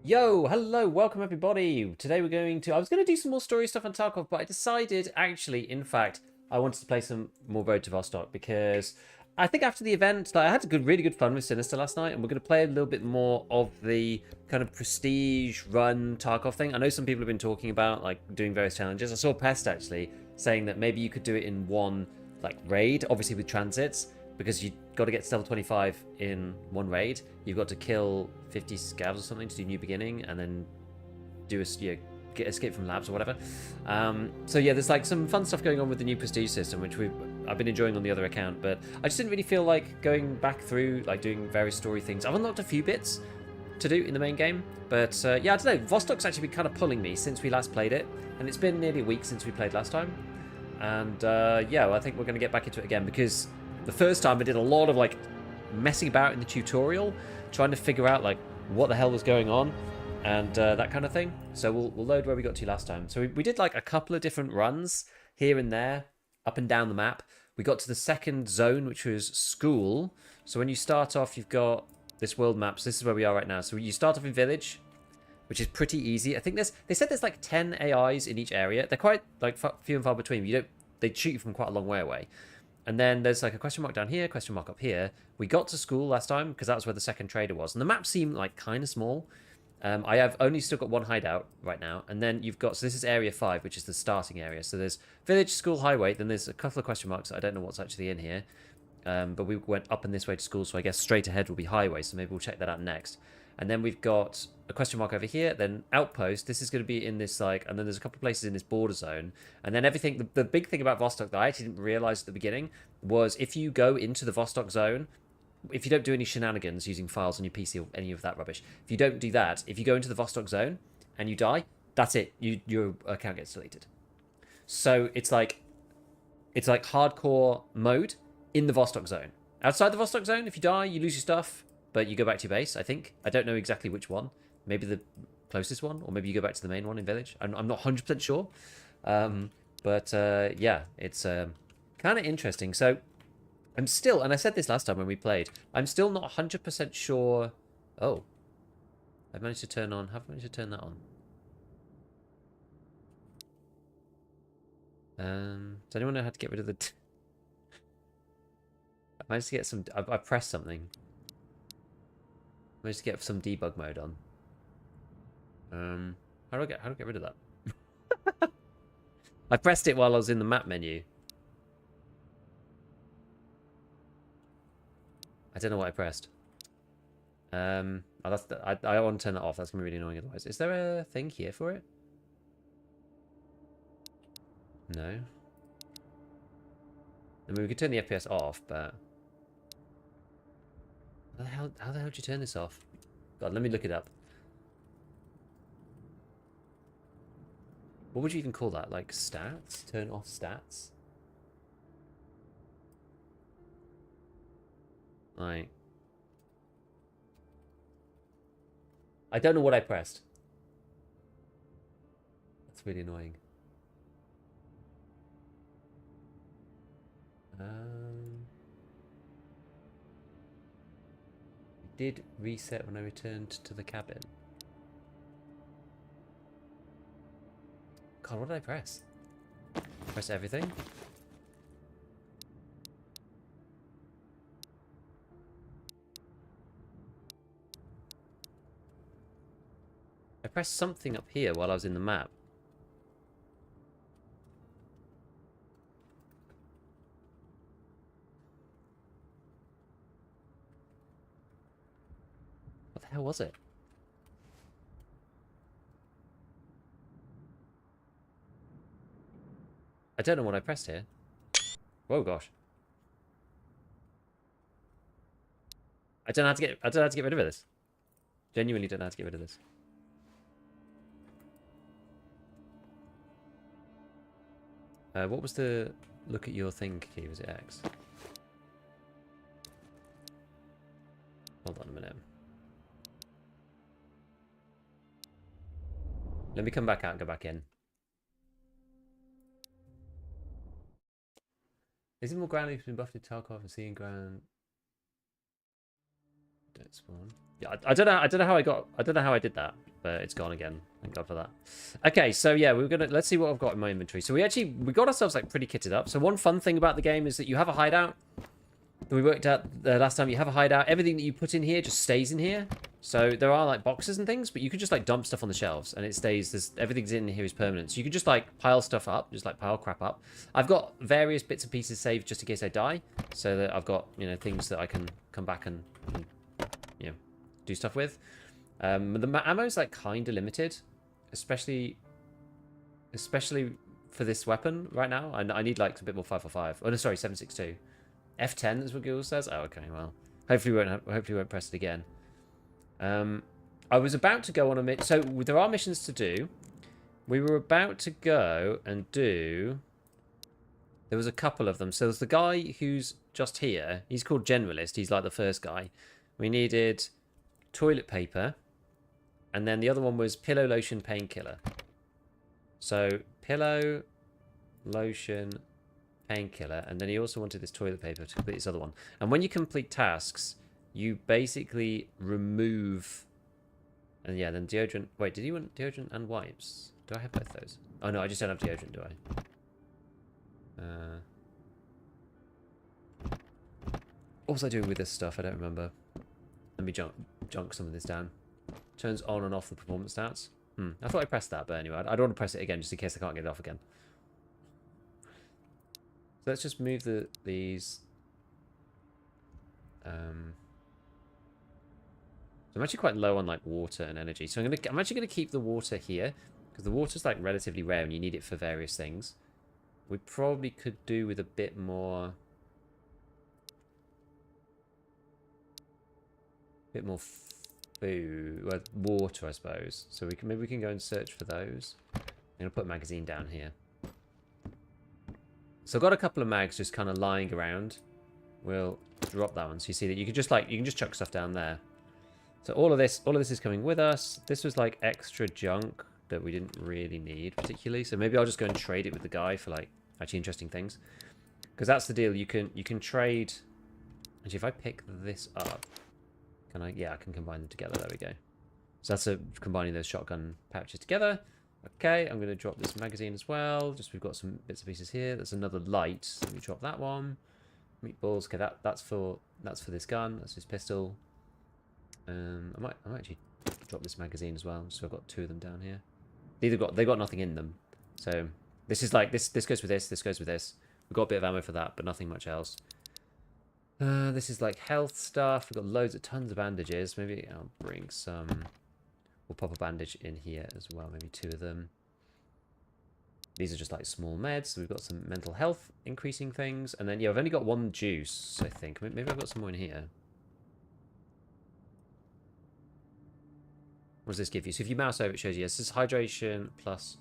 Yo, hello, welcome everybody. Today I was going to do some more story stuff on Tarkov, but I decided actually, in fact, I wanted to play some more Road to Vostok because I think after the event, I had really good fun with Sinister last night, and we're going to play a little bit more of the kind of prestige run Tarkov thing. I know some people have been talking about like doing various challenges. I saw Pest actually saying that maybe you could do it in one like raid, obviously with transits, because you got to get to level 25 in one raid. You've got to kill 50 scavs or something to do new beginning, and then do get escape from labs or whatever. So yeah, there's like some fun stuff going on with the new prestige system, which I've been enjoying on the other account, but I just didn't really feel like going back through like doing various story things. I've unlocked a few bits to do in the main game, but yeah, I don't know. Vostok's actually been kind of pulling me since we last played it, and it's been nearly a week since we played last time. And yeah, well, I think we're going to get back into it again because the first time I did a lot of like messing about in the tutorial, trying to figure out like what the hell was going on and that kind of thing. So we'll load where we got to last time. So we did like a couple of different runs here and there, up and down the map. We got to the second zone, which was school. So when you start off, you've got this world map. So this is where we are right now. So you start off in village, which is pretty easy. I think they said there's like 10 AIs in each area. They're quite like few and far between. They shoot you from quite a long way away. And then there's like a question mark down here, question mark up here. We got to school last time because that was where the second trader was. And the map seemed like kind of small. I have only still got one hideout right now. And then you've got, so this is area 5, which is the starting area. So there's village, school, highway. Then there's a couple of question marks. I don't know what's actually in here. But we went up and this way to school. So I guess straight ahead will be highway. So maybe we'll check that out next. And then we've got a question mark over here, then Outpost. This is going to be in this, like, and then there's a couple of places in this border zone. And then everything, the big thing about Vostok that I actually didn't realize at the beginning was if you go into the Vostok zone, if you don't do any shenanigans using files on your PC or any of that rubbish, if you don't do that, if you go into the Vostok zone and you die, that's it. Your account gets deleted. So it's like hardcore mode in the Vostok zone. Outside the Vostok zone, if you die, you lose your stuff, but you go back to your base, I think. I don't know exactly which one. Maybe the closest one, or maybe you go back to the main one in village. I'm not 100% sure. But yeah, it's kind of interesting. So I'm still, and I said this last time when we played, I'm still not 100% sure. Oh, I've managed to turn on, have managed to turn that on. Does anyone know how to get rid of the... I managed to get some, I pressed something. Managed to get some debug mode on. How do I get rid of that? I pressed it while I was in the map menu. I don't know what I pressed. I want to turn that off. That's gonna be really annoying otherwise. Is there a thing here for it? No. I mean, we could turn the FPS off, but how the hell do you turn this off? God, let me look it up. What would you even call that? Like stats? Turn off stats? Like, I don't know what I pressed. That's really annoying. It did reset when I returned to the cabin. God, what did I press? Press everything? I pressed something up here while I was in the map. What the hell was it? I don't know what I pressed here. Whoa, gosh. I don't know how to get rid of this. Genuinely don't know how to get rid of this. What was the look at your thing key? Was it X? Hold on a minute. Let me come back out and go back in. Is it more ground leaps been buffed to Tarkov and seeing ground? It spawned. Yeah, I don't know. I don't know how I got. I don't know how I did that, but it's gone again. Thank God for that. Okay, so yeah, we're gonna let's see what I've got in my inventory. So we got ourselves like pretty kitted up. So one fun thing about the game is that you have a hideout. We worked out the last time you have a hideout. Everything that you put in here just stays in here. So there are like boxes and things, but you can just like dump stuff on the shelves and it stays. Everything's in here is permanent. So you can just like pile stuff up, just like pile crap up. I've got various bits and pieces saved just in case I die, so that I've got, you know, things that I can come back and you know, do stuff with. The ammo's like kind of limited, especially for this weapon right now. I need like a bit more 555. Oh no, sorry, 762. F10 is what Google says. Oh, okay. Well, hopefully we won't press it again. I was about to go on a mission. So there are missions to do. We were about to go and do. There was a couple of them. So there's the guy who's just here. He's called Generalist. He's like the first guy. We needed toilet paper, and then the other one was pillow, lotion, painkiller. So pillow, lotion, painkiller, and then he also wanted this toilet paper to complete this other one. And when you complete tasks, you basically remove, and yeah, then deodorant. Wait, did he want deodorant and wipes? Do I have both those? Oh no, I just don't have deodorant, do I? What was I doing with this stuff? I don't remember. Let me junk some of this down. Turns on and off the performance stats. I thought I pressed that, but anyway, I don't want to press it again just in case I can't get it off again. So let's just move these. So I'm actually quite low on like water and energy, so I'm actually gonna keep the water here because the water's like relatively rare and you need it for various things. We probably could do with a bit more food, well, water, I suppose. So maybe we can go and search for those. I'm gonna put a magazine down here. So I've got a couple of mags just kind of lying around. We'll drop that one so you see that you can just chuck stuff down there. So all of this is coming with us. This was like extra junk that we didn't really need particularly. So maybe I'll just go and trade it with the guy for like actually interesting things. Because that's the deal. You can trade. Actually, if I pick this up, can I? Yeah, I can combine them together. There we go. So that's combining those shotgun pouches together. Okay, I'm going to drop this magazine as well. Just we've got some bits and pieces here. There's another light. Let me drop that one. Meatballs. Okay, that's for this gun. That's his pistol. I might actually drop this magazine as well. So I've got two of them down here. They got nothing in them. So this is like this goes with this. This goes with this. We've got a bit of ammo for that, but nothing much else. This is like health stuff. We've got tons of bandages. Maybe I'll bring some. We'll pop a bandage in here as well, maybe two of them. These are just like small meds. So we've got some mental health increasing things. And then, yeah, I've only got one juice, I think. Maybe I've got some more in here. What does this give you? So if you mouse over, it shows you, this is hydration plus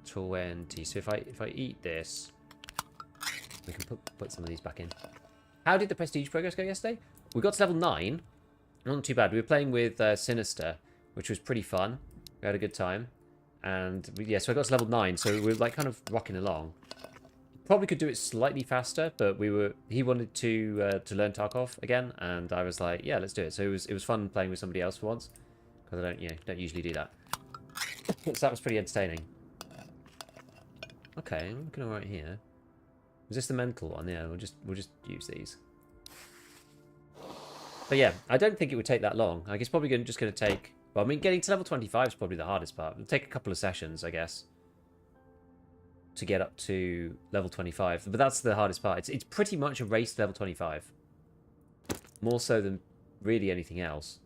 20. So if I eat this, we can put some of these back in. How did the prestige progress go yesterday? We got to level 9. Not too bad. We were playing with Sinister, which was pretty fun. We had a good time. And yeah, so I got to level 9, so we were like kind of rocking along. Probably could do it slightly faster, but he wanted to learn Tarkov again, and I was like, yeah, let's do it. So it was fun playing with somebody else for once, because I don't usually do that. So that was pretty entertaining. Okay, I'm looking alright here. Was this the mental one? Yeah, we'll just use these. But yeah, I don't think it would take that long. I guess probably just going to take. Well, I mean, getting to level 25 is probably the hardest part. It'll take a couple of sessions, I guess, to get up to level 25. But that's the hardest part. It's pretty much a race to level 25. More so than really anything else.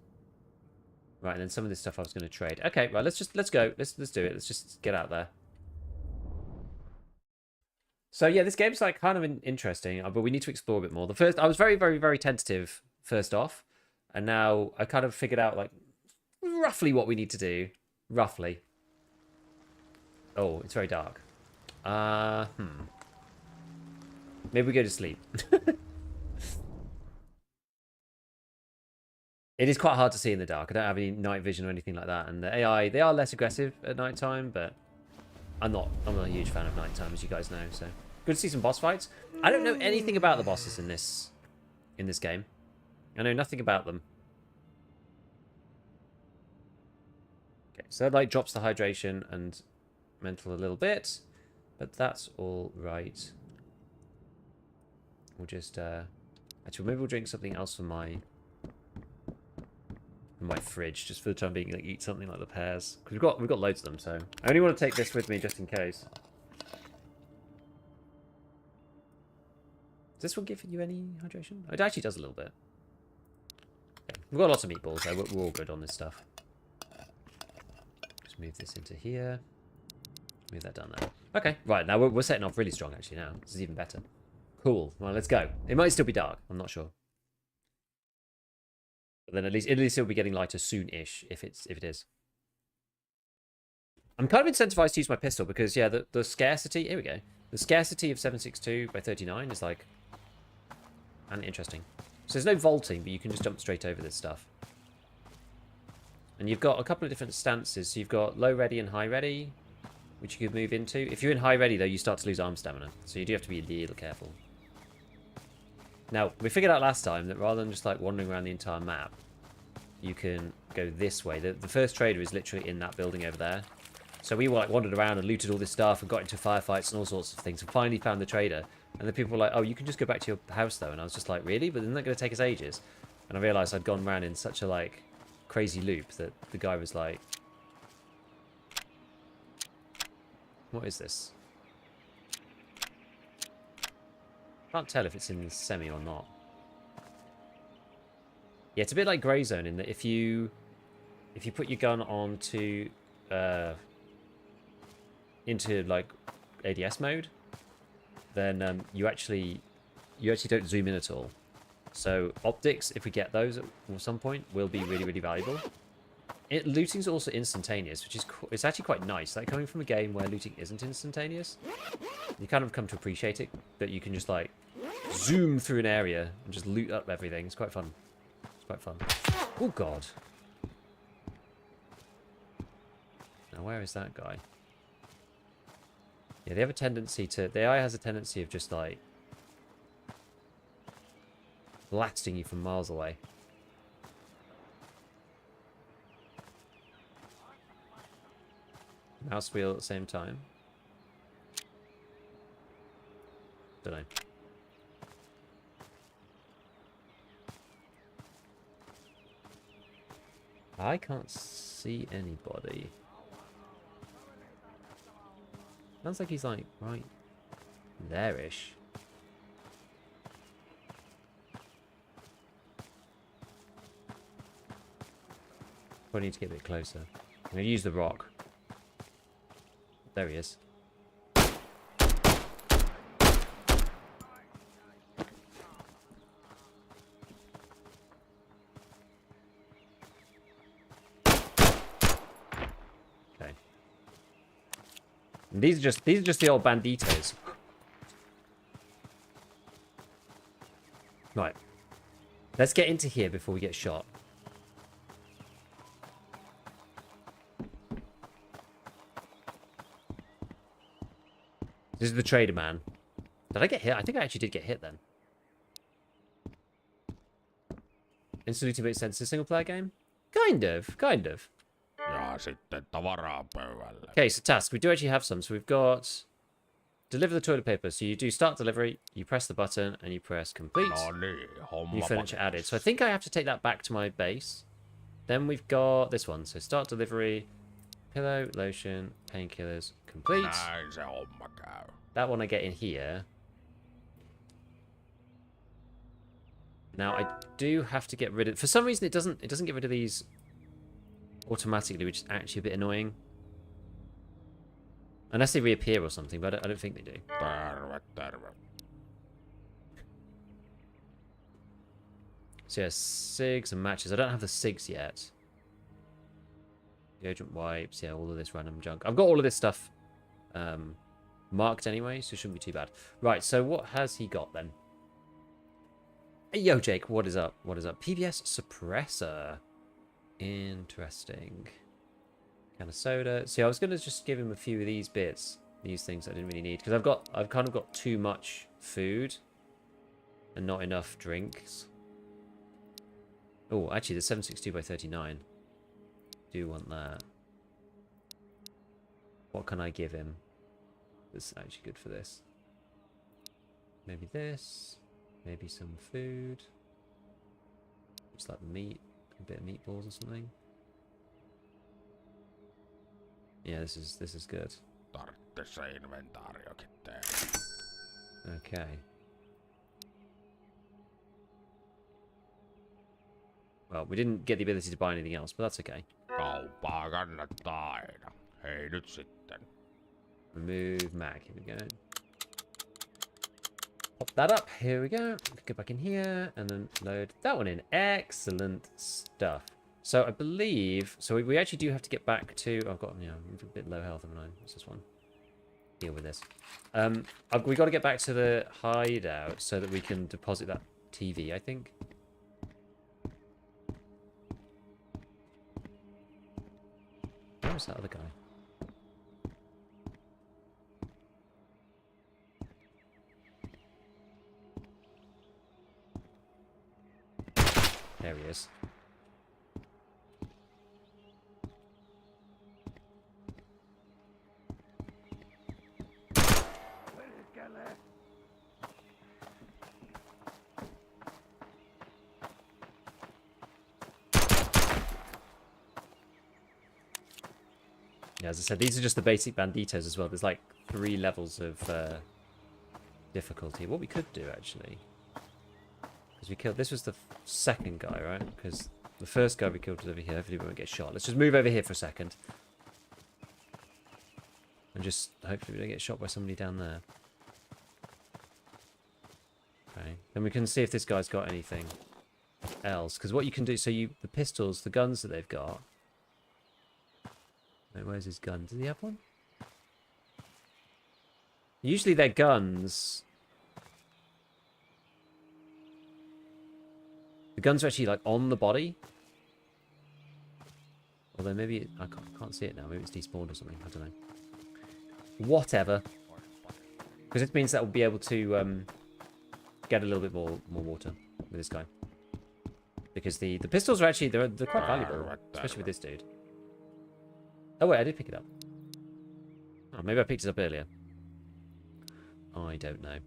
Right, and then some of this stuff I was going to trade. Okay, right, let's go. Let's do it. Let's just get out there. So yeah, this game's like kind of interesting, but we need to explore a bit more. I was very, very, very tentative first off, and now I kind of figured out like roughly what we need to do. Roughly. Oh, it's very dark. Maybe we go to sleep. It is quite hard to see in the dark. I don't have any night vision or anything like that, and the AI, they are less aggressive at night time, but I'm not a huge fan of night time, as you guys know. So good to see some boss fights. I don't know anything about the bosses in this game. I know nothing about them. Okay, so that like drops the hydration and mental a little bit, but that's all right. We'll just actually maybe we'll drink something else from my fridge just for the time being. Like eat something like the pears because we've got loads of them. So I only want to take this with me just in case. Does this one give you any hydration? It actually does a little bit. Okay. We've got lots of meatballs, so we're all good on this stuff. Just move this into here. Move that down there. Okay, right, now we're setting off really strong actually now. This is even better. Cool. Well, let's go. It might still be dark. I'm not sure. But then at least it'll be getting lighter soon-ish if it is. I'm kind of incentivized to use my pistol because, yeah, the scarcity... Here we go. The scarcity of 7.62 by 39 is, like... And interesting. So there's no vaulting, but you can just jump straight over this stuff. And you've got a couple of different stances. So you've got low ready and high ready, which you could move into. If you're in high ready, though, you start to lose arm stamina. So you do have to be a little careful. Now, we figured out last time that rather than just, like, wandering around the entire map, you can go this way. The first trader is literally in that building over there. So we like wandered around and looted all this stuff and got into firefights and all sorts of things and finally found the trader. And the people were like, oh, you can just go back to your house though. And I was just like, really? But isn't that going to take us ages? And I realised I'd gone around in such a like crazy loop that the guy was like, what is this? Can't tell if it's in the semi or not. Yeah, it's a bit like Grey Zone in that if you put your gun onto into like ADS mode, then you actually don't zoom in at all. So optics, if we get those at some point, will be really, really valuable. Looting's also instantaneous, which is it's actually quite nice. Like coming from a game where looting isn't instantaneous, you kind of come to appreciate it. That you can just like zoom through an area and just loot up everything. It's quite fun. It's quite fun. Oh god. Now where is that guy? Yeah, they have a tendency to... The AI has a tendency of just, like... blasting you from miles away. Mouse wheel at the same time. Don't know. I can't see anybody. Sounds like he's like right there-ish. Probably need to get a bit closer. I'm going to use the rock. There he is. Okay. And these are just the old banditos. Right. Let's get into here before we get shot. This is the trader man. Did I get hit? I think I actually did get hit then. Instantly makes sense. A single player game? Kind of. Ja sitten tavaraa pöydälle. Okay, so tasks. We do actually have some. So we've got deliver the toilet paper. So you do start delivery, you press the button, and you press complete. No niin, homma New furniture valmis. added. So I think I have to take that back to my base. Then we've got this one. So start delivery, pillow, lotion, painkillers, complete. Näin se homma käy. That one I get in here. Now I do have to get rid of... For some reason it doesn't get rid of these automatically, which is actually a bit annoying. Unless they reappear or something, but I don't think they do. Terve, terve. So yeah, SIGs and matches. I don't have the SIGs yet. The agent wipes, yeah, all of this random junk. I've got all of this stuff marked anyway, so it shouldn't be too bad. Right, so what has he got then? Hey, yo, Jake, what is up? What is up? PBS suppressor. Interesting. Can of soda. See, I was going to just give him a few of these bits. These things I didn't really need. Because I've kind of got too much food. And not enough drinks. Oh, actually, the 762 by 39. Do want that. What can I give him that's actually good for this? Maybe this. Maybe some food. Just like meat. A bit of meatballs or something. Yeah, this is good. Tarvitse se inventaariokin tehdä. Okay. Well, we didn't get the ability to buy anything else, but that's okay. Kauppaa kannattaa aina. Hei nyt sitten. Remove mag. Here we go. Pop that up. Here we go. Go back in here and then load that one in. Excellent stuff. So I believe... So we actually do have to get back to... I've got, you know, a bit low health, haven't I? What's this one? Deal with this. We got to get back to the hideout so that we can deposit that TV, I think. Where was that other guy? There he is. Yeah, as I said, these are just the basic banditos as well. There's like 3 levels of difficulty. What we could do, actually... Because we killed... This was the second guy, right? Because the first guy we killed was over here. Hopefully we won't get shot. Let's just move over here for a second. And just... Hopefully we don't get shot by somebody down there. Okay. Then we can see if this guy's got anything else. Because what you can do... So you... The pistols, the guns that they've got... Wait, where's his gun? Does he have one? Usually their guns... The guns are actually like on the body. Although maybe... I can't see it now. Maybe it's despawned or something. I don't know. Whatever. Because it means that we'll be able to get a little bit more water with this guy. Because the pistols are actually... They're quite valuable. Especially with this dude. Oh wait, I did pick it up. Oh, maybe I picked it up earlier. I don't know.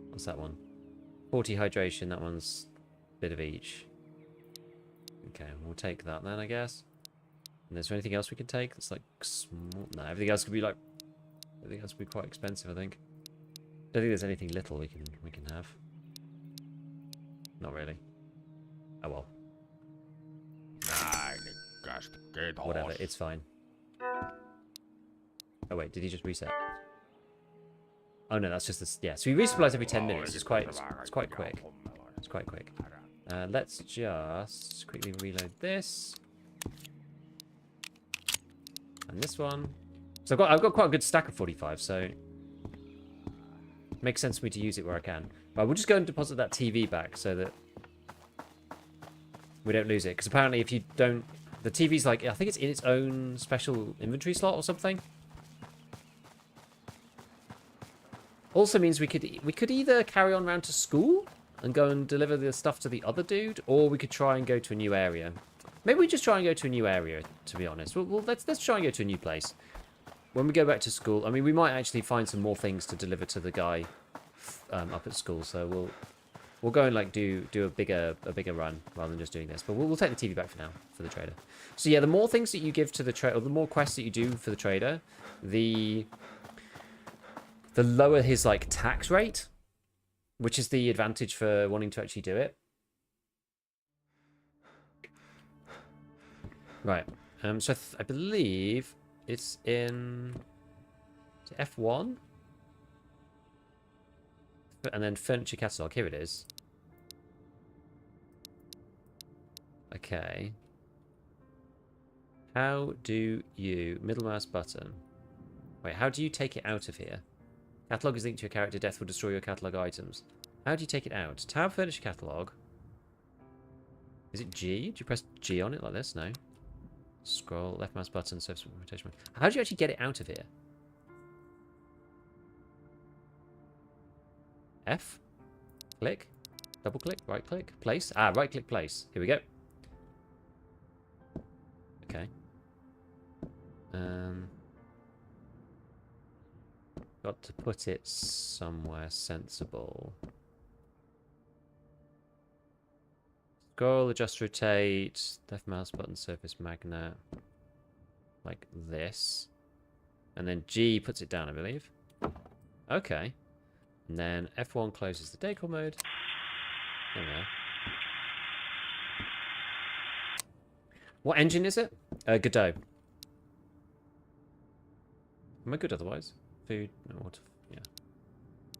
What's that one? 40 hydration, that one's a bit of each. Okay, we'll take that then, I guess. And is there anything else we can take that's like small? No, everything else could be like... Everything else could be quite expensive, I think. Don't think there's anything little we can have. Not really. Oh well. Whatever, it's fine. Oh wait, did he just reset? Oh no, that's just this. Yeah, so he resupplies every 10 minutes. It's quite quick. It's quite quick. Let's just quickly reload this. And this one. So I've got quite a good stack of 45, so it makes sense for me to use it where I can. But we'll just go and deposit that TV back so that we don't lose it. Because apparently if you don't... The TV's like... I think it's in its own special inventory slot or something. Also means we could either carry on round to school and go and deliver the stuff to the other dude, or we could try and go to a new area. Maybe we just try and go to a new area, to be honest. Well let's try and go to a new place. When we go back to school, I mean, we might actually find some more things to deliver to the guy up at school. So we'll go and like do a bigger run rather than just doing this. But we'll take the TV back for now for the trader. So yeah, the more things that you give to the trader, or the more quests that you do for the trader, the lower his like tax rate, which is the advantage for wanting to actually do it. Right. So I believe it's in F1. And then furniture catalog. Here it is. Okay. How do you... Middle mouse button. Wait, how do you take it out of here? Catalog is linked to your character. Death will destroy your catalog items. How do you take it out? Tab furniture catalog. Is it G? Do you press G on it like this? No. Scroll, left mouse button, surface rotation. How do you actually get it out of here? F? Click? Double click? Right click? Place? Ah, right click place. Here we go. Okay. Got to put it somewhere sensible. Scroll, adjust, rotate, left mouse button, surface magnet. Like this. And then G puts it down, I believe. Okay. And then F1 closes the decor mode. There we go. What engine is it? Godot. Am I good otherwise? Food? No, what? Yeah.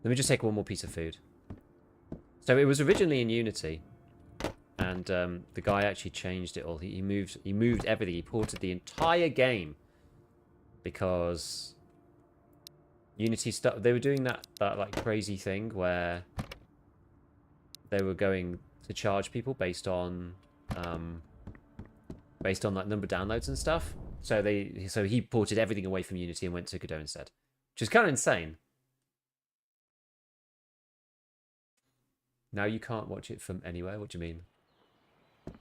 Let me just take one more piece of food. So it was originally in Unity. And the guy actually changed it all. He moved everything. He ported the entire game. Because Unity stuff, they were doing that like crazy thing where they were going to charge people based on like number of downloads and stuff. So he ported everything away from Unity and went to Godot instead, which is kind of insane. Now you can't watch it from anywhere. What do you mean?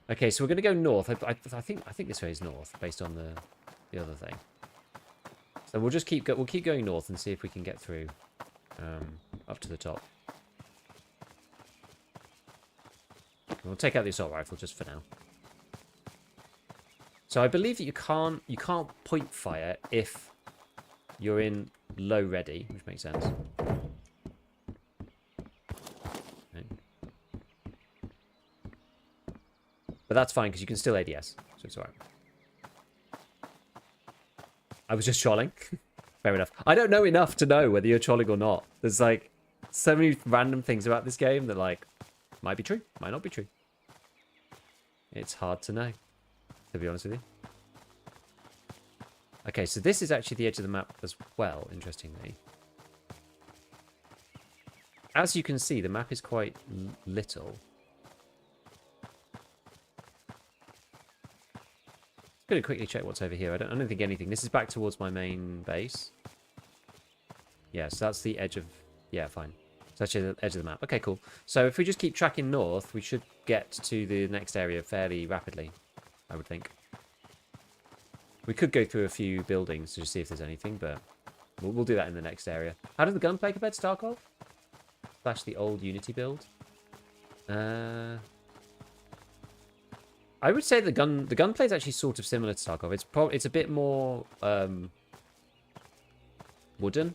Okay, so we're gonna go north. I think this way is north based on the other thing. So we'll just keep going north and see if we can get through up to the top. We'll take out the assault rifle just for now. So I believe that you can't point fire if you're in low ready, which makes sense. Okay. But that's fine because you can still ADS, so it's alright. I was just trolling. Fair enough. I don't know enough to know whether you're trolling or not. There's like so many random things about this game that like might be true, might not be true. It's hard to know, to be honest with you. Okay, so this is actually the edge of the map as well, interestingly. As you can see, the map is quite little. Gonna quickly check what's over here. I don't think anything. This is back towards my main base. Yeah, so that's the edge of... Yeah, fine. So that's the edge of the map. Okay, cool. So if we just keep tracking north, we should get to the next area fairly rapidly, I would think. We could go through a few buildings to just see if there's anything, but we'll do that in the next area. How does the gunplay compare to Tarkov? Slash the old Unity build? I would say the gunplay is actually sort of similar to Tarkov. It's a bit more wooden,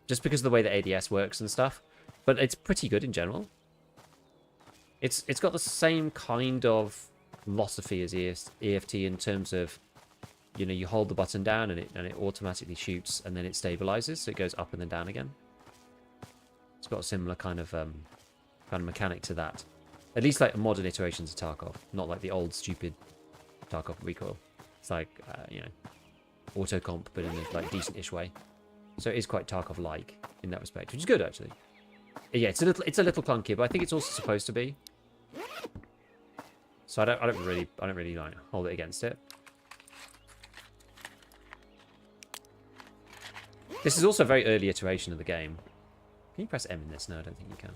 just because of the way the ADS works and stuff. But it's pretty good in general. It's got the same kind of philosophy as EFT in terms of, you know, you hold the button down and it automatically shoots and then it stabilizes, so it goes up and then down again. It's got a similar kind of mechanic to that. At least like modern iterations of Tarkov, not like the old stupid Tarkov recoil. It's like you know, auto comp, but in a like decent-ish way. So it is quite Tarkov-like in that respect, which is good actually. Yeah, it's a little clunky, but I think it's also supposed to be. So I don't really like hold it against it. This is also a very early iteration of the game. Can you press M in this? No, I don't think you can.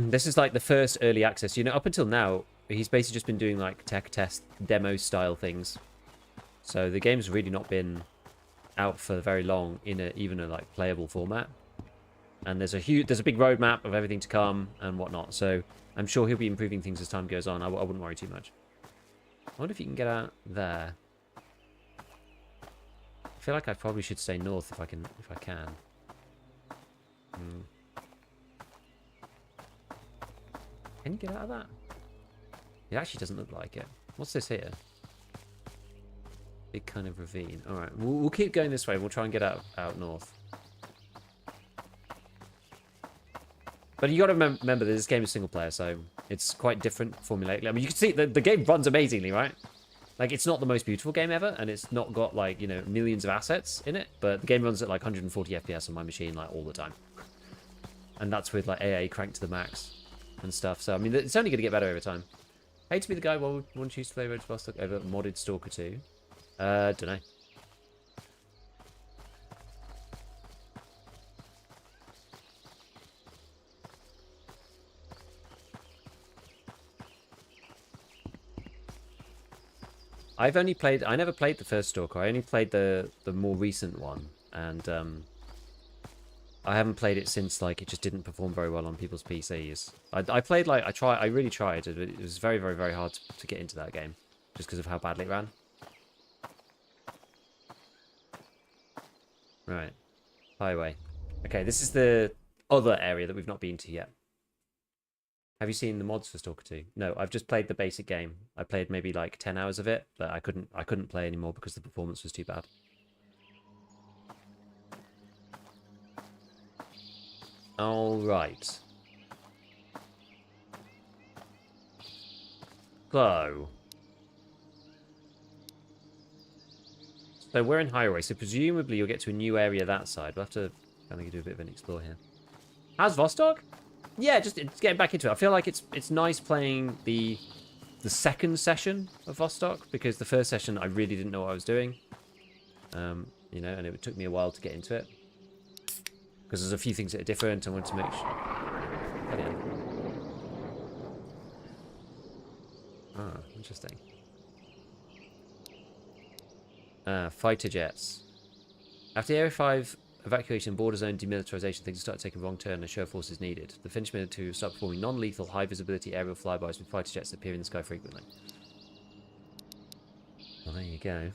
This is like the first early access. You know, up until now, he's basically just been doing like tech test demo style things. So the game's really not been out for very long in even a like playable format. And there's a big roadmap of everything to come and whatnot. So I'm sure he'll be improving things as time goes on. I wouldn't worry too much. I wonder if you can get out there. I feel like I probably should stay north if I can. Can you get out of that? It actually doesn't look like it. What's this here? Big kind of ravine. Alright, we'll keep going this way. We'll try and get out north. But you got to remember that this game is single player, so it's quite different formulated. I mean, you can see the game runs amazingly, right? Like, it's not the most beautiful game ever, and it's not got, like, you know, millions of assets in it, but the game runs at, like, 140 FPS on my machine, like, all the time. And that's with, like, AA cranked to the max and stuff. So, I mean, it's only going to get better over time. Hate to be the guy who won't choose to play Road to Vostok over modded Stalker 2. Dunno. I never played the first Stalker. I only played the more recent one, and I haven't played it since like it just didn't perform very well on people's PCs. I played like I really tried. It was very very very hard to get into that game, just because of how badly it ran. Right, highway. Okay, this is the other area that we've not been to yet. Have you seen the mods for Stalker 2? No, I've just played the basic game. I played maybe like 10 hours of it, but I couldn't play anymore because the performance was too bad. All right. So we're in highway, so presumably you'll get to a new area that side. We'll have to kind of do a bit of an explore here. How's Vostok? Yeah, just it's getting back into it. I feel like it's nice playing the second session of Vostok, because the first session I really didn't know what I was doing. You know, and it took me a while to get into it. Because there's a few things that are different. I wanted to make sure. Ah, interesting. Fighter jets. After the Area 5 evacuation, border zone demilitarization, things start taking a wrong turn and show force is needed. The Finnish military start performing non-lethal, high-visibility aerial flybys with fighter jets that appear in the sky frequently. Well, there you go.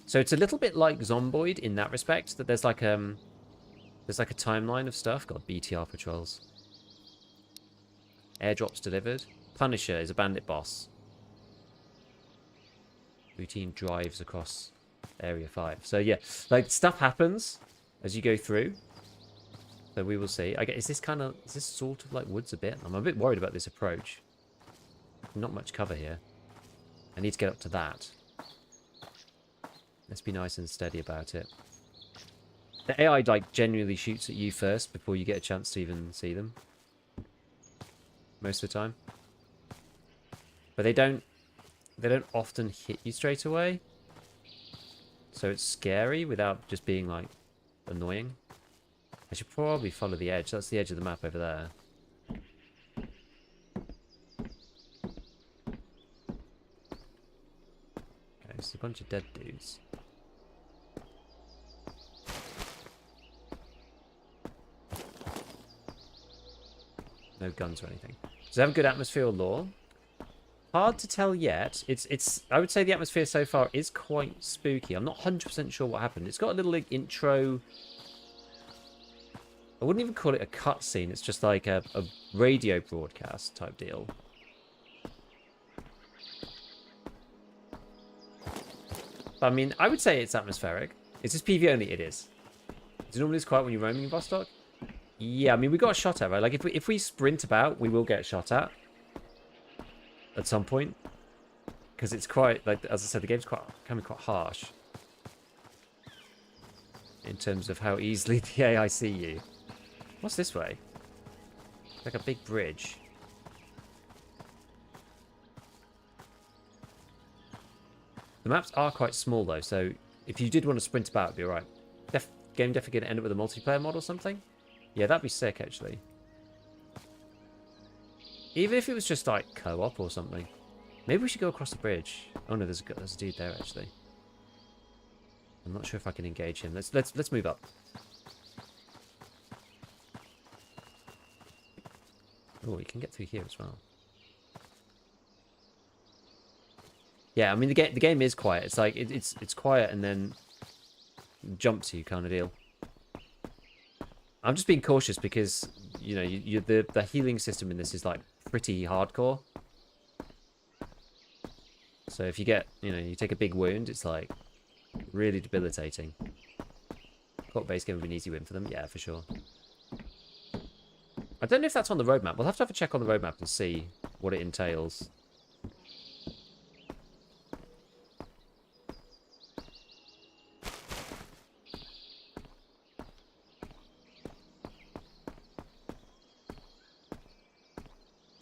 So it's a little bit like Zomboid in that respect, that there's like a timeline of stuff. Got BTR patrols. Airdrops delivered. Punisher is a bandit boss. Routine drives across Area 5. So yeah, like stuff happens as you go through. So we will see. I guess is this sort of like woods a bit? I'm a bit worried about this approach. Not much cover here. I need to get up to that. Let's be nice and steady about it. The AI like genuinely shoots at you first before you get a chance to even see them. Most of the time. But they don't often hit you straight away. So it's scary without just being like annoying. I should probably follow the edge. That's the edge of the map over there. Okay, it's a bunch of dead dudes. No guns or anything. Does it have a good atmosphere or lore? Hard to tell yet. I would say the atmosphere so far is quite spooky. I'm not 100% sure what happened. It's got a little like, intro. I wouldn't even call it a cutscene. It's just like a radio broadcast type deal. But, I mean, I would say it's atmospheric. Is this PV only? It is. Is it normally as quiet when you're roaming in Vostok? Yeah, I mean, we got shot at, right? Like, if we sprint about, we will get shot at some point. Because it's quite, like, as I said, the game's can be quite harsh. In terms of how easily the AI see you. What's this way? It's like a big bridge. The maps are quite small, though, so if you did want to sprint about, it'd be alright. Game definitely going to end up with a multiplayer mod or something? Yeah, that'd be sick, actually. Even if it was just, like, co-op or something. Maybe we should go across the bridge. Oh, no, there's a dude there, actually. I'm not sure if I can engage him. Let's move up. Oh, you can get through here as well. Yeah, I mean the game is quiet. It's like it's quiet and then jumps you kind of deal. I'm just being cautious because you know the healing system in this is like pretty hardcore. So if you get you take a big wound, it's like really debilitating. Court base game would be an easy win for them. Yeah, for sure. I don't know if that's on the roadmap. We'll have to have a check on the roadmap and see what it entails. I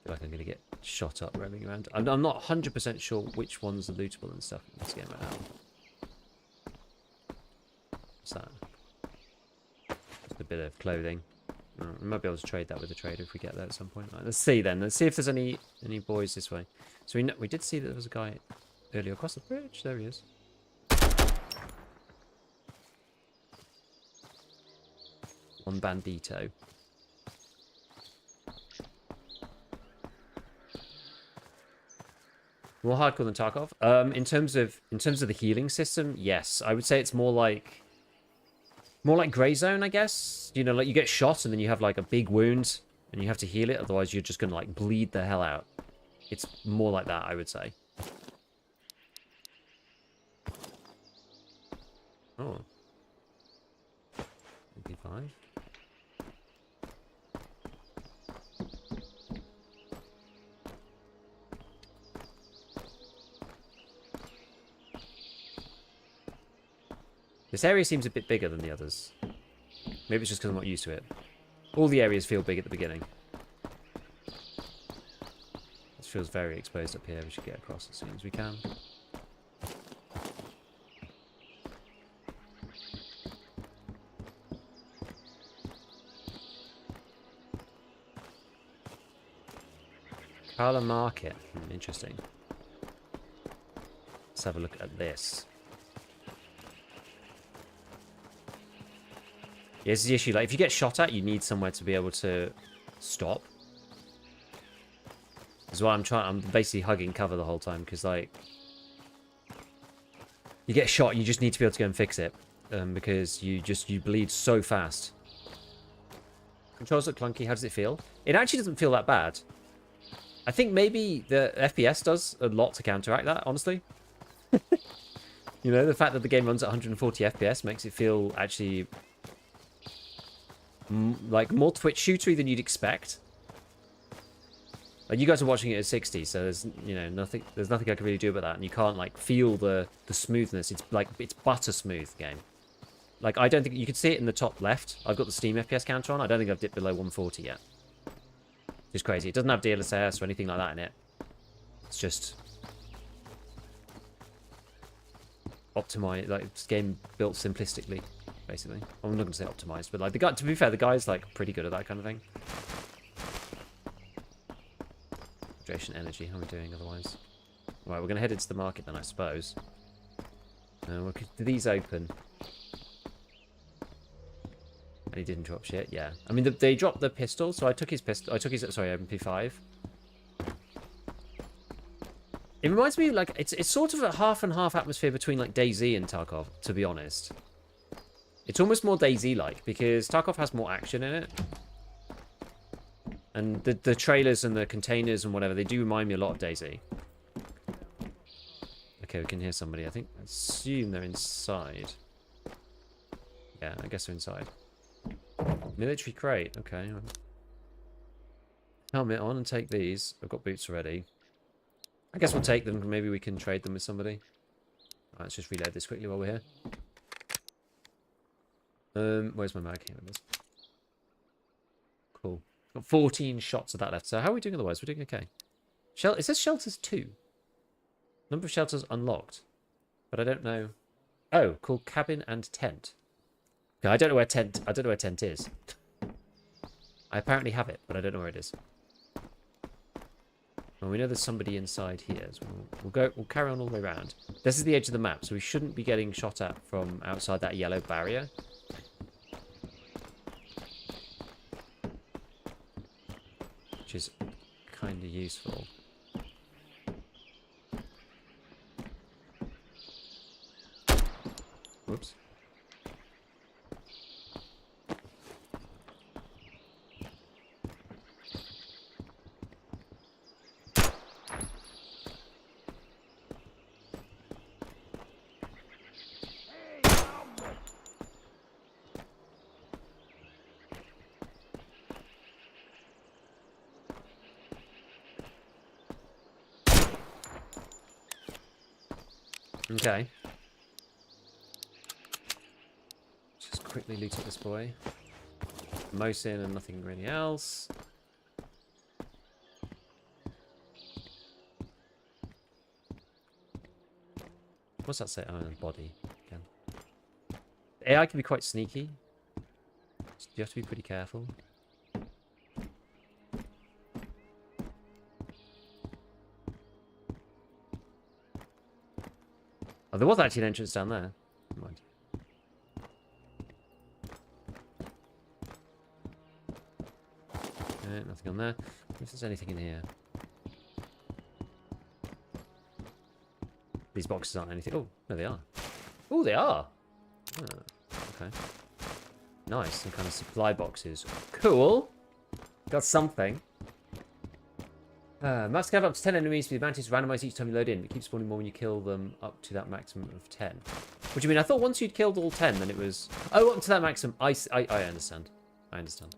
feel like I'm going to get shot up roaming around. I'm not 100% sure which ones are lootable and stuff in this game right now. What's that? Just a bit of clothing. We might be able to trade that with the trader if we get there at some point. Right, let's see then. Let's see if there's any boys this way. So we did see that there was a guy earlier across the bridge. There he is. One bandito. More hardcore than Tarkov. In terms of the healing system, yes, I would say it's more like Grey Zone, I guess. You know, like you get shot and then you have like a big wound and you have to heal it, otherwise you're just gonna like bleed the hell out. It's more like that, I would say. Oh. MP5. This area seems a bit bigger than the others. Maybe it's just because I'm not used to it. All the areas feel big at the beginning. This feels very exposed up here. We should get across as soon as we can. Parlour Market. Interesting. Let's have a look at this. Yeah, this is the issue. Like, if you get shot at, you need somewhere to be able to stop. That's why I'm basically hugging cover the whole time, because, like, you get shot, you just need to be able to go and fix it. Because you bleed so fast. Controls look clunky. How does it feel? It actually doesn't feel that bad. I think maybe the FPS does a lot to counteract that, honestly. You know, the fact that the game runs at 140 FPS makes it feel actually like more Twitch shootery than you'd expect. Like, you guys are watching it at 60, so there's, you know, nothing I can really do about that, and you can't like feel the smoothness. It's like it's butter smooth game. Like, I don't think you could see it in the top left. I've got the Steam FPS counter on. I don't think I've dipped below 140 yet. It's crazy. It doesn't have DLSS or anything like that in it. It's just optimized, like, it's game built simplistically, basically. I'm not going to say optimized, but like the guy, to be fair, the guy's like pretty good at that kind of thing. Hydration, energy. How are we doing otherwise? Right, we're going to head into the market then, I suppose. Do these open? And he didn't drop shit. Yeah, I mean they dropped the pistol, so I took his pistol. I took his MP5. It reminds me, like, it's sort of a half and half atmosphere between like DayZ and Tarkov, to be honest. It's almost more DayZ-like because Tarkov has more action in it, and the trailers and the containers and whatever, they do remind me a lot of DayZ. Okay, we can hear somebody. I assume they're inside. Yeah, I guess they're inside. Military crate. Okay. Helmet on and take these. I've got boots already. I guess we'll take them. Maybe we can trade them with somebody. Right, let's just reload this quickly while we're here. Where's my mag? Here it is. Cool. Got 14 shots of that left. So how are we doing otherwise? We're doing okay. It says shelters 2. Number of shelters unlocked. But I don't know. Oh, called cabin and tent. Okay, I don't know where tent is. I apparently have it, but I don't know where it is. Well, we know there's somebody inside here, so we'll carry on all the way around. This is the edge of the map, so we shouldn't be getting shot at from outside that yellow barrier. Which is kind of useful. Whoops. Okay. Just quickly loot at this boy. Mosin and nothing really else. What's that say? Oh, body again. The AI can be quite sneaky. So you have to be pretty careful. Oh, there was actually an entrance down there. Never mind. Nothing on there. If there's anything in here. These boxes aren't anything. Oh, no, they are. Oh, they are. Oh, okay. Nice. Some kind of supply boxes. Cool. Got something. Must have up to 10 enemies for the advantage to randomize each time you load in. But keep spawning more when you kill them up to that maximum of 10. What do you mean? I thought once you'd killed all 10, then it was... Oh, up to that maximum. I understand. I understand.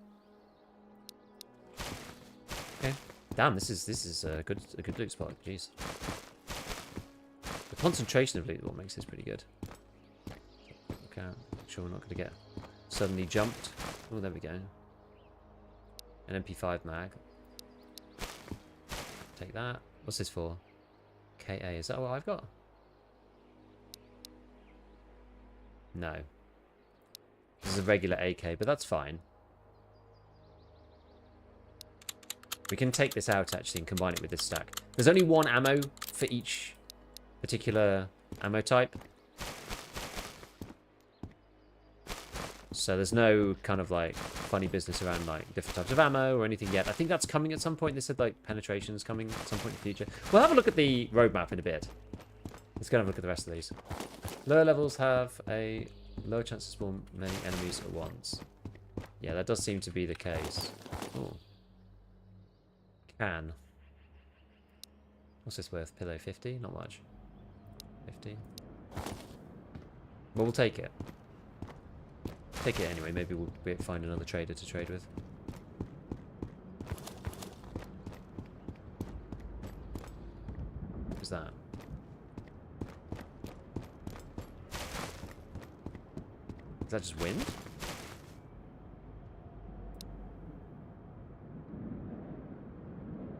Okay. Damn, this is a good loot spot. Jeez. The concentration of loot is what makes this pretty good. Okay, make sure we're not going to get suddenly jumped. Oh, there we go. An MP5 mag. Take that. What's this for? KA. Is that what I've got? No. This is a regular AK, but that's fine. We can take this out, actually, and combine it with this stack. There's only one ammo for each particular ammo type. So there's no kind of, like, funny business around, like, different types of ammo or anything yet. I think that's coming at some point. They said, like, penetration's coming at some point in the future. We'll have a look at the roadmap in a bit. Let's go and have a look at the rest of these. Lower levels have a lower chance to spawn many enemies at once. Yeah, that does seem to be the case. Ooh. Can. What's this worth? Pillow 50? Not much. 50. Well, we'll take it. Take it anyway. Maybe we'll find another trader to trade with. What's that? Is that just wind?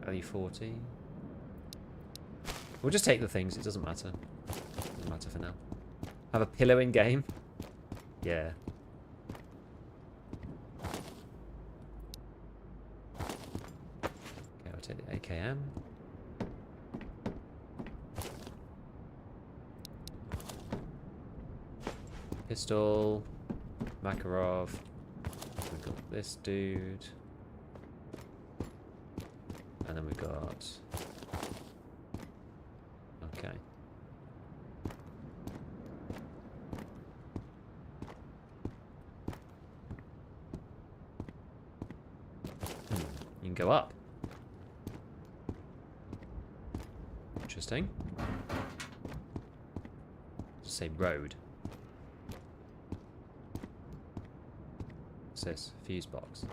Value 40. We'll just take the things. It doesn't matter. Doesn't matter for now. Have a pillow in game? Yeah. Okay, I'll take the AKM. Pistol. Makarov. We've got this dude. And then we've got... Okay. You can go up. Interesting. Just say road. What's this? Fuse box.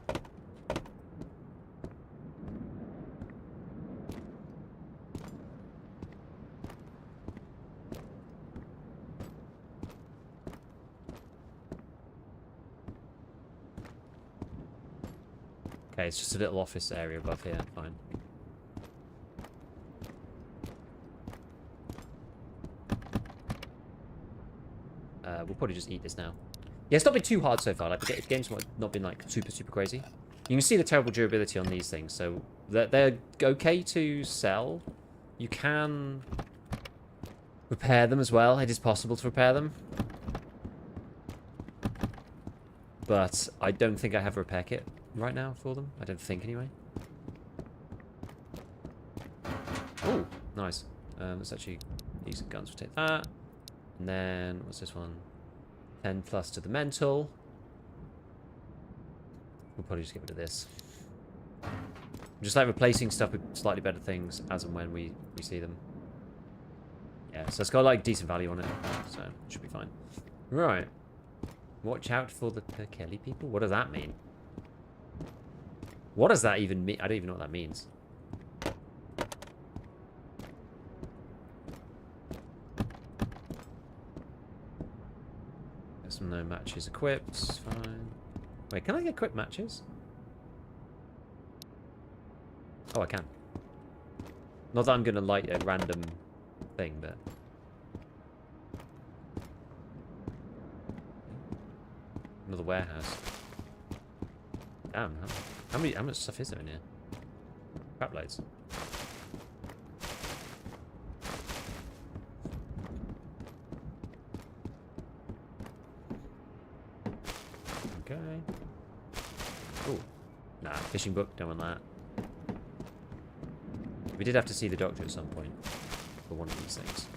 Okay, it's just a little office area above here. Fine. We'll probably just eat this now. Yeah, it's not been too hard so far. Like the game's not been like super crazy. You can see the terrible durability on these things, so they're okay to sell. You can repair them as well. It is possible to repair them, but I don't think I have a repair kit right now for them. I don't think anyway. Oh, nice. That's actually decent guns. We'll take that. And then what's this one? 10 plus to the mental. We'll probably just get rid of this. Just like replacing stuff with slightly better things as and when we see them. Yeah, so it's got like decent value on it, so it should be fine. Right. Watch out for the Kelly people. What does that mean? What does that even mean? I don't even know what that means. There's some no matches equipped. Fine. Wait, can I get equipped matches? Oh, I can. Not that I'm going to light a random thing, but... Another warehouse. Damn, how much stuff is there in here? Crap loads. AI. Oh, nah, fishing book, don't want that. We did have to see the doctor at some point for one of these things.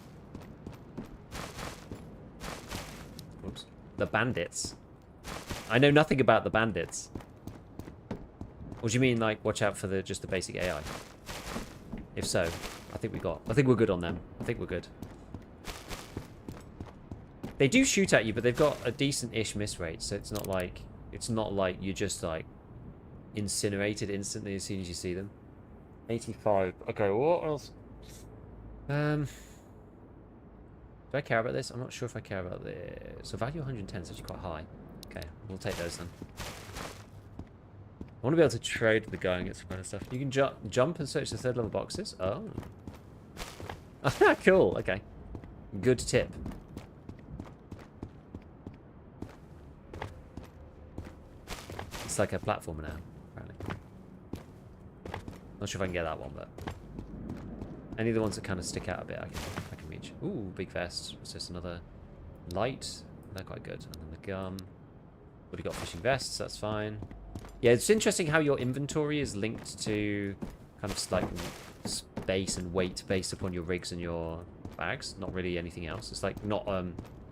Whoops. The bandits. I know nothing about the bandits. What do you mean, like, watch out for just the basic AI? If so, I think we're good on them. I think we're good. They do shoot at you, but they've got a decent-ish miss rate, so it's not like you're just like incinerated instantly as soon as you see them. 85. Okay, what else? Do I care about this? I'm not sure if I care about this. So value 110 is actually quite high. Okay, we'll take those then. I want to be able to trade with the guy and get some kind of stuff. You can jump and search the 3rd level boxes. Oh. Cool. Okay. Good tip. It's like a platformer now, apparently. Not sure if I can get that one, but any of the ones that kind of stick out a bit, I can reach. Ooh, big vest. It's just another light. They're quite good. And then the gun. Already got fishing vests. That's fine. Yeah, it's interesting how your inventory is linked to kind of like space and weight based upon your rigs and your bags. Not really anything else. It's like it's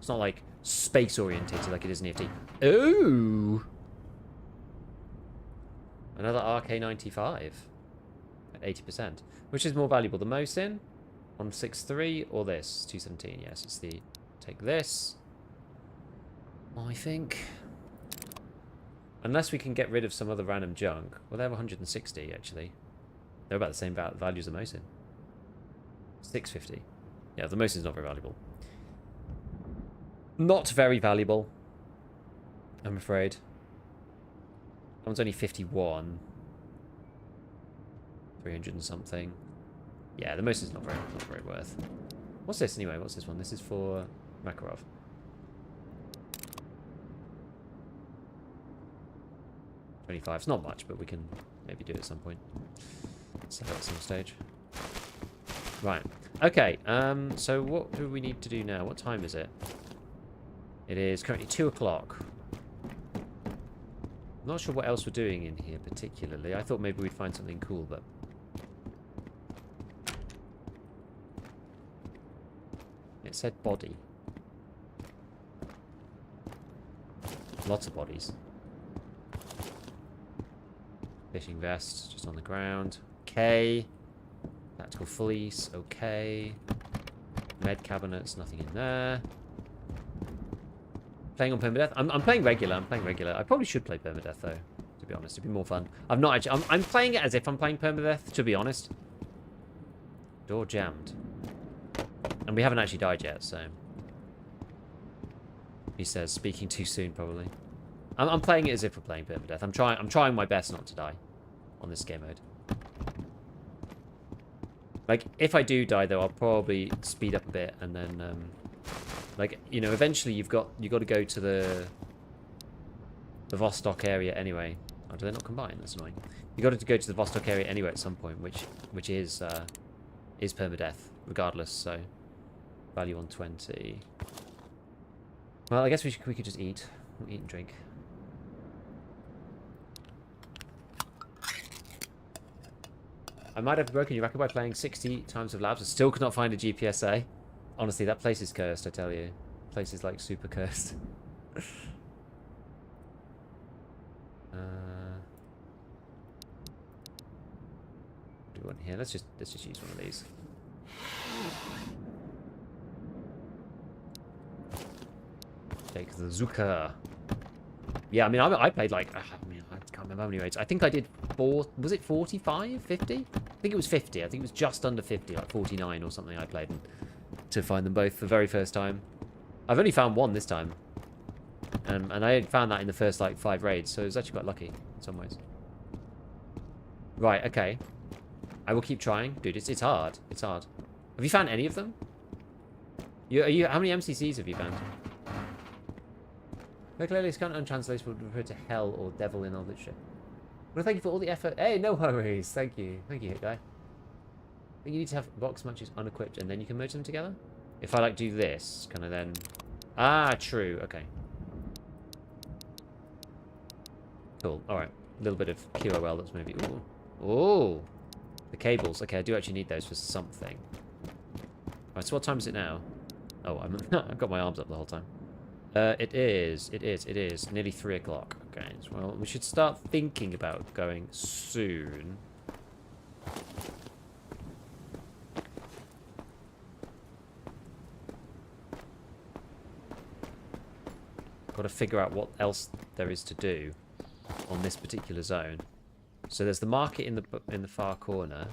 not like space orientated like it is in EFT. Ooh. Another RK95 at 80%. Which is more valuable, the Mosin 163 or this 217? Yes, it's the take this. I think. Unless we can get rid of some other random junk. Well, they have 160 actually. They're about the same value as the Mosin. 650. Yeah, the Mosin's not very valuable. Not very valuable, I'm afraid. That one's only 51. 300 and something. Yeah, the Mosin's not very worth. What's this anyway? What's this one? This is for Makarov. It's not much, but we can maybe do it at some point. Sell it at some stage. Right. Okay. So what do we need to do now? What time is it? It is currently 2 o'clock. I'm not sure what else we're doing in here particularly. I thought maybe we'd find something cool, but it said body. Lots of bodies. Fishing vest, just on the ground. Okay. Tactical fleece, okay. Med cabinets, nothing in there. Playing on permadeath? I'm playing regular, I probably should play permadeath though, to be honest. It'd be more fun. I'm not actually, I'm playing it as if I'm playing permadeath, to be honest. Door jammed. And we haven't actually died yet, so. He says, speaking too soon, probably. I'm playing it as if we're playing permadeath. I'm trying my best not to die on this game mode. Like, if I do die, though, I'll probably speed up a bit, and then, like, you know, eventually you got to go to the Vostok area anyway. Oh, do they not combine? That's annoying. You got to go to the Vostok area anyway at some point, which is permadeath, regardless. So, value on 20. Well, I guess we could just eat and drink. I might have broken your record by playing 60 times with labs and still could not find a GPSA. Honestly, that place is cursed, I tell you. The place is like super cursed. What do we want here? Let's just use one of these. Take the Zuka. Yeah, I mean, I played like, I can't remember how many raids. I think I did was it 45? 50? I think it was 50. I think it was just under 50, like 49 or something I played to find them both for the very first time. I've only found one this time. And I had found that in the first, like, 5 raids, so it was actually quite lucky in some ways. Right, okay. I will keep trying. Dude, it's hard. It's hard. Have you found any of them? How many MCCs have you found? Very clearly, it's kind of untranslatable to refer to hell or devil in all this shit. Well, thank you for all the effort. Hey, no worries. Thank you. Thank you, hit guy. I think you need to have box matches unequipped and then you can merge them together? If I, like, do this, kind of then... Ah, true. Okay. Cool. All right. A little bit of QOL. That's maybe. Ooh. Ooh. The cables. Okay, I do actually need those for something. All right. So what time is it now? Oh, I've got my arms up the whole time. It is nearly 3 o'clock. Okay. Well, we should start thinking about going soon. Got to figure out what else there is to do on this particular zone. So there's the market in the far corner.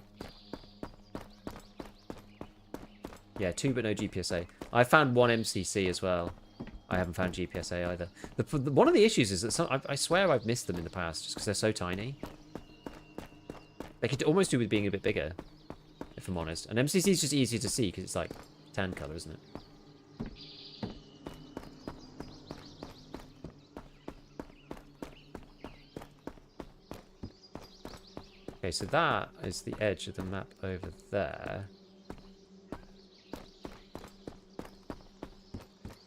Yeah, 2 but no GPSA. I found 1 MCC as well. I haven't found GPSA either. One of the issues is that I swear I've missed them in the past just because they're so tiny. They could almost do with being a bit bigger, if I'm honest. And MCC is just easier to see because it's like tan color, isn't it? Okay, so that is the edge of the map over there.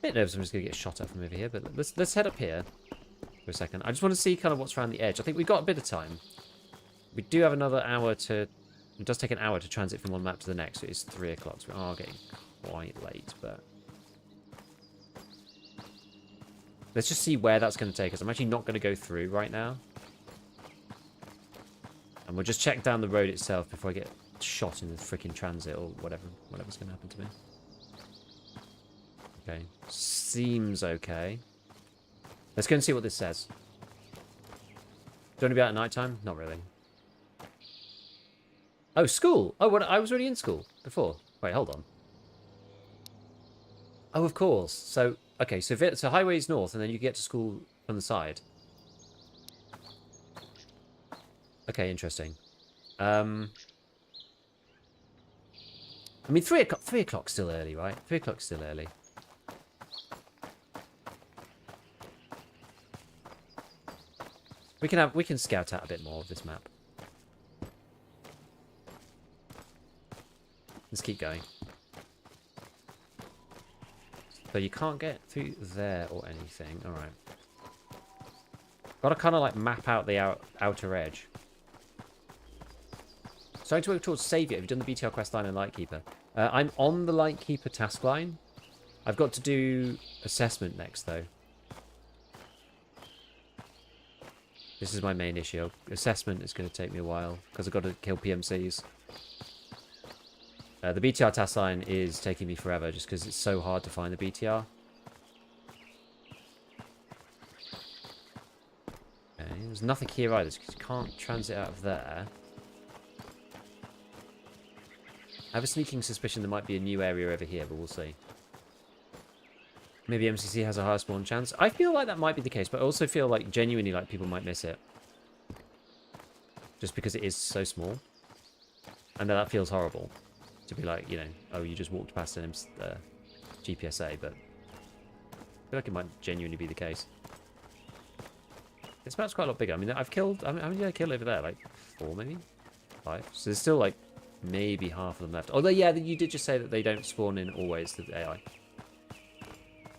Bit nervous I'm just going to get shot at from over here, but let's head up here for a second. I just want to see kind of what's around the edge. I think we've got a bit of time. We do have another hour to... It does take an hour to transit from one map to the next, so it's 3 o'clock, so we are getting quite late, but... Let's just see where that's going to take us. I'm actually not going to go through right now. And we'll just check down the road itself before I get shot in the freaking transit or whatever's going to happen to me. Okay, seems okay. Let's go and see what this says. Do you want to be out at night time? Not really. Oh, school! Oh, what? I was already in school before. Wait, hold on. Oh, of course. So, okay, so highway's north, and then you get to school from the side. Okay, interesting. I mean, 3 o'clock's still early, right? 3 o'clock's still early. We can scout out a bit more of this map. Let's keep going. So you can't get through there or anything. All right. Got to kind of like map out the outer edge. Starting to work towards Saviour. Have you done the BTR quest line and Lightkeeper? I'm on the Lightkeeper task line. I've got to do assessment next, though. This is my main issue. Assessment is going to take me a while because I've got to kill PMCs. The BTR task line is taking me forever just because it's so hard to find the BTR. Okay, there's nothing here either because you can't transit out of there. I have a sneaking suspicion there might be a new area over here, but we'll see. Maybe MCC has a higher spawn chance. I feel like that might be the case, but I also feel like genuinely like people might miss it. Just because it is so small. And that feels horrible. To be like, you know, oh, you just walked past an GPSA, but I feel like it might genuinely be the case. This map's quite a lot bigger. I mean, I've killed... how many did I kill over there? Like 4, maybe? 5? So there's still like maybe half of them left. Although, yeah, you did just say that they don't spawn in always, the AI.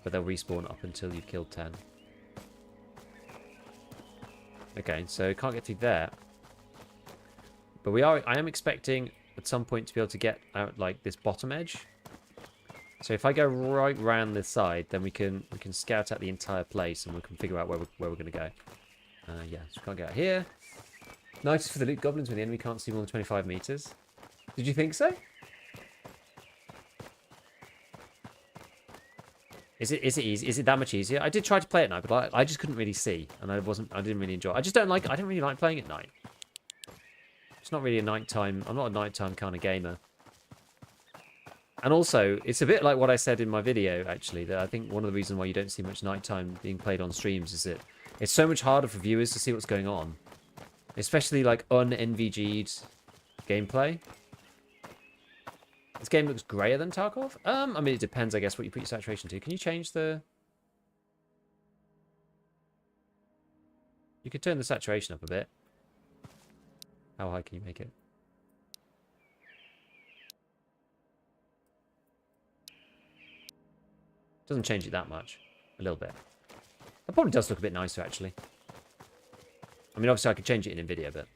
But they'll respawn up until you've killed 10. Okay, so can't get through there. But I am expecting at some point to be able to get out like this bottom edge. So if I go right round this side, then we can scout out the entire place and we can figure out where we're going to go. Yeah, so we can't get out here. Nice for the loot goblins when the enemy can't see more than 25 meters. Did you think so? Is it easy? Is it that much easier? I did try to play at night, but I just couldn't really see, and I didn't really enjoy it. I don't really like playing at night. It's not really a nighttime. I'm not a nighttime kind of gamer. And also, it's a bit like what I said in my video, actually, that I think one of the reasons why you don't see much nighttime being played on streams is that it's so much harder for viewers to see what's going on. Especially like un-NVG'd gameplay. This game looks grayer than Tarkov. I mean, it depends, I guess, what you put your saturation to. Can you change the... You could turn the saturation up a bit. How high can you make it? Doesn't change it that much. A little bit. That probably does look a bit nicer, actually. I mean, obviously I could change it in NVIDIA, but...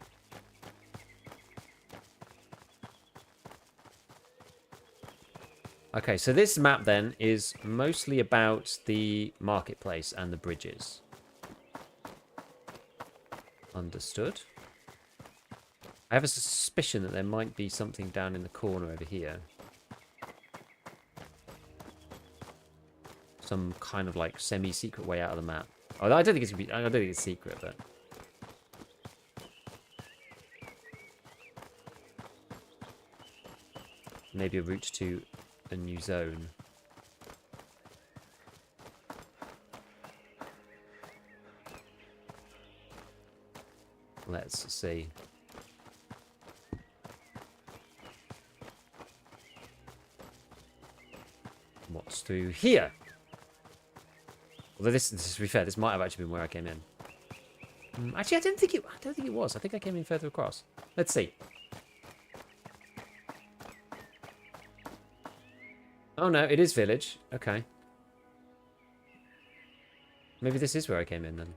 Okay, so this map then is mostly about the marketplace and the bridges. Understood. I have a suspicion that there might be something down in the corner over here. Some kind of like semi-secret way out of the map. Oh, I don't think it's gonna be, I don't think it's secret, but... Maybe a route to a new zone. Let's see. What's through here? Although this, to be fair, this might have actually been where I came in. Actually, I don't think it was. I think I came in further across. Let's see. Oh no, it is village. Okay. Maybe this is where I came in then.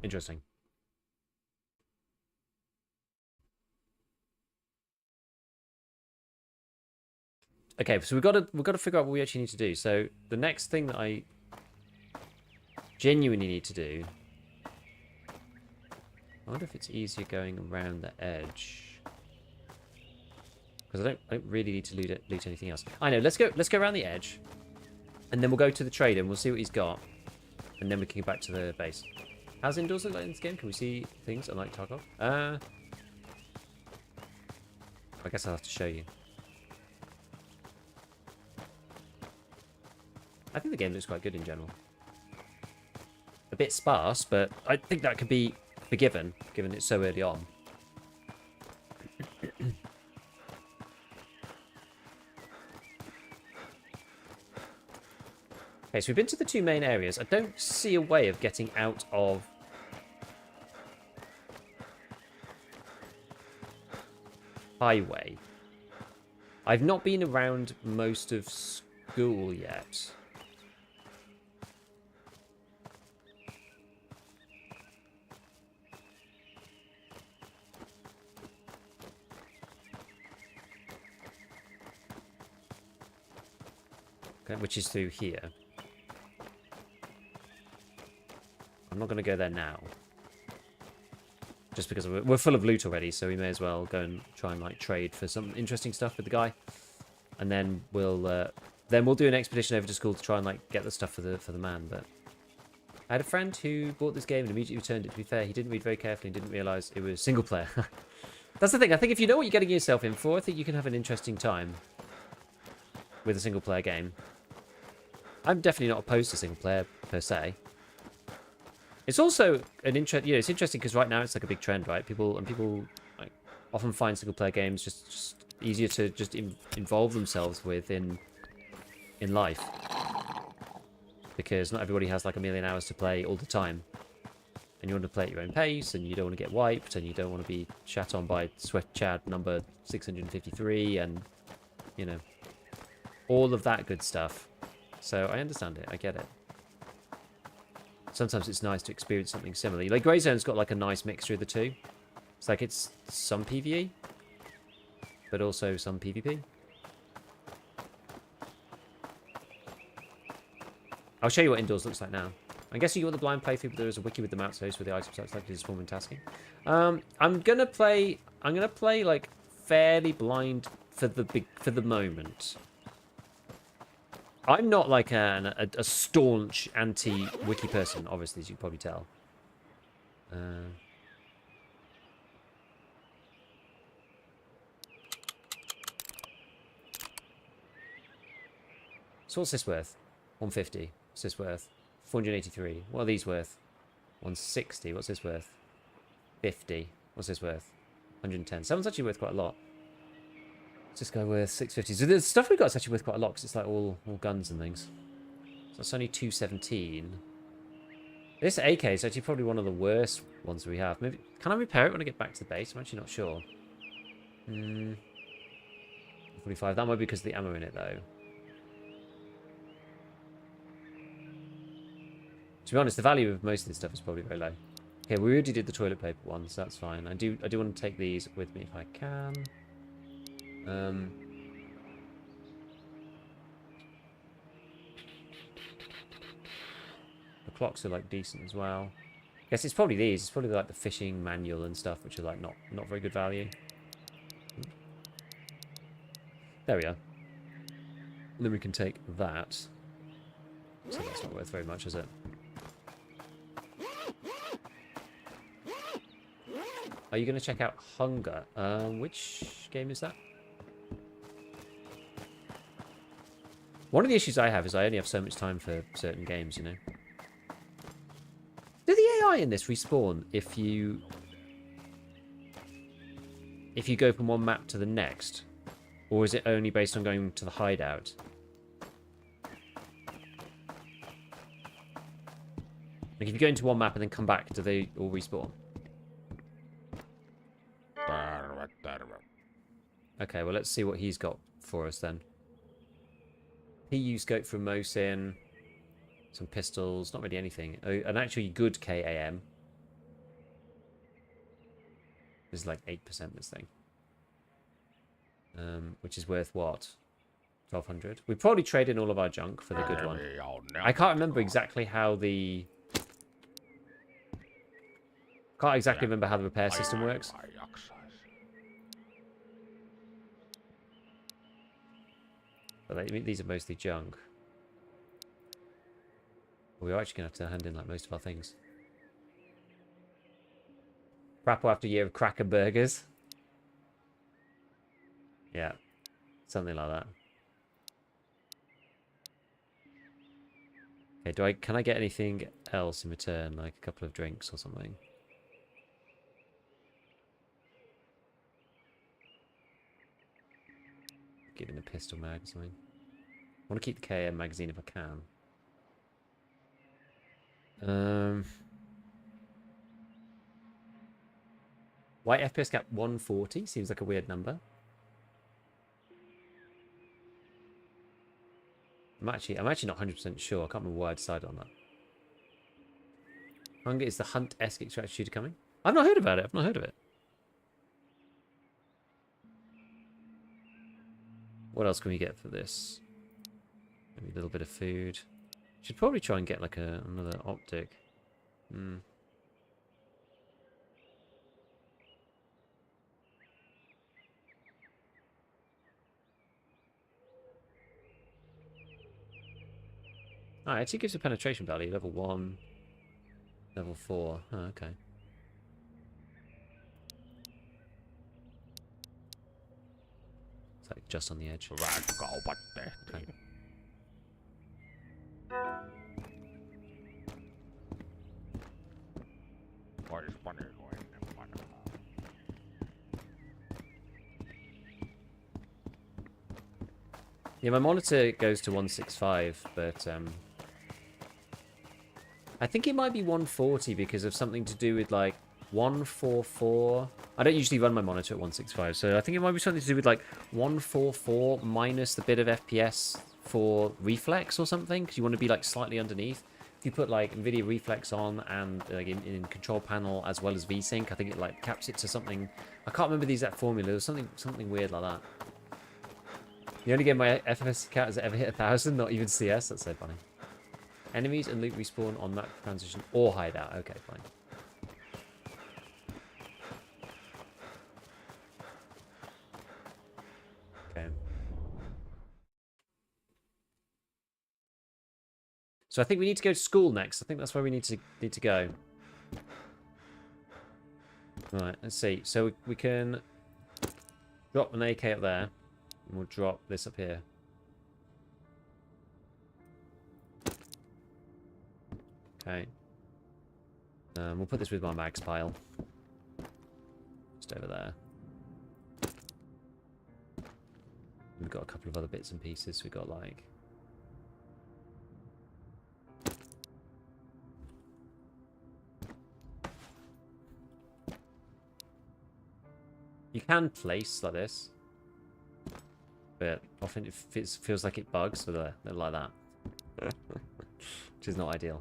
Interesting. Okay, so we've got to figure out what we actually need to do. So the next thing that I genuinely need to do, I wonder if it's easier going around the edge, because I don't really need to loot anything else. I know. Let's go around the edge, and then we'll go to the trader and we'll see what he's got, and then we can get back to the base. How's indoors look like in this game? Can we see things unlike Tarkov? I guess I'll have to show you. I think the game looks quite good in general. A bit sparse, but I think that could be forgiven, given it's so early on. Okay, so we've been to the two main areas. I don't see a way of getting out of... highway. I've not been around most of school yet. Okay, which is through here. I'm not going to go there now. Just because we're full of loot already, so we may as well go and try and like trade for some interesting stuff with the guy. And then we'll do an expedition over to school to try and like get the stuff for the man. But I had a friend who bought this game and immediately returned it. To be fair, he didn't read very carefully and didn't realise it was single player. That's the thing. I think if you know what you're getting yourself in for, I think you can have an interesting time with a single player game. I'm definitely not opposed to single player per se. It's also an it's interesting because right now it's like a big trend, right? People like often find single player games just easier to just involve themselves with in life, because not everybody has like a million hours to play all the time, and you want to play at your own pace, and you don't want to get wiped, and you don't want to be shat on by Sweat Chad number 653, and you know, all of that good stuff. So I understand it. I get it. Sometimes it's nice to experience something similar. Like Greyzone's got like a nice mixture of the two. It's like it's some PvE, but also some PvP. I'll show you what indoors looks like now. I'm guessing you want the blind playthrough, but there is a wiki with the maps host with the items that's likely to spawn when tasking. I'm gonna play like fairly blind for the moment. I'm not like a staunch anti-wiki person, obviously, as you can probably tell. So what's this worth? 150. What's this worth? 483. What are these worth? 160. What's this worth? 50. What's this worth? 110. Someone's actually worth quite a lot. What's this guy worth? 650. So the stuff we got is actually worth quite a lot because it's like all guns and things. So it's only 217. This AK is actually probably one of the worst ones we have. Maybe can I repair it when I get back to the base? I'm actually not sure. 45. That might be because of the ammo in it, though. To be honest, the value of most of this stuff is probably very low. Okay, we already did the toilet paper one, so that's fine. I do want to take these with me if I can. The clocks are like decent as well. I guess it's probably these. It's probably like the fishing manual and stuff, which are like not very good value. There we are. And then we can take that. So that's not worth very much, is it? Are you going to check out Hunger? Which game is that? One of the issues I have is I only have so much time for certain games, you know. Do the AI in this respawn if you go from one map to the next? Or is it only based on going to the hideout? Like if you go into one map and then come back, do they all respawn? Okay, well let's see what he's got for us then. PU scope from Mosin. Some pistols, not really anything. Oh, an actually good KAM. This is like 8% this thing. Which is worth what? 1200. We probably trade in all of our junk for the good one. I can't remember exactly how the... Can't exactly remember how the repair system works. But these are mostly junk. We're actually going to have to hand in like most of our things. Crapple after a year of cracker burgers. Yeah. Something like that. Okay, can I get anything else in return? Like a couple of drinks or something? Giving a pistol mag or something. I want to keep the KM magazine if I can. Why FPS cap 140? Seems like a weird number. I'm actually not 100% sure. I can't remember why I decided on that. Hunger is the Hunt-esque extraction shooter coming? I've not heard about it. I've not heard of it. What else can we get for this? Maybe a little bit of food. Should probably try and get like another optic. Ah, it actually gives a penetration value. Level 1. Level 4. Oh, okay. It's like just on the edge. Okay. Yeah, my monitor goes to 165, but I think it might be 140 because of something to do with like 144. I don't usually run my monitor at 165, so I think it might be something to do with like 144 minus the bit of FPS for reflex or something, because you want to be like slightly underneath. If you put like NVIDIA reflex on and like in control panel as well as VSync, I think it like caps it to something. I can't remember the exact formula. There was something weird like that. The only game my FPS count has ever hit 1,000, not even CS. That's so funny. Enemies and loot respawn on map transition or hideout. Okay, fine. Okay. So I think we need to go to school next. I think that's where we need to go. Right, let's see. So we can drop an AK up there. And we'll drop this up here. Okay. We'll put this with my mags pile. Just over there. We've got a couple of other bits and pieces. We've got, like... You can place like this, but often it feels like it bugs, so they're like that. Which is not ideal.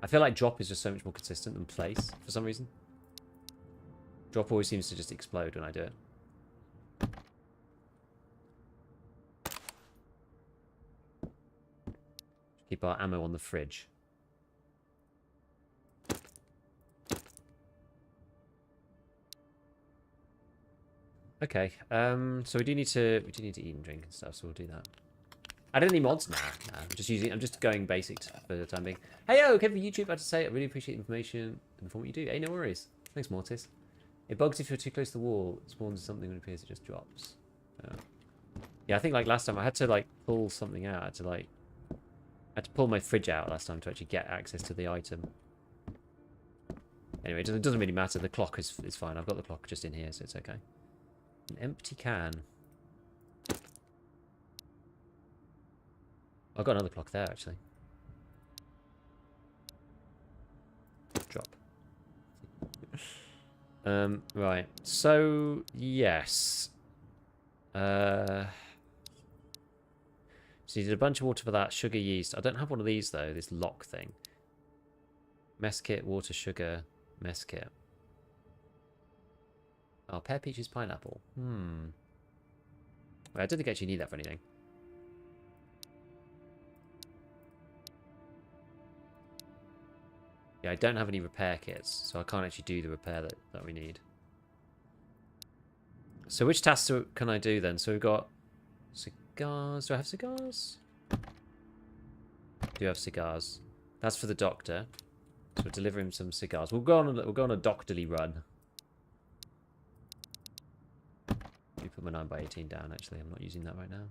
I feel like drop is just so much more consistent than place for some reason. Drop always seems to just explode when I do it. Keep our ammo on the fridge. Okay, so we do need to eat and drink and stuff, so we'll do that. I don't need mods. Nah. I'm just going basic for the time being. Hey, okay, for YouTube, I have to say, I really appreciate the information and for what you do. Hey, no worries. Thanks, Mortis. It bugs if you're too close to the wall. It spawns something when it appears, it just drops. Yeah, I think like last time I had to like pull something out. I had to pull my fridge out last time to actually get access to the item. Anyway, it doesn't really matter. The clock is fine. I've got the clock just in here, so it's okay. An empty can. I've got another clock there, actually. Drop. Right. So, yes. So you did a bunch of water for that. Sugar, yeast. I don't have one of these, though. This lock thing. Mess kit, water, sugar, mess kit. Oh, pear, peaches, pineapple. Well, I don't think I actually need that for anything. Yeah, I don't have any repair kits, so I can't actually do the repair that we need. So which tasks can I do then? So we've got cigars. Do I have cigars? I do have cigars. That's for the doctor. So we'll deliver him some cigars. We'll go on a doctorly run. Let me put my 9x18 down, actually. I'm not using that right now.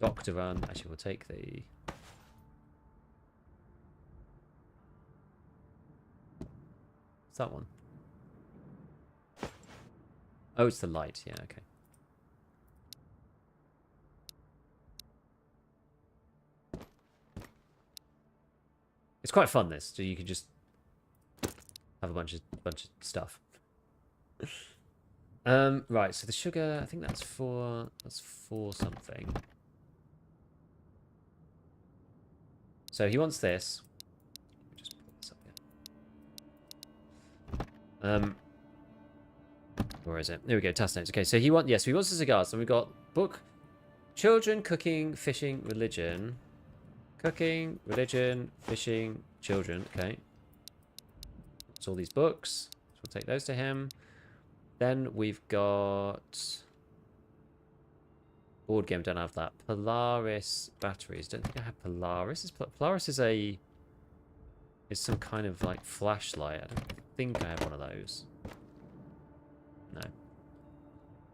Doctor run. Actually, we'll take the... What's that one? Oh, it's the light. Yeah, okay. It's quite fun, this. So you can just have a bunch of stuff. Right, so the sugar, I think that's for something. So he wants this. Just pull this up here. Where is it? There we go, task notes. Okay, so he wants the cigars. So we've got book, children, cooking, fishing, religion. Cooking, religion, fishing, children. Okay. It's all these books. So we'll take those to him. Then we've got board game. Don't have that. Polaris batteries. Don't think I have Polaris. Polaris is some kind of like flashlight. I don't think I have one of those. No.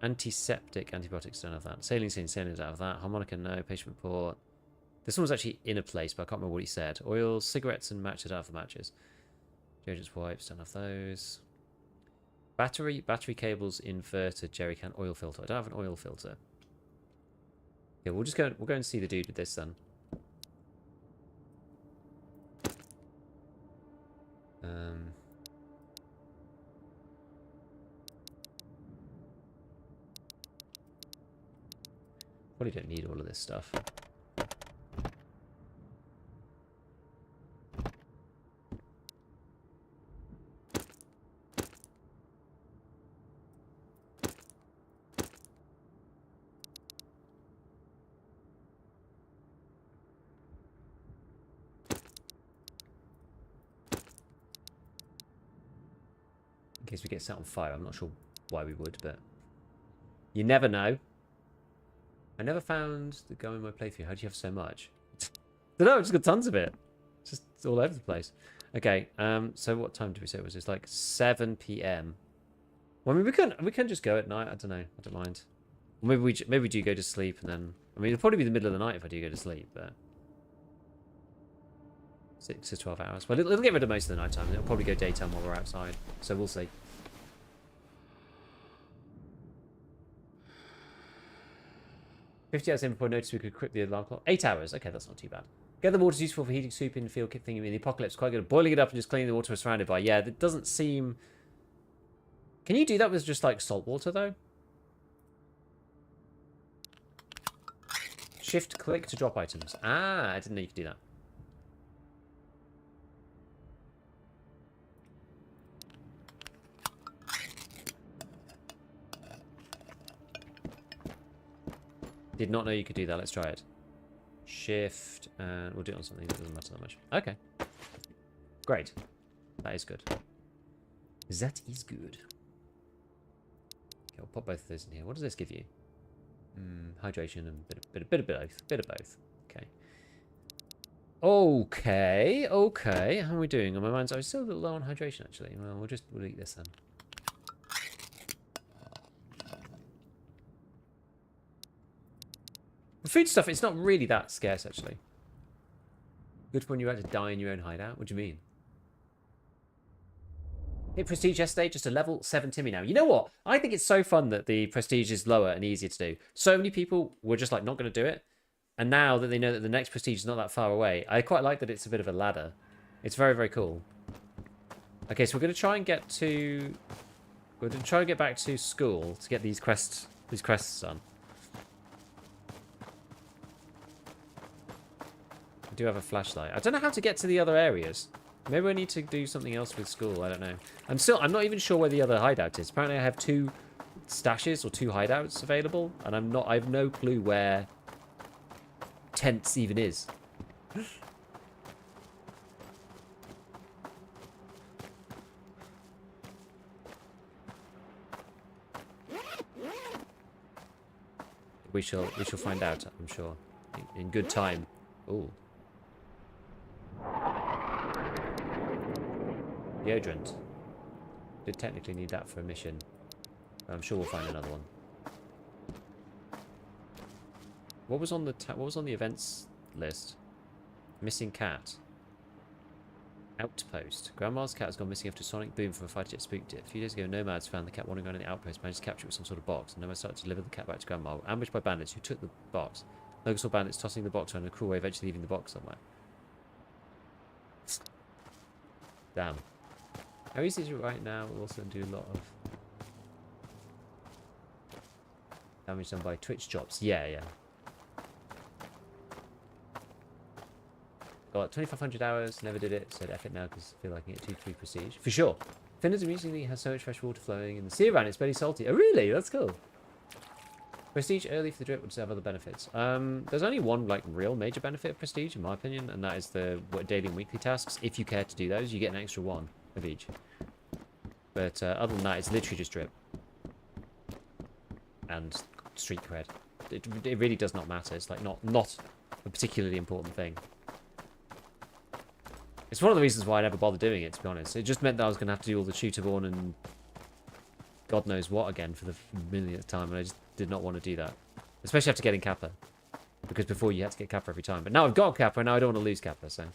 Antiseptic, antibiotics. Don't have that. Saline scene. Saline don't have that. Harmonica. No. Patient report. This one was actually in a place, but I can't remember what he said. Oils, cigarettes, and matches. Don't have the matches. Detergents, wipes. Don't have those. Battery cables, inverter, jerry can, oil filter. I don't have an oil filter. Yeah, we'll go and see the dude with this then. Probably don't need all of this stuff. In case we get set on fire. I'm not sure why we would, but you never know. I never found the guy in my playthrough. How do you have so much? I don't know, I just got tons of it. Just all over the place. Okay, so what time did we say it was? It's like 7 PM. Well, I mean, we can just go at night. I don't know. I don't mind. Or maybe we do go to sleep and then... I mean, it'll probably be the middle of the night if I do go to sleep, but... 6 to 12 hours. Well, it'll get rid of most of the night time. It'll probably go daytime while we're outside. So we'll see. 50 hours in before I noticed we could equip the alarm clock. 8 hours. Okay, that's not too bad. Get the water's useful for heating soup in the field thingy in the apocalypse. Quite good at boiling it up and just cleaning the water we're surrounded by. Yeah, that doesn't seem Can you do that with just like salt water though? Shift click to drop items. Ah, I didn't know you could do that. Did not know you could do that. Let's try it. Shift, and we'll do it on something that doesn't matter that much. Okay. Great. That is good. That is good. Okay, we'll pop both of those in here. What does this give you? Hydration and bit of both. Bit of both. Okay. Okay. Okay. How are we doing? On my mind's, I was still a little low on hydration actually. Well, we'll eat this then. The food stuff, it's not really that scarce, actually. Good when you're about to die in your own hideout? What do you mean? Hit Prestige yesterday, just a level 7 Timmy now. You know what? I think it's so fun that the Prestige is lower and easier to do. So many people were just like not going to do it. And now that they know that the next Prestige is not that far away, I quite like that it's a bit of a ladder. It's very, very cool. Okay, so we're going to try and get to... We're going to try and get back to school to get these quests done. I do have a flashlight. I don't know how to get to the other areas. Maybe I need to do something else with school. I don't know. I'm not even sure where the other hideout is. Apparently I have 2 stashes or 2 hideouts available, and I have no clue where tents even is. We shall find out, I'm sure. In good time. Ooh. Deodorant. Did technically need that for a mission. But I'm sure we'll find another one. What was on the events list? Missing cat. Outpost. Grandma's cat has gone missing after Sonic Boom from a fighter jet spooked it. A few days ago, nomads found the cat wandering around in the outpost, managed to capture it with some sort of box, and nomads started to deliver the cat back to Grandma. Ambushed by bandits who took the box. Logan saw bandits tossing the box around in a cruel way, eventually leaving the box somewhere. Damn. How easy is it right now? We'll also do a lot of damage done by Twitch drops. Yeah, yeah. Got 2,500 hours, never did it, said F it now because I feel like I can get 2-3 prestige. For sure. Finland's amusingly has so much fresh water flowing and the sea around it's barely salty. Oh really? That's cool. Prestige early for the drip would have other benefits. There's only one like real major benefit of prestige in my opinion, and that is the daily and weekly tasks. If you care to do those, you get an extra 1 of each. But other than that, it's literally just drip. And street cred. It really does not matter. It's like not a particularly important thing. It's one of the reasons why I never bothered doing it, to be honest. It just meant that I was going to have to do all the shooterborn and God knows what again for the millionth time, and I just did not want to do that. Especially after getting Kappa. Because before you had to get Kappa every time. But now I've got Kappa, and now I don't want to lose Kappa, so...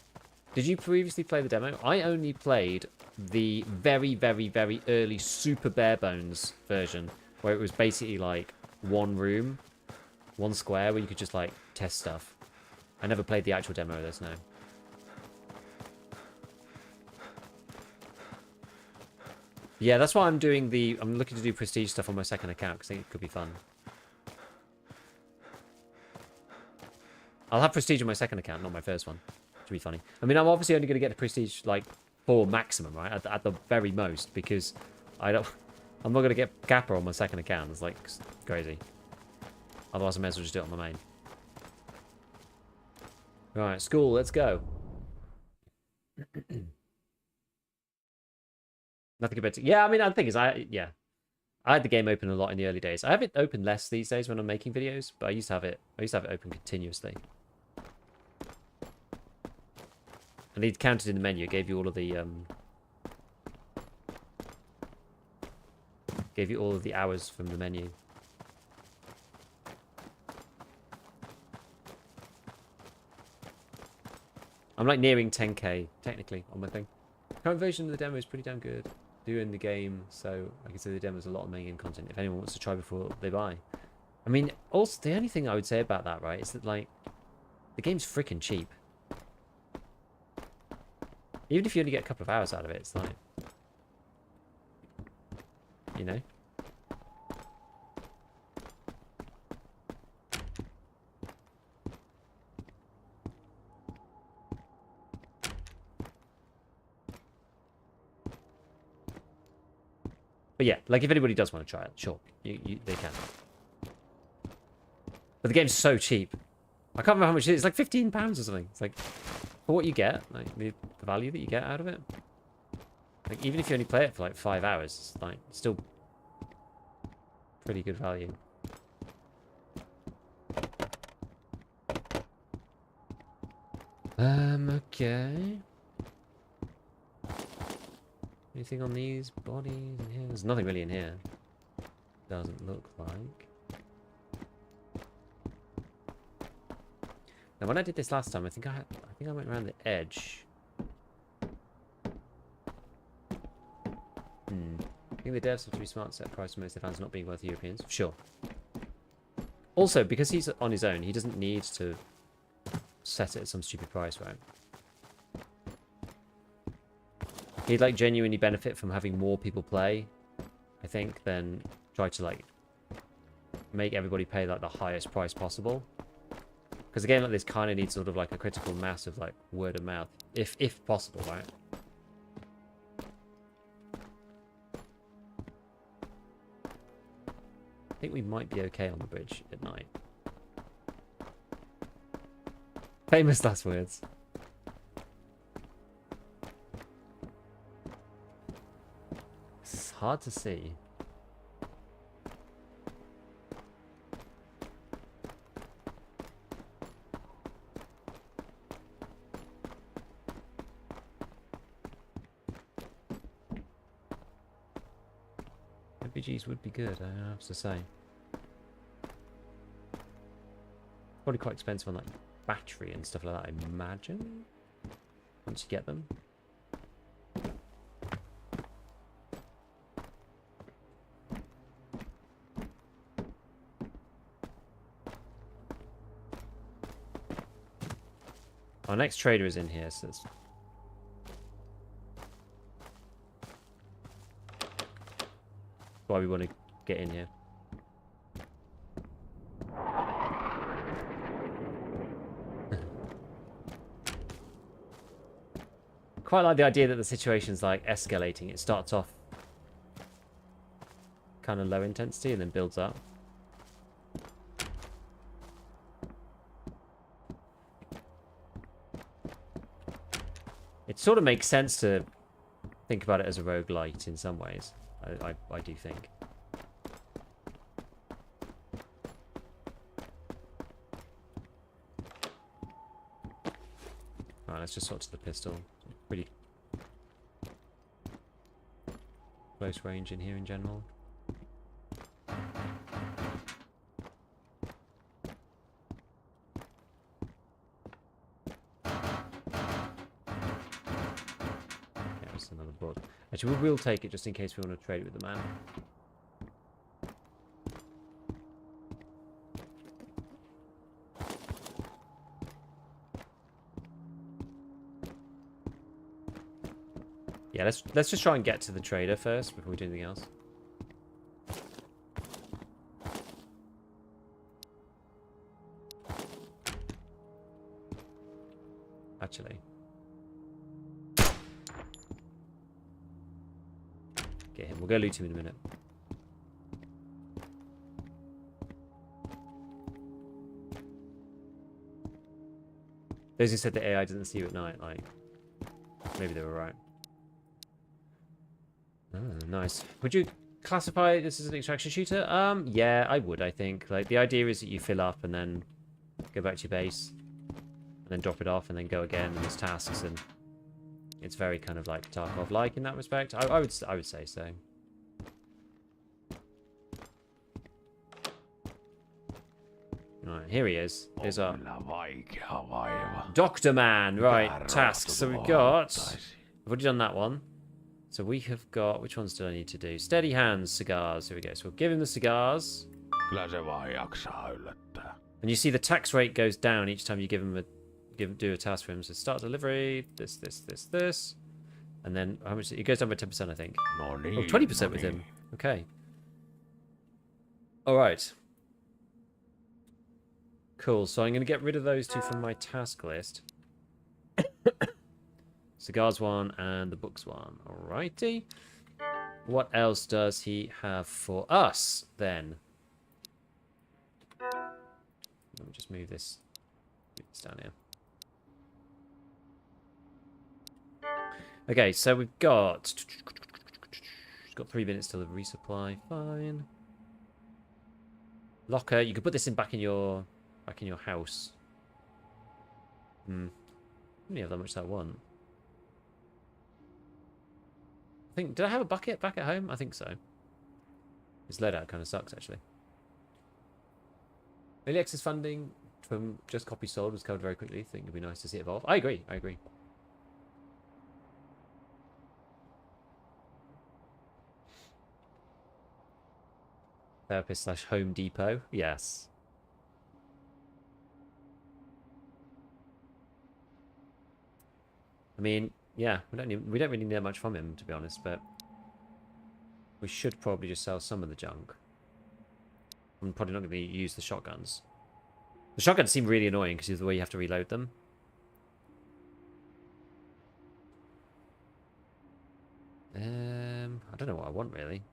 Did you previously play the demo? I only played the very, very, very early super bare bones version, where it was basically like 1 room, 1 square, where you could just like test stuff. I never played the actual demo of this now. Yeah, that's why I'm doing I'm looking to do prestige stuff on my second account, because I think it could be fun. I'll have prestige on my second account, not my first one. To be funny. I mean, I'm obviously only going to get to prestige like 4 maximum, right? At the very most, because I'm not going to get Kappa on my second account. It's like crazy. Otherwise, I may as well just do it on my main. Right, school, let's go. Nothing compared to... Yeah, I mean, the thing is, I had the game open a lot in the early days. I have it open less these days when I'm making videos, but I used to have it open continuously. And it counted in the menu. It gave you all of the hours from the menu. I'm like nearing 10k technically on my thing. Current version of the demo is pretty damn good. Doing the game, so I can say the demo is a lot of main game content. If anyone wants to try before they buy. I mean, also the only thing I would say about that, right, is that like the game's freaking cheap. Even if you only get a couple of hours out of it, it's like... you know. But yeah, like if anybody does want to try it, sure, they can. But the game's so cheap. I can't remember how much it is. It's like £15 or something. It's like, for what you get, like the value that you get out of it. Like even if you only play it for like 5 hours, it's like still pretty good value. Okay. Anything on these bodies in here? There's nothing really in here. Doesn't look like. Now, when I did this last time, I think I went around the edge. I think the devs have to be smart to set price for most of the fans not being worth Europeans. Sure. Also, because he's on his own, he doesn't need to set it at some stupid price, right? He'd like genuinely benefit from having more people play, I think, than try to like make everybody pay like the highest price possible. Because a game like this kind of needs sort of like a critical mass of like word of mouth, if possible, right? I think we might be okay on the bridge at night. Famous last words. It's hard to see. RPGs would be good, I have to say. Probably quite expensive on like battery and stuff like that, I imagine. Once you get them. Our next trader is in here, so it's... why we want to get in here. Quite like the idea that the situation's like escalating. It starts off kind of low intensity and then builds up. It sort of makes sense to think about it as a roguelite in some ways. I do think. Alright, let's just swap to the pistol. Pretty close range in here in general. Another book. Actually, we'll take it just in case we want to trade with the man. Yeah, let's just try and get to the trader first before we do anything else. Actually. Get him. We'll go loot him in a minute. Those who said the AI doesn't see you at night, like, maybe they were right. Oh, nice. Would you classify this as an extraction shooter? Yeah, I would, I think. Like, the idea is that you fill up and then go back to your base, and then drop it off, and then go again, and there's tasks, and it's very kind of like Tarkov-like in that respect. I would say so. Right, here he is. Here's our Doctor Man. Right, tasks. So we've got... I've already done that one. So we have got... Which ones do I need to do? Steady hands, cigars. Here we go. So we'll give him the cigars. And you see the tax rate goes down each time you give him a... do a task for him. So start delivery. This. And then how much? It goes down by 10%, I think. No Oh, niin, 20% no with niin. him. Okay. All right. Cool. So I'm going to get rid of those two from my task list. Cigars one and the books one. Alrighty. What else does he have for us then? Let me just move this down here. Okay, so we've got 3 minutes till the resupply. Fine. Locker. You could put this in back in your house. I don't really have that much that I want. I think, did I have a bucket back at home? I think so. This lead out kind of sucks, actually. Early access funding from just copy sold was covered very quickly. I think it'd be nice to see it evolve. I agree. I agree. Therapist / Home Depot. Yes. I mean, yeah, we don't really need that much from him, to be honest, but we should probably just sell some of the junk. I'm probably not going to use the shotguns. The shotguns seem really annoying because of the way you have to reload them. I don't know what I want, really.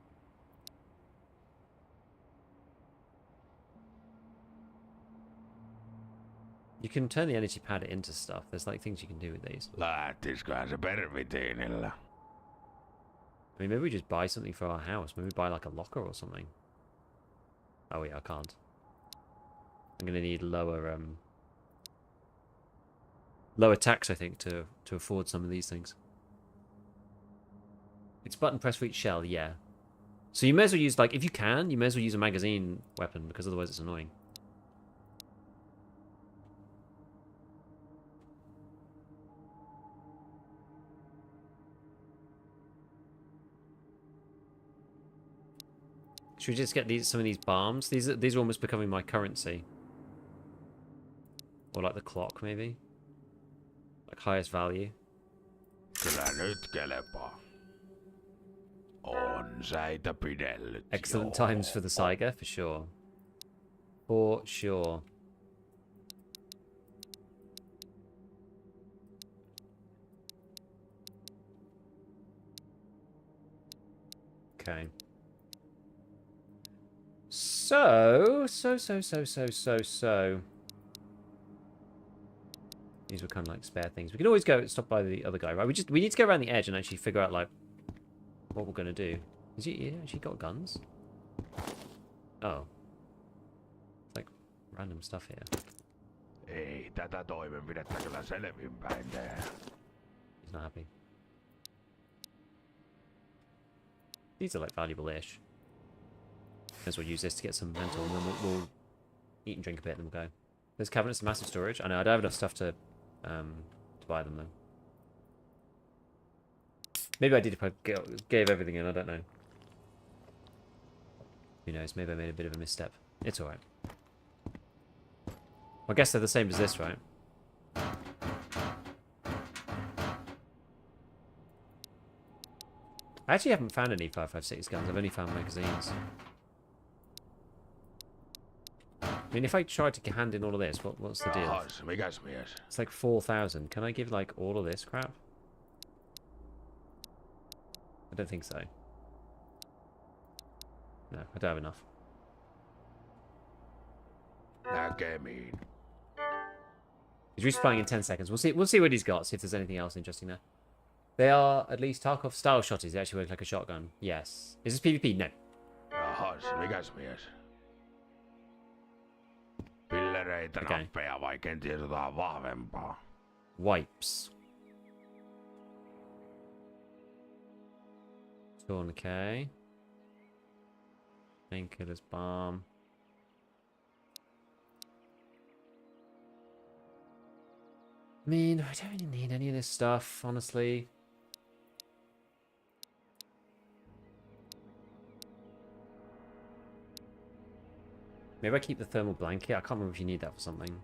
You can turn the energy pad into stuff. There's like things you can do with these. Lähtisiköhän se pervitiinillä? I mean, maybe we just buy something for our house. Maybe buy like a locker or something. Oh yeah, I can't. I'm gonna need lower tax, I think, to afford some of these things. It's button press for each shell, yeah. So you may as well use, like, if you can, you may as well use a magazine weapon, because otherwise it's annoying. Should we just get some of these bombs? These are almost becoming my currency. Or like the clock, maybe? Like highest value. Kyllä nyt kelepaa. On säitä pidellyt. Excellent times for the Saiga, for sure. For sure. Okay. So. These were kind of like spare things. We can always go stop by the other guy, right? We need to go around the edge and actually figure out like what we're gonna do. Has he actually got guns? Oh. It's like random stuff here. Ei tätä toimenpidettä kyllä selvinpäin tehdä. He's not happy. These are like valuable-ish. May as well use this to get some mental, and then we'll eat and drink a bit, and then we'll go. There's cabinets and massive storage. I know I don't have enough stuff to buy them though. Maybe I did if I gave everything in. I don't know. Who knows? Maybe I made a bit of a misstep. It's all right. I guess they're the same as this, right? I actually haven't found any 5.56 guns. I've only found magazines. I mean, if I tried to hand in all of this, what's the deal? Rahas, mikäs mies? It's like 4,000. Can I give like all of this crap? I don't think so. No, I don't have enough. Näkemiin. He's respawning in 10 seconds. We'll see what he's got, see if there's anything else interesting there. They are at least Tarkov style shotties. They actually work like a shotgun. Yes. Is this PvP? No. Rahas, mikäs mies? Pillereitä, Okay. nappeja vai kenties jotain vahvempaa? Wipes. Tourniquet. Painkillers bomb. I mean, I don't really need any of this stuff, honestly. Maybe I keep the thermal blanket. I can't remember if you need that for something.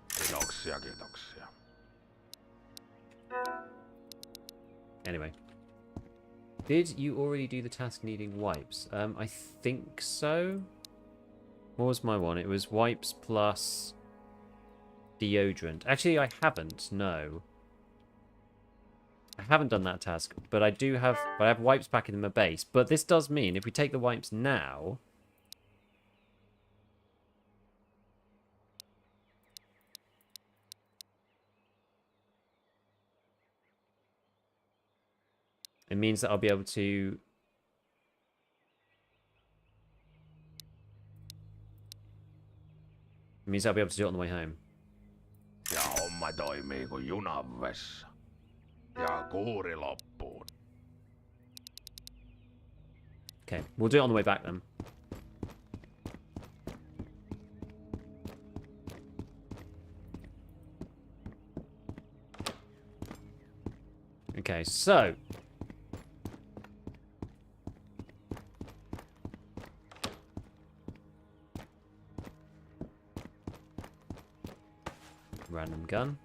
Kiitoksia, kiitoksia. Anyway. Did you already do the task needing wipes? I think so. What was my one? It was wipes plus deodorant. Actually, I haven't. No. I haven't done that task, but I do have... But I have wipes back in my base. But this does mean if we take the wipes now... It means that I'll be able to... It means I'll be able to do it on the way home. Ja homma toimii kuin junanvessa. Ja kuuri loppuun. Okay, we'll do it on the way back then. Okay, so... Random gun.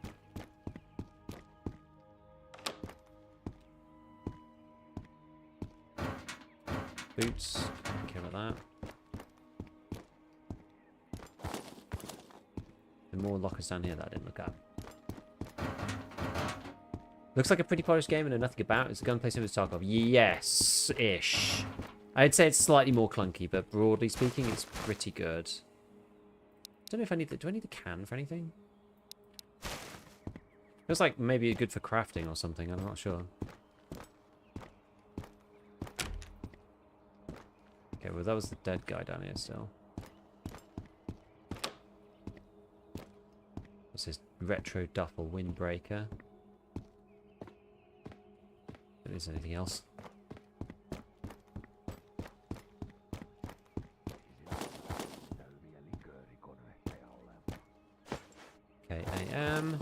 Boots. Don't care about that. There are more lockers down here that I didn't look at. Looks like a pretty polished game and nothing about. It's a gunplay similar to Tarkov. Yes-ish. I'd say it's slightly more clunky, but broadly speaking, it's pretty good. Don't know if I need the... Do I need the can for anything? Feels like maybe good for crafting or something. I'm not sure. Okay, well that was the dead guy down here still. What's this? Retro duffel windbreaker. If there's anything else. Okay, AM.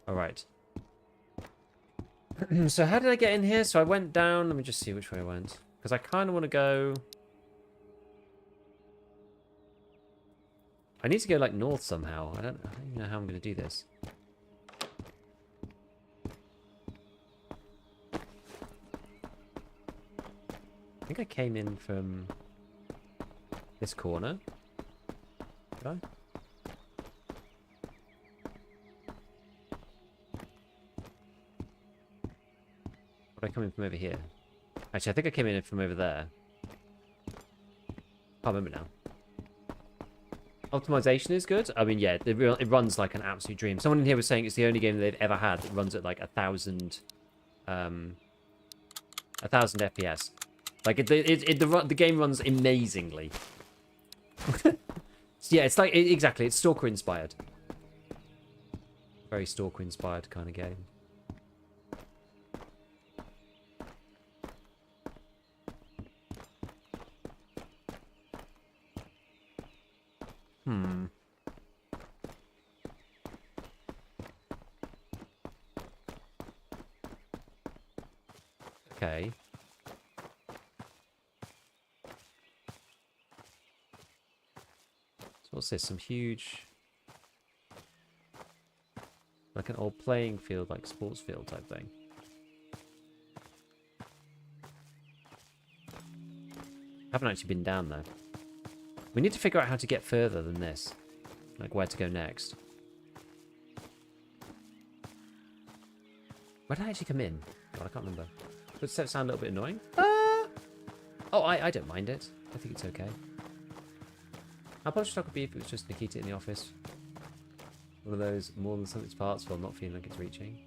Alright. So how did I get in here? So I went down. Let me just see which way I went. Because I kind of want to go... I need to go like north somehow. I don't even know how I'm going to do this. I think I came in from this corner. Did I? Or did I come in from over here? Actually, I think I came in from over there. Can't remember now. Optimization is good. I mean, yeah, it runs like an absolute dream. Someone in here was saying it's the only game they've ever had that runs at like 1,000 FPS. Like the game runs amazingly. Yeah, it's like exactly. It's Stalker inspired. Very Stalker inspired kind of game. Okay. So what's this? Some huge... Like an old playing field, like sports field type thing. Haven't actually been down there. We need to figure out how to get further than this. Like where to go next. Where did I actually come in? God, I can't remember. Footsteps sound a little bit annoying. Oh, I don't mind it. I think it's okay. How polished would be if it was just Nikita in the office? One of those more than some of its parts while not feeling like it's reaching.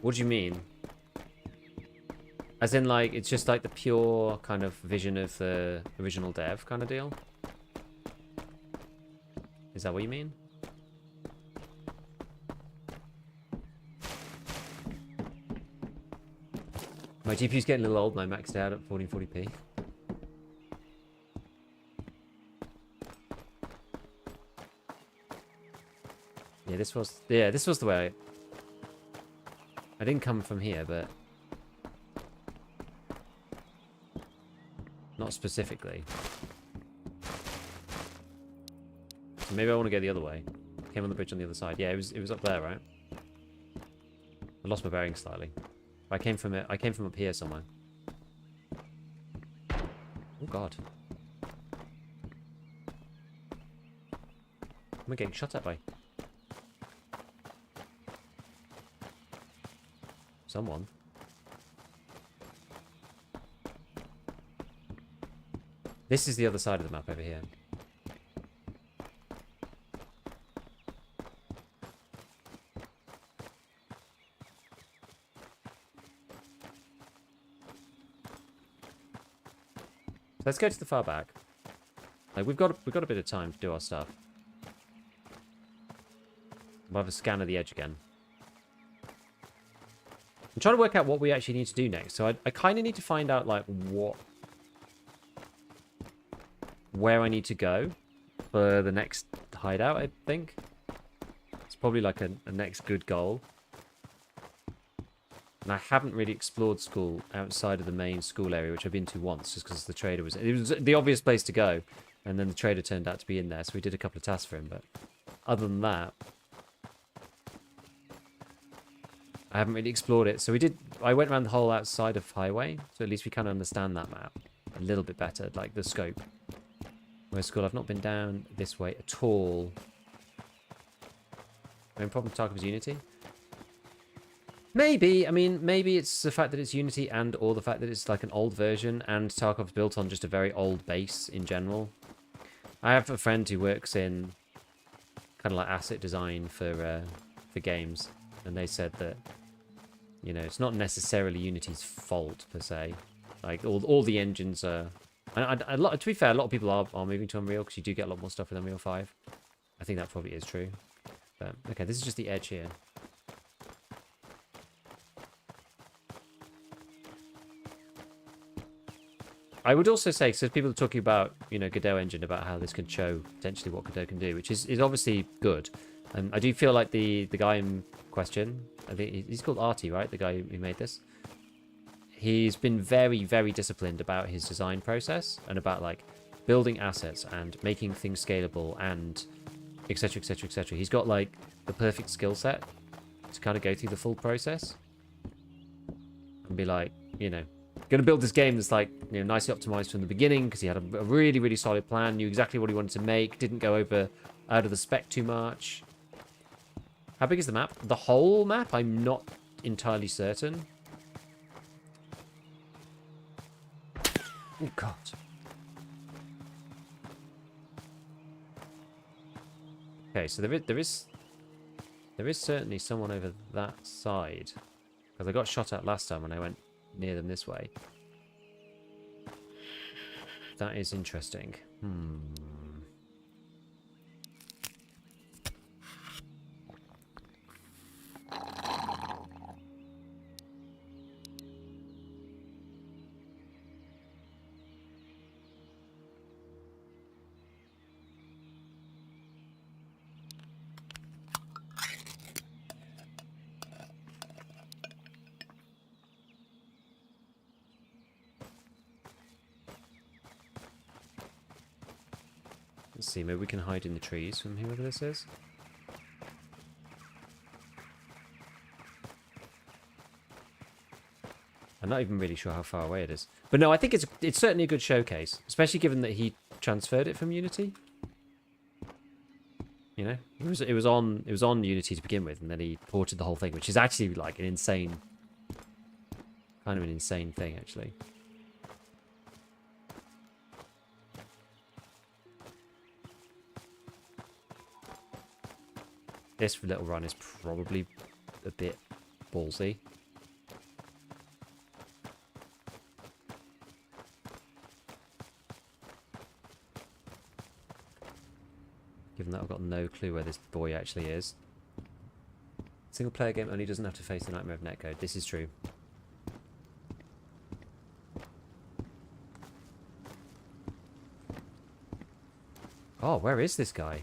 What do you mean? As in, like, it's just like the pure kind of vision of the original dev kind of deal? Is that what you mean? My GPU's getting a little old and I maxed out at 1440p. Yeah, this was the way I didn't come from here, but not specifically. So maybe I want to go the other way. Came on the bridge on the other side. Yeah, it was up there, right? I lost my bearing slightly. I came from it. I came from up here somewhere. Oh god. Am I getting shot at by someone? This is the other side of the map over here. So let's go to the far back. Like we've got a bit of time to do our stuff. We'll have a scan of the edge again. I'm trying to work out what we actually need to do next. So I kind of need to find out like where I need to go for the next hideout, I think. It's probably like a next good goal. And I haven't really explored school outside of the main school area, which I've been to once, just because the trader was... It was the obvious place to go, and then the trader turned out to be in there, so we did a couple of tasks for him, but other than that, I haven't really explored it. So I went around the whole outside of Highway, so at least we kind of understand that map a little bit better, like the scope. Whereas school, I've not been down this way at all. Main problem with Tarkov is Unity. Maybe, I mean, maybe it's the fact that it's Unity and or the fact that it's like an old version and Tarkov's built on just a very old base in general. I have a friend who works in kind of like asset design for games, and they said that, you know, it's not necessarily Unity's fault per se. Like all the engines are... to be fair, a lot of people are moving to Unreal because you do get a lot more stuff with Unreal 5. I think that probably is true. But, okay, this is just the edge here. I would also say, so people are talking about, you know, Godot engine, about how this can show potentially what Godot can do, which is obviously good. I do feel like the guy in question, I think he's called Artie, right? The guy who made this. He's been very, very disciplined about his design process and about like building assets and making things scalable and etc, etc, etc. He's got like the perfect skill set to kind of go through the full process and be like, you know, going to build this game that's like, you know, nicely optimized from the beginning because he had a really, really solid plan, knew exactly what he wanted to make, didn't go out of the spec too much. How big is the map? The whole map? I'm not entirely certain. Oh, God. Okay, so there is certainly someone over that side. Because I got shot at last time when I went near them this way. That is interesting. Let's see, maybe we can hide in the trees from whoever this is. I'm not even really sure how far away it is. But no, I think it's certainly a good showcase, especially given that he transferred it from Unity. You know, it was on Unity to begin with, and then he ported the whole thing, which is actually like an insane thing actually. This little run is probably a bit ballsy. Given that I've got no clue where this boy actually is. Single player game only doesn't have to face the nightmare of netcode. This is true. Oh, where is this guy?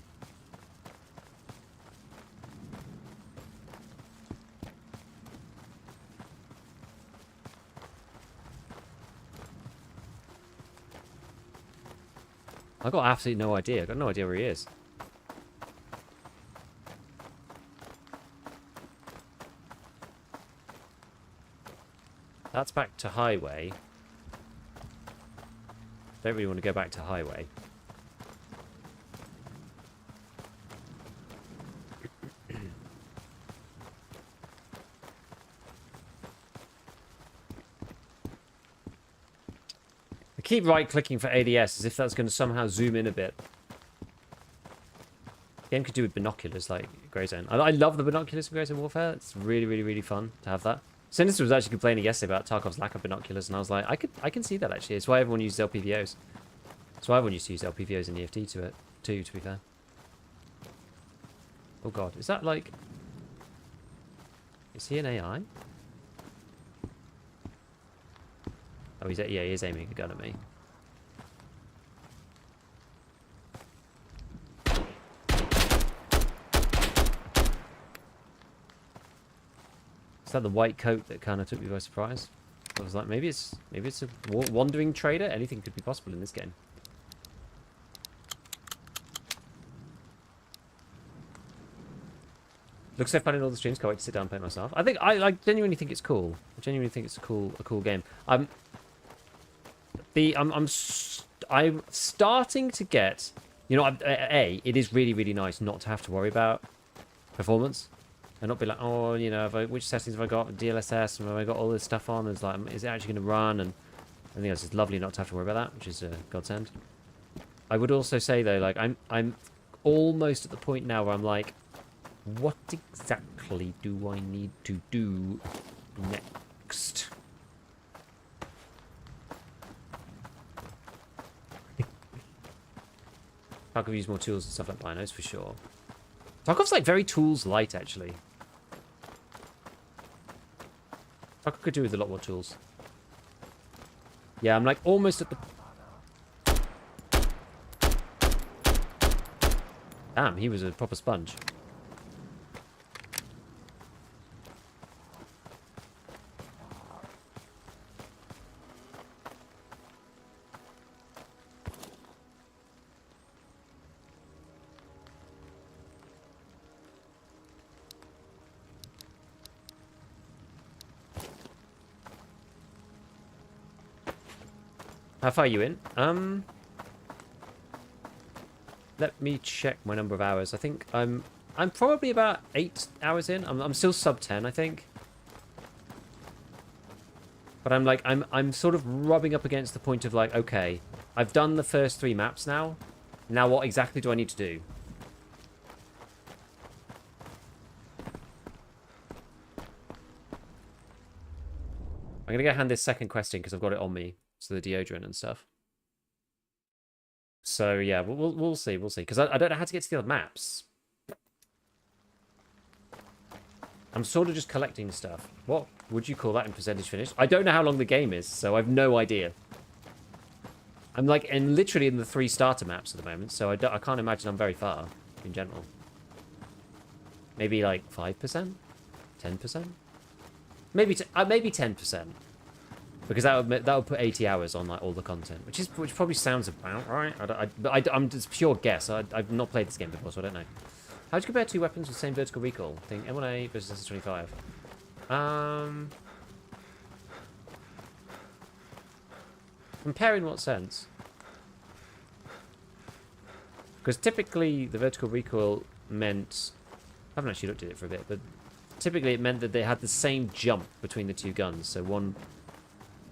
I've got absolutely no idea. I've got no idea where he is. That's back to highway. Don't really want to go back to highway. I keep right-clicking for ADS as if that's going to somehow zoom in a bit. Game could do with binoculars like Grey Zone. I love the binoculars in Grey Zone Warfare. It's really, really, really fun to have that. Sinister was actually complaining yesterday about Tarkov's lack of binoculars, and I was like, I can see that actually. It's why everyone uses LPVOs. It's why everyone used to use LPVOs in EFT to it too, to be fair. Oh god, is that like... Is he an AI? Oh, yeah, he is aiming a gun at me. Is that the white coat that kind of took me by surprise? I was like, maybe it's a wandering trader. Anything could be possible in this game. Looks so fun in all the streams. Can't wait to sit down and play it myself. I think I genuinely think it's cool. I genuinely think it's a cool game. I'm starting to get, you know, it is really, really nice not to have to worry about performance and not be like, oh, you know, which settings have I got? DLSS, and have I got all this stuff on? It's like, is it actually going to run? And I think it's lovely not to have to worry about that, which is a godsend. I would also say though, like I'm almost at the point now where I'm like, what exactly do I need to do next? Tarkov use more tools and stuff like binos for sure. Tarkov's like very tools light actually. Tarkov could do with a lot more tools. Yeah, I'm like almost at the... Damn, he was a proper sponge. How far are you in? Let me check my number of hours. I think I'm probably about 8 hours in. I'm still sub 10, I think. But I'm like I'm sort of rubbing up against the point of like, okay, I've done the first 3 maps now. Now what exactly do I need to do? I'm gonna go hand this second quest in because I've got it on me. So the deodorant and stuff. So yeah, we'll see, because I don't know how to get to the other maps. I'm sort of just collecting stuff. What would you call that in percentage finished? I don't know how long the game is, so I've no idea. I'm like literally in the 3 starter maps at the moment, so I can't imagine I'm very far in general. Maybe like 5%, 10%, maybe 10%. Because that would put 80 hours on like all the content, which probably sounds about right. I'm just pure guess. I've not played this game before, so I don't know. How do you compare 2 weapons with the same vertical recoil? I think M1A versus S25. Compare in what sense? Because typically the vertical recoil meant, I haven't actually looked at it for a bit, but typically it meant that they had the same jump between the 2 guns. So one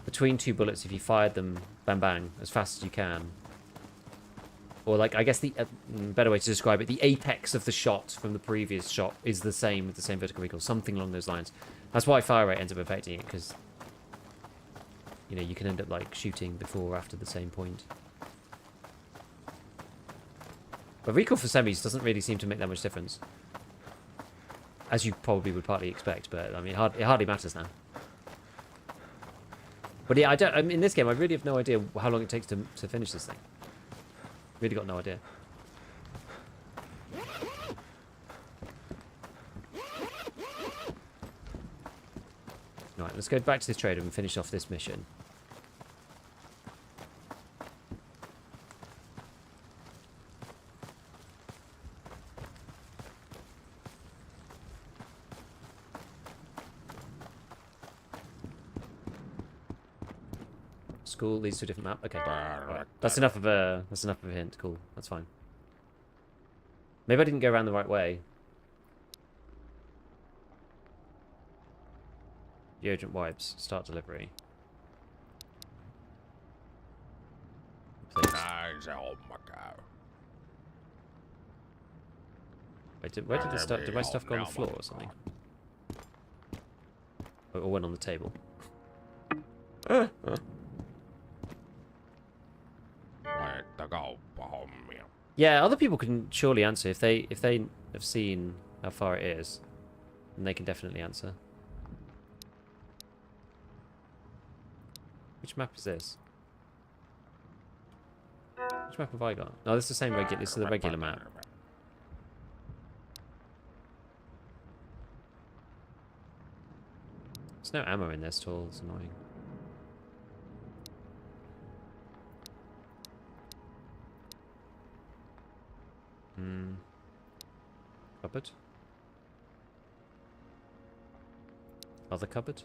between 2 bullets, if you fired them, bang bang, as fast as you can. Or like, I guess the better way to describe it, the apex of the shot from the previous shot is the same with the same vertical recoil, something along those lines. That's why fire rate ends up affecting it, because you know you can end up like shooting before or after the same point. But recoil for semis doesn't really seem to make that much difference, as you probably would partly expect. But I mean, it hardly matters now. But yeah, I mean, in this game, I really have no idea how long it takes to finish this thing. Really got no idea. Right, let's go back to this trader and finish off this mission. School leads to a different map. Okay. Right. That's enough of a hint. Cool. That's fine. Maybe I didn't go around the right way. Deodorant wipes. Start delivery. Please. Näin se homma käy. Wait, where did the stuff? Did my stuff go on the floor or something? Or went on the table? Että kauppahommia. Yeah, other people can surely answer if they have seen how far it is, then they can definitely answer. Which map is this? Which map have I got? No, this is the same regular. This is the regular map. There's no ammo in this at all. It's annoying. Cupboard. Other cupboard.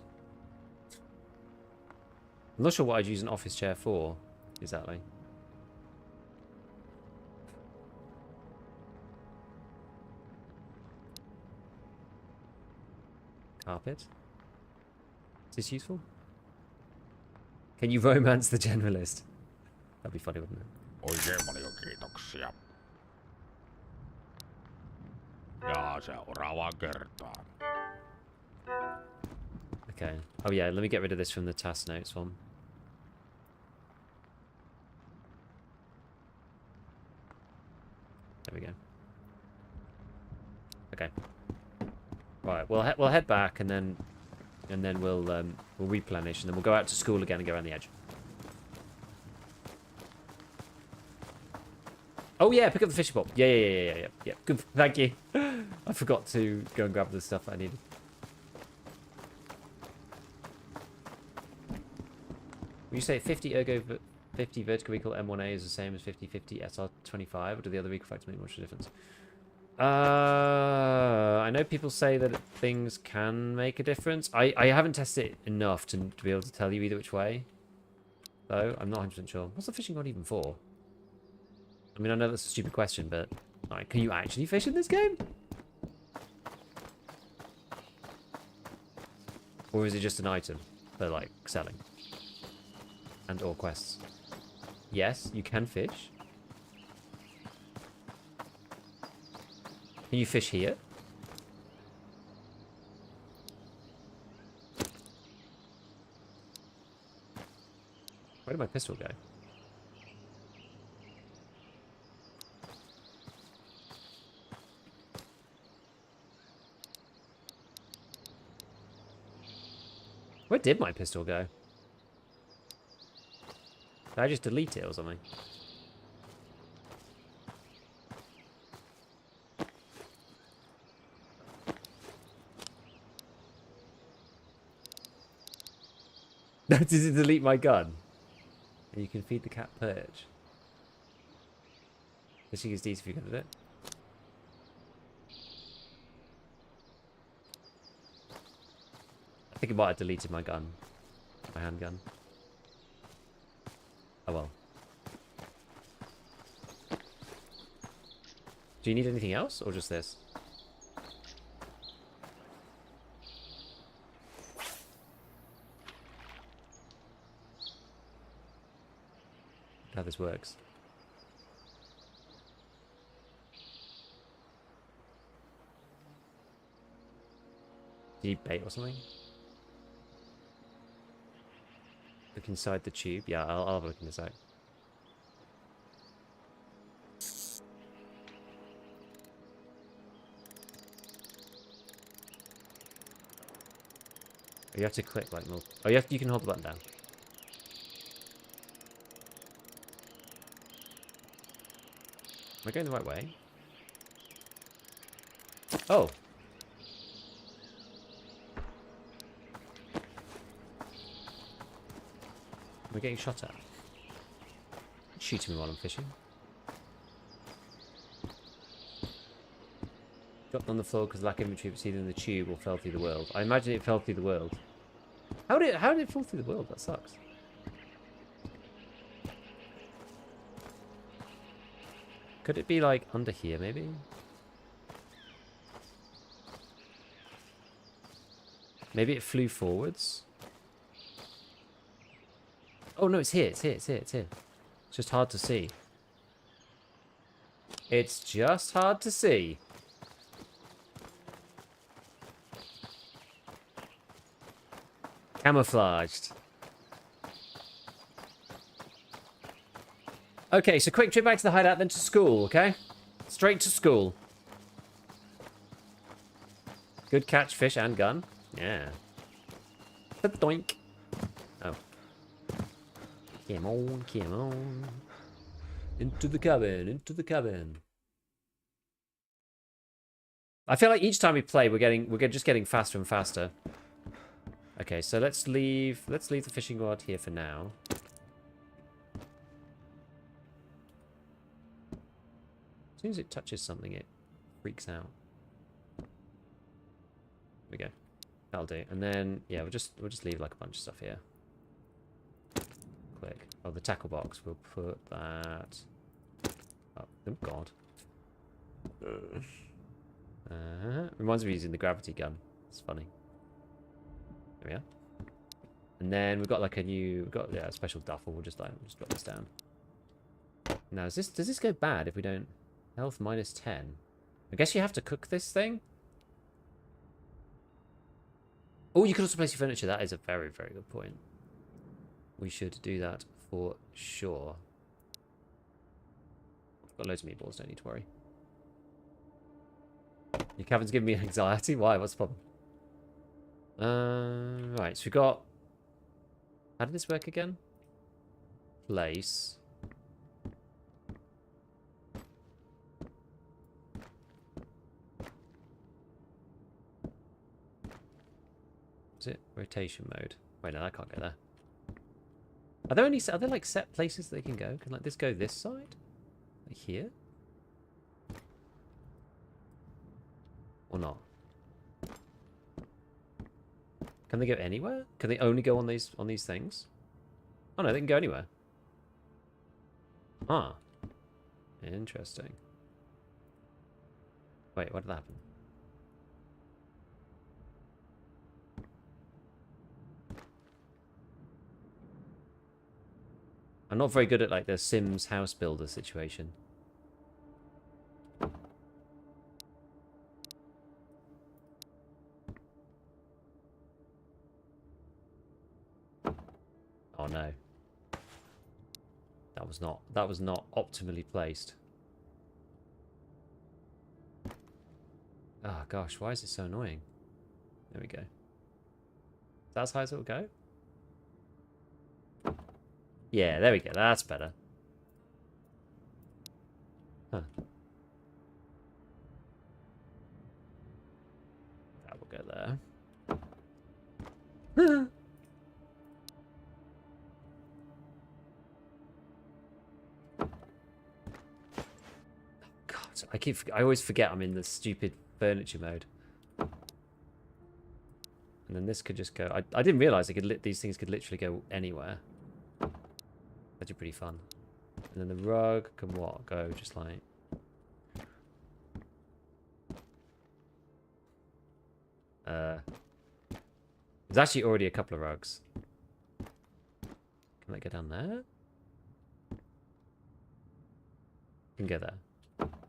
I'm not sure what I'd use an office chair for, exactly. Carpet. Is this useful? Can you romance the generalist? That'd be funny, wouldn't it? Oikein paljon kiitoksia. Ja seuraavaan kertaan. Okay. Oh yeah, let me get rid of this from the task notes one. There we go. Okay. Right. We'll head back and then we'll replenish and then we'll go out to school again and go around the edge. Oh yeah, pick up the fishing pole. Yeah. Good. Thank you. I forgot to go and grab the stuff I needed. Would you say 50 ergo 50 vertical recoil M1A is the same as 50/50 SR25, or do the other recoil factors make much of a difference? I know people say that things can make a difference. I haven't tested it enough to be able to tell you either which way. Though I'm not 100% sure. What's the fishing rod even for? I mean, I know that's a stupid question, but like, can you actually fish in this game? Or is it just an item for like selling? And or quests? Yes, you can fish. Can you fish here? Where did my pistol go? Where did my pistol go? Did I just delete it or something? Did it delete my gun? And you can feed the cat perch. Fishing is easy if you're good at it. I think it might have deleted my gun. My handgun. Oh well. Do you need anything else or just this? How this works. Do you need bait or something? Look inside the tube. Yeah, I'll have a look in a sec. Oh, you have to click like multiple. Oh, you can hold the button down. Am I going the right way? Oh. Am I getting shot at? Shoot me while I'm fishing. Dropped on the floor because lack of inventory, but either in the tube or fell through the world. I imagine it fell through the world. How did it fall through the world? That sucks. Could it be like under here maybe? Maybe it flew forwards. Oh no, it's here, it's here, it's here, it's here. It's just hard to see. It's just hard to see. Camouflaged. Okay, so quick trip back to the hideout, then to school, okay? Straight to school. Good catch, fish, and gun. Yeah. Doink. Oh. Come on, come on. Into the cabin, into the cabin. I feel like each time we play, we're just getting faster and faster. Okay, so let's leave the fishing rod here for now. As soon as it touches something, it freaks out. There we go. That'll do. And then yeah, we'll just leave like a bunch of stuff here. Quick. Oh, the tackle box. We'll put that. Oh God. Reminds me of using the gravity gun. It's funny. There we are. And then we've got like a special duffel. We'll just drop this down. Now, does this go bad if we don't? Health minus 10. I guess you have to cook this thing. Oh, you can also place your furniture. That is a very, very good point. We should do that for sure. Got loads of meatballs, don't need to worry. Your cabin's giving me anxiety? Why? What's the problem? Right, so we got... How did this work again? Place. Is it rotation mode? Wait, no, I can't go there. Are there like set places that they can go? Can like this go this side? Like here? Or not? Can they go anywhere? Can they only go on these things? Oh no, they can go anywhere. Ah. Interesting. Wait, what did that happen? I'm not very good at like the Sims house builder situation. Oh no. That was not optimally placed. Oh gosh, why is it so annoying? There we go. Is that as high as it will go? Yeah, there we go. That's better. Huh. That will go there. I always forget I'm in the stupid furniture mode. And then this could just go... I didn't realise these things could literally go anywhere. That'd be pretty fun. And then the rug can what? Go just like... There's actually already a couple of rugs. Can I go down there? Can go there.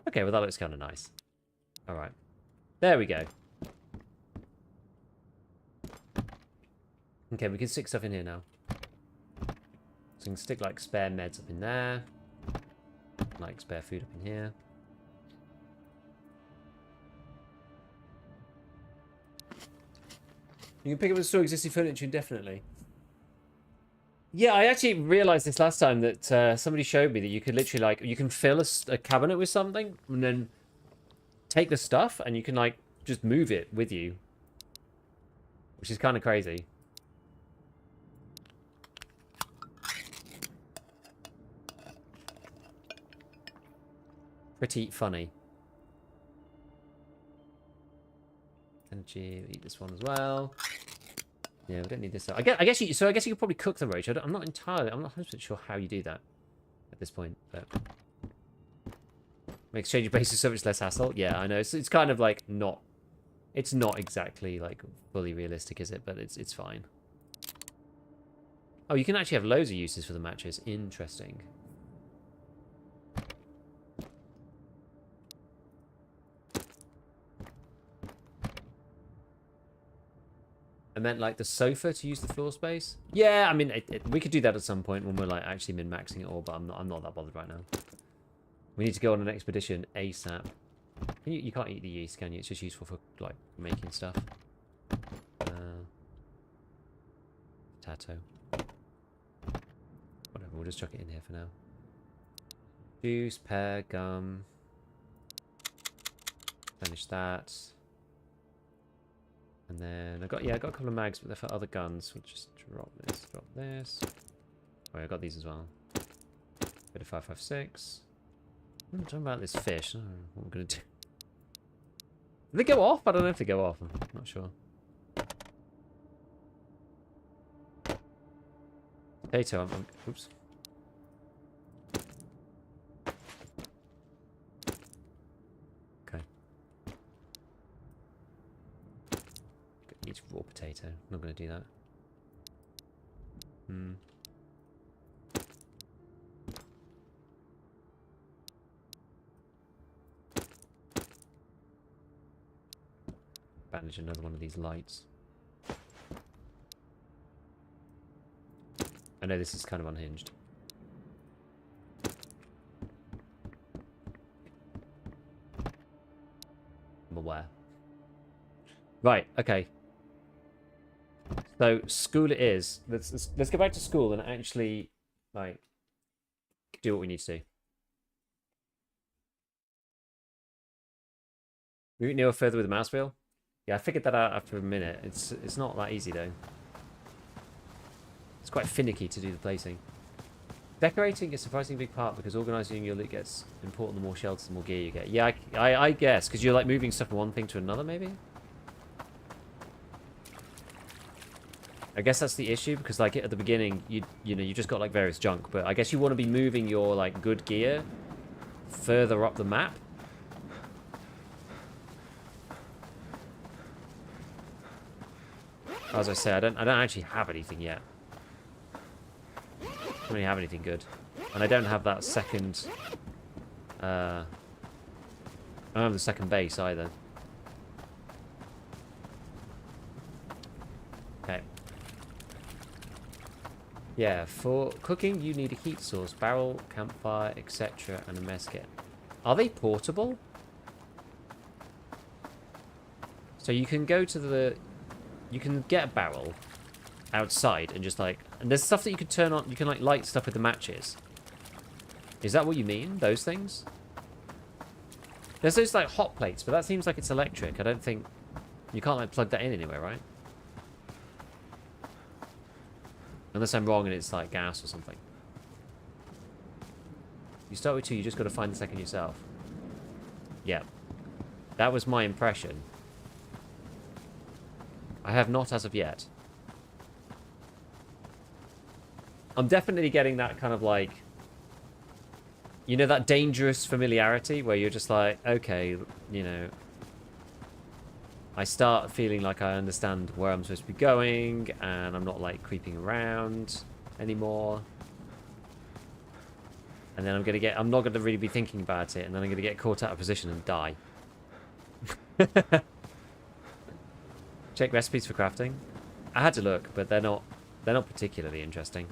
Okay, well that looks kind of nice. Alright. There we go. Okay, we can stick stuff in here now. So we can stick like spare meds up in there. Like spare food up in here. You can pick up and store existing furniture indefinitely. Yeah, I actually realized this last time that somebody showed me that you could literally like, you can fill a cabinet with something and then take the stuff and you can like just move it with you. Which is kind of crazy. Pretty funny. Energy, eat this one as well. Yeah, we don't need this. I guess you could probably cook them, Rach. I'm not 100% sure how you do that at this point, but Makes changing bases so much less hassle. Yeah, I know. It's kind of like not... It's not exactly like fully realistic, is it? But it's fine. Oh, you can actually have loads of uses for the matches. Interesting. I meant like the sofa to use the floor space. Yeah, I mean, we could do that at some point when we're like actually min-maxing it all, but I'm not that bothered right now. We need to go on an expedition ASAP. You can't eat the yeast, can you? It's just useful for like making stuff. Potato. Whatever, we'll just chuck it in here for now. Juice, pear, gum. Finish that. And then I got a couple of mags, but they're for other guns. We'll just drop this, drop this. Oh, I got these as well. Bit of 5.56. I'm talking about this fish. I don't know what we're gonna do. Do they go off? I don't know if they go off. I'm not sure. Potato. Oops. Okay. Each raw potato. Not gonna do that. Bandage another one of these lights. I know this is kind of unhinged. I'm aware. Right, okay. So school it is. Let's go back to school and actually like do what we need to do. Moving nearer further with the mouse wheel. Yeah, I figured that out after a minute. It's not that easy though. It's quite finicky to do the placing. Decorating is a surprisingly big part because organising your loot gets important the more shelters, the more gear you get. Yeah, I guess, because you're like moving stuff from one thing to another, maybe? I guess that's the issue, because like at the beginning, you know, you just got like various junk, but I guess you want to be moving your like good gear further up the map. As I say, I don't actually have anything yet. I don't really have anything good. And I don't have that second... I don't have the second base either. Okay. Yeah, for cooking you need a heat source, barrel, campfire, etc. and a mess kit. Are they portable? So you can go to the... You can get a barrel outside and just like... And there's stuff that you can turn on. You can like light stuff with the matches. Is that what you mean? Those things? There's those like hot plates, but that seems like it's electric. I don't think... You can't like plug that in anywhere, right? Unless I'm wrong and it's like gas or something. You start with 2, you just got to find the second yourself. Yeah. That was my impression. I have not as of yet. I'm definitely getting that kind of like... You know, that dangerous familiarity where you're just like, okay, you know... I start feeling like I understand where I'm supposed to be going, and I'm not like creeping around anymore. And then I'm not gonna really be thinking about it, and then I'm gonna get caught out of position and die. Check recipes for crafting. I had to look, but they're not particularly interesting.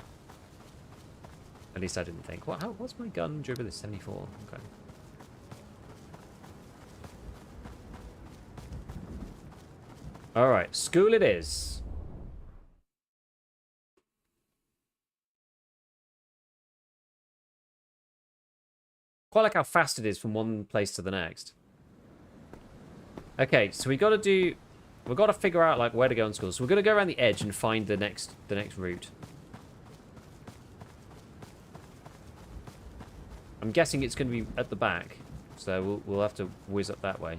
At least I didn't think. What's my gun durability? 74. Okay. Alright, school it is. Quite like how fast it is from one place to the next. Okay, so we've got to figure out like where to go in school. So we're going to go around the edge and find the next route. I'm guessing it's going to be at the back, so we'll have to whiz up that way.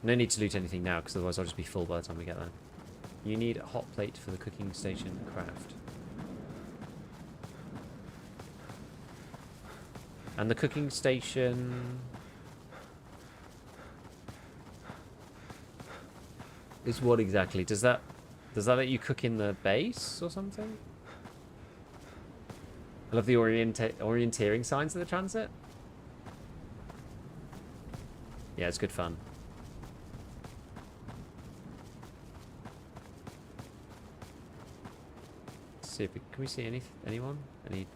No need to loot anything now, because otherwise I'll just be full by the time we get there. You need a hot plate for the cooking station craft. And the cooking station is what exactly? Does that let you cook in the base or something? I love the orienteering signs of the transit. Yeah, it's good fun. Let's see if we, can we see anyone? Any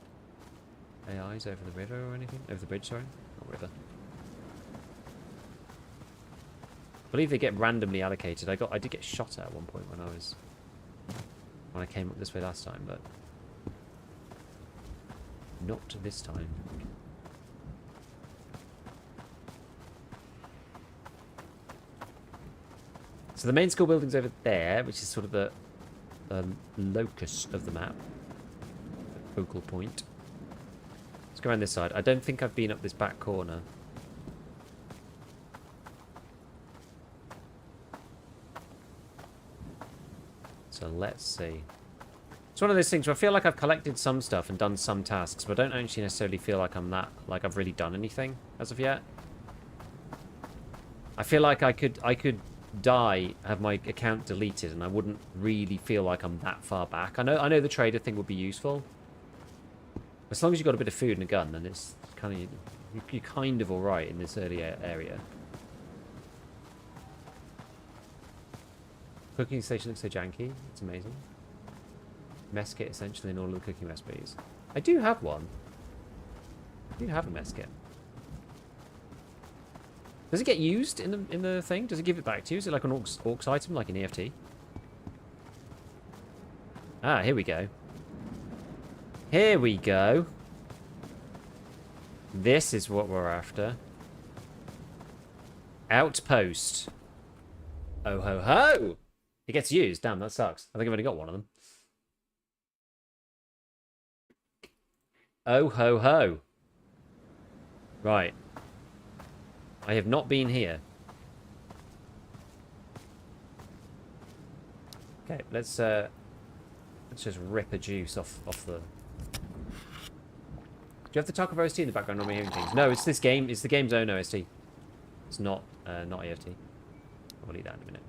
AIs over the river or anything? Over the bridge, sorry. Not river. I believe they get randomly allocated. I did get shot at one point when I came up this way last time, but not this time. So the main school building's over there, which is sort of the locus of the map. The focal point. Let's go around this side. I don't think I've been up this back corner. So let's see. It's one of those things where I feel like I've collected some stuff and done some tasks, but I don't actually necessarily feel like I've really done anything as of yet. I feel like I could die, have my account deleted, and I wouldn't really feel like I'm that far back. I know the trader thing would be useful. As long as you've got a bit of food and a gun, then it's kind of you're kind of alright in this early area. Cooking station looks so janky. It's amazing. Mess kit essentially in all of the cooking recipes. I do have one. I do have a mess kit. Does it get used in the thing? Does it give it back to you? Is it like an aux item, like an EFT? Ah, here we go. Here we go. This is what we're after. Outpost. Oh ho ho! It gets used. Damn, that sucks. I think I've only got one of them. Oh ho ho. Right. I have not been here. Okay, let's just rip a juice off the. Do you have the Tarkov OST in the background? Am I hearing things? No, it's this game. It's the game's own OST. It's not AFT. I'll eat that in a minute.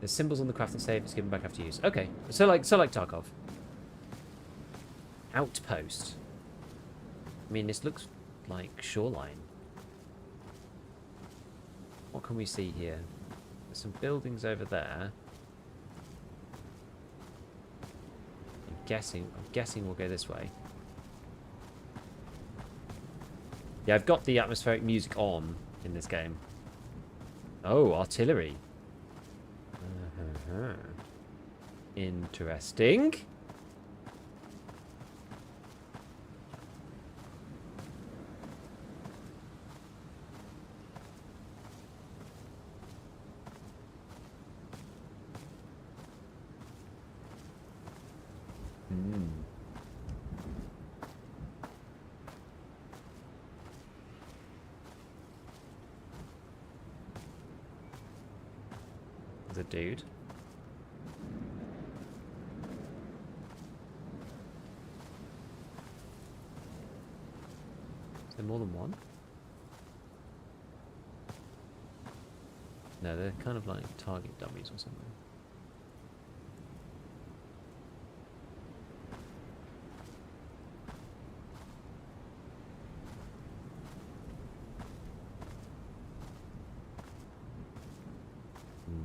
There's symbols on the crafting save. It's given back after use. Okay, so like Tarkov. Outpost. I mean, this looks like shoreline. What can we see here? There's some buildings over there. I'm guessing we'll go this way. Yeah, I've got the atmospheric music on in this game. Oh, artillery. Interesting. There's a dude. Is there more than one? No, they're kind of like target dummies or something.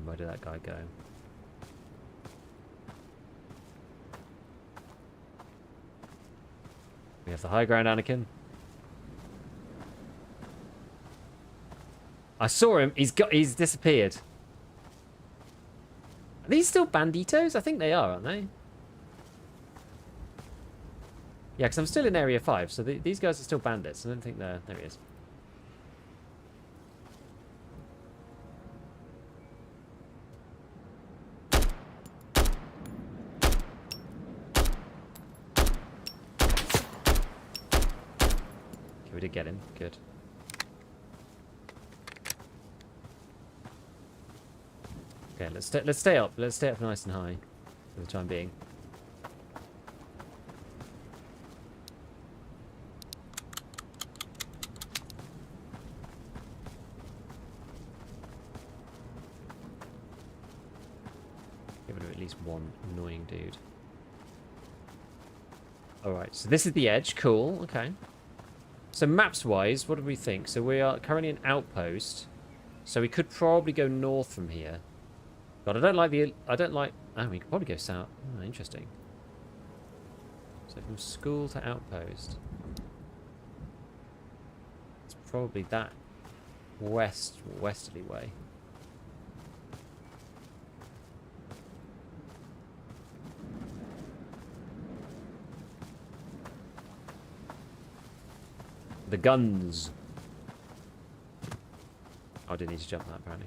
Where did that guy go? We have the high ground, Anakin. I saw him. He's disappeared. Are these still banditos? I think they are, aren't they? Yeah, because I'm still in Area 5, so these guys are still bandits. I don't think they're... There he is. Okay, we did get him. Good. Okay, let's stay up. Let's stay up nice and high for the time being. least one annoying dude. Alright, so this is the edge. Cool, okay. So maps-wise, what do we think? So we are currently an outpost. So we could probably go north from here. God, I don't like... Oh, we could probably go south. Oh, interesting. So from school to outpost. It's probably that westerly way. The guns. Oh, I didn't need to jump that, apparently.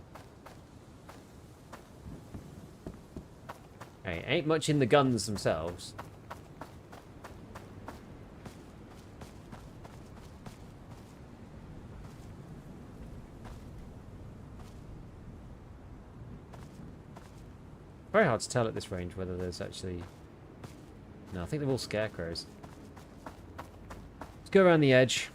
Okay, ain't much in the guns themselves. Very hard to tell at this range whether there's actually... No, I think they're all scarecrows. Let's go around the edge.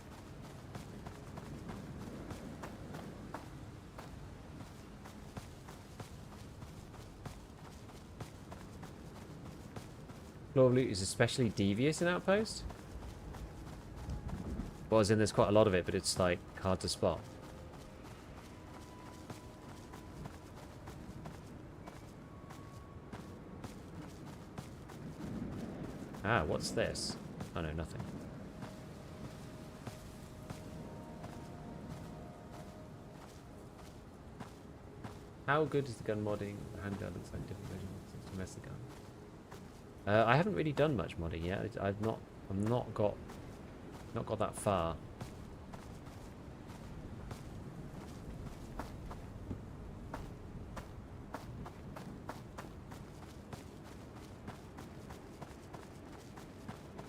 Floor of loot is especially devious in Outpost. Well, as in there's quite a lot of it, but it's like hard to spot. Ah, what's this? Oh no, nothing. How good is the gun modding? Handgun looks like different versions to mess the gun. I haven't really done much modding yet. I'm not got that far.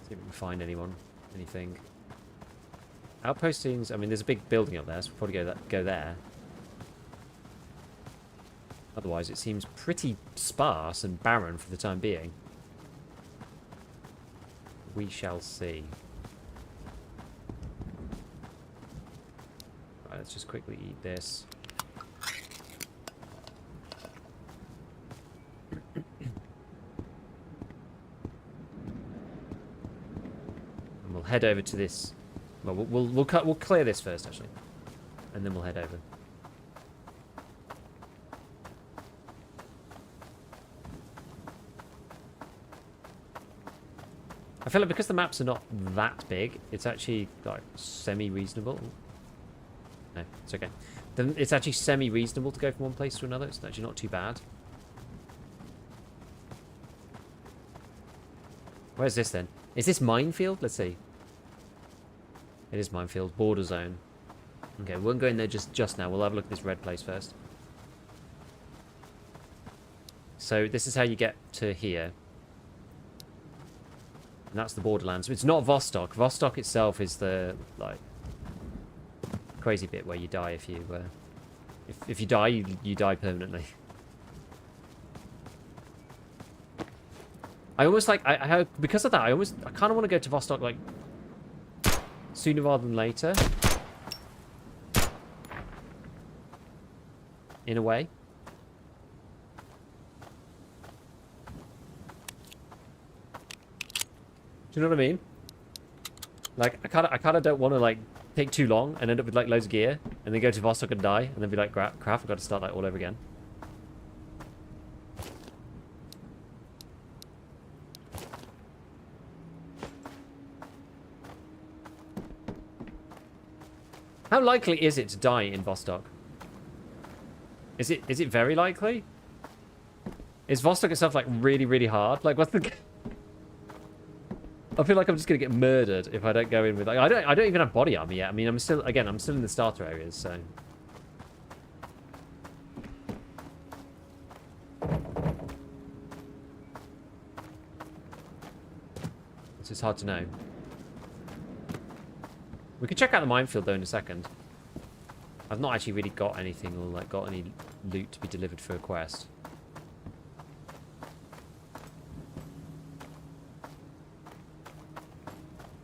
See if we can find anything. Outpostings. I mean, there's a big building up there, so we'll probably go there. Otherwise, it seems pretty sparse and barren for the time being. We shall see. Right, let's just quickly eat this. And we'll head over to this. Well, we'll clear this first, actually, and then we'll head over. I feel like because the maps are not that big, it's actually like semi-reasonable. No, it's okay. Then it's actually semi-reasonable to go from one place to another. It's actually not too bad. Where's this then? Is this minefield? Let's see. It is minefield. Border zone. Okay, we won't go in there just now. We'll have a look at this red place first. So this is how you get to here. And that's the Borderlands. It's not Vostok. Vostok itself is the like crazy bit where you die if you if you die, you die permanently. I almost like I because of that I kind of want to go to Vostok like sooner rather than later. In a way. Do you know what I mean? Like, I kind of don't want to, like, take too long and end up with, like, loads of gear and then go to Vostok and die and then be like, crap, I've got to start, like, all over again. How likely is it to die in Vostok? Is it very likely? Is Vostok itself, like, really, really hard? Like, what's the... I feel like I'm just gonna get murdered if I don't go in with. Like, I don't even have body armor yet. I mean, I'm still in the starter areas, so. It's just hard to know. We can check out the minefield though in a second. I've not actually really got anything or like got any loot to be delivered for a quest.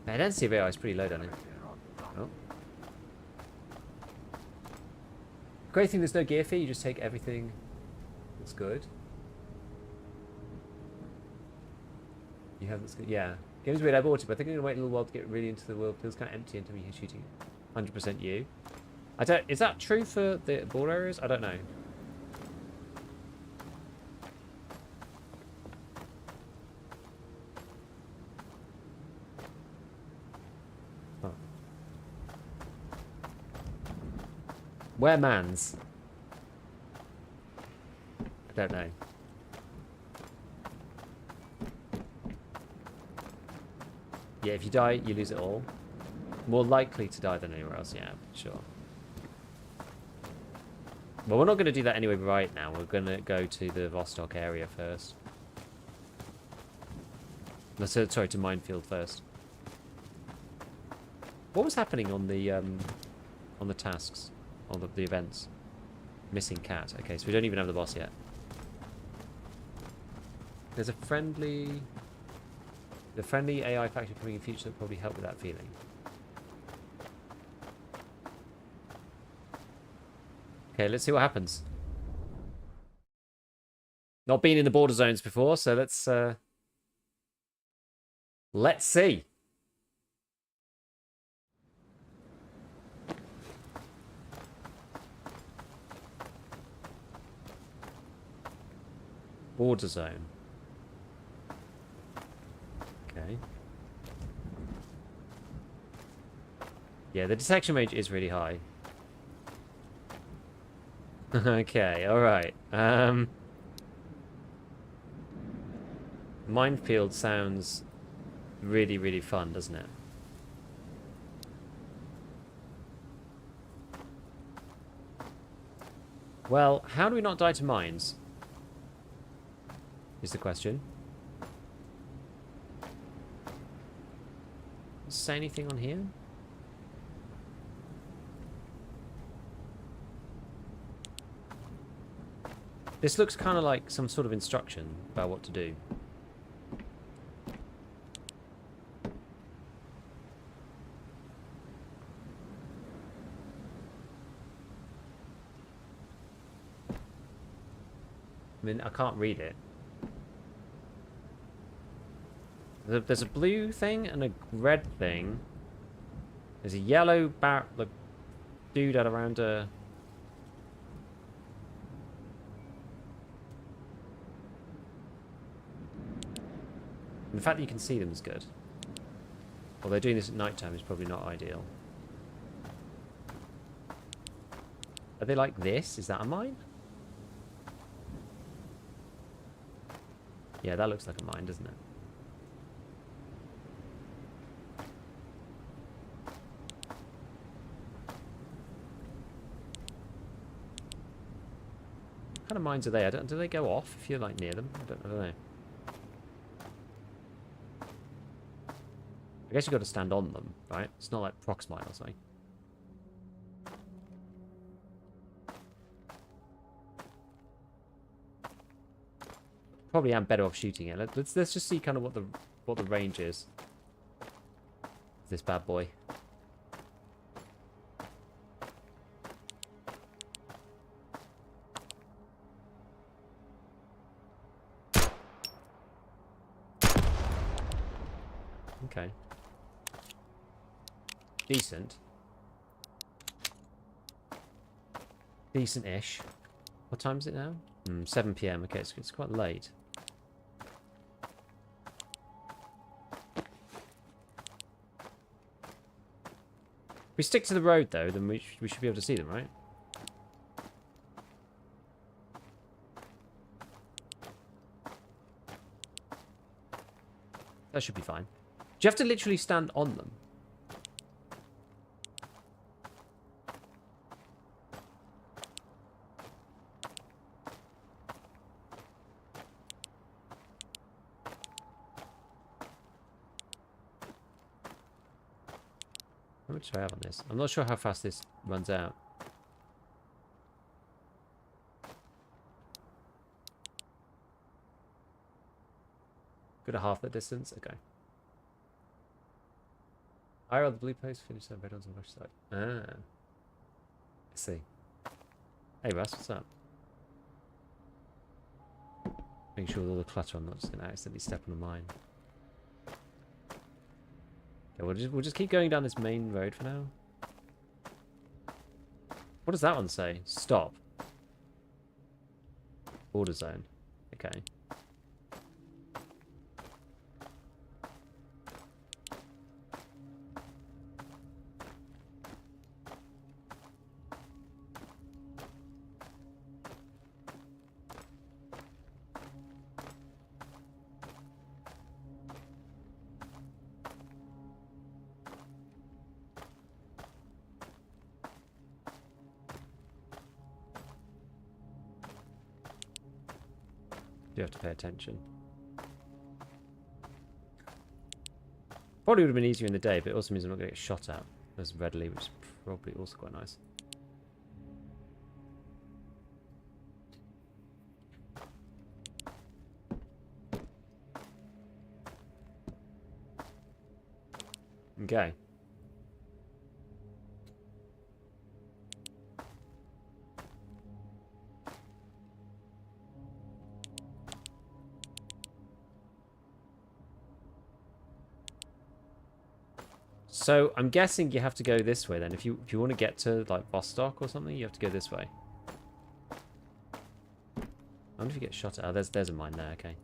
The density of AI is pretty low down here. Oh. Great thing, there's no gear fee. You just take everything that's good. haven't. Yeah. Game's weird. I bought it, but I think I'm gonna wait a little while to get really into the world. Feels kind of empty until you're shooting. 100% you. I don't. Is that true for the border areas? I don't know. Oh. Where mans? I don't know. Yeah, if you die, you lose it all. More likely to die than anywhere else, yeah, sure. Well, we're not going to do that anyway right now. We're going to go to the Vostok area first. No, sorry, to minefield first. What was happening on the tasks, on the events? Missing cat. Okay, so we don't even have the boss yet. There's a friendly... The friendly AI factory coming in future will probably help with that feeling. Okay, let's see what happens. Not been in the border zones before, so let's see. Border zone. Okay. Yeah, the detection range is really high. Okay, alright. Minefield sounds really, really fun, doesn't it? Well, how do we not die to mines? Is the question. Say anything on here? This looks kind of like some sort of instruction about what to do. I mean, I can't read it. There's a blue thing and a red thing. There's a yellow like dude at around a... And the fact that you can see them is good. Although doing this at night time is probably not ideal. Are they like this? Is that a mine? Yeah, that looks like a mine, doesn't it? What kind of mines are they? Do they go off if you're like near them? I don't know. I guess you've got to stand on them, right? It's not like Proxmine or something. Probably am better off shooting it. Let's just see kind of what the range is. This bad boy. Okay. Decent. Decent-ish. What time is it now? 7 PM. Okay, it's quite late. If we stick to the road, though, then we should be able to see them, right? That should be fine. Do you have to literally stand on them? How much do I have on this? I'm not sure how fast this runs out. Good at half that distance? Okay. Higher on the blue post, finish that red on the rush side. Ah. I see. Hey Russ, what's up? Making sure with all the clutter I'm not just going to accidentally step on a mine. Okay, we'll just keep going down this main road for now. What does that one say? Stop. Border zone. Okay. You have to pay attention. Probably would have been easier in the day, but it also means I'm not going to get shot at as readily, which is probably also quite nice. Okay. So I'm guessing you have to go this way then. If you want to get to like Vostok or something, you have to go this way. I wonder if you get shot at. Oh, there's a mine there. Okay.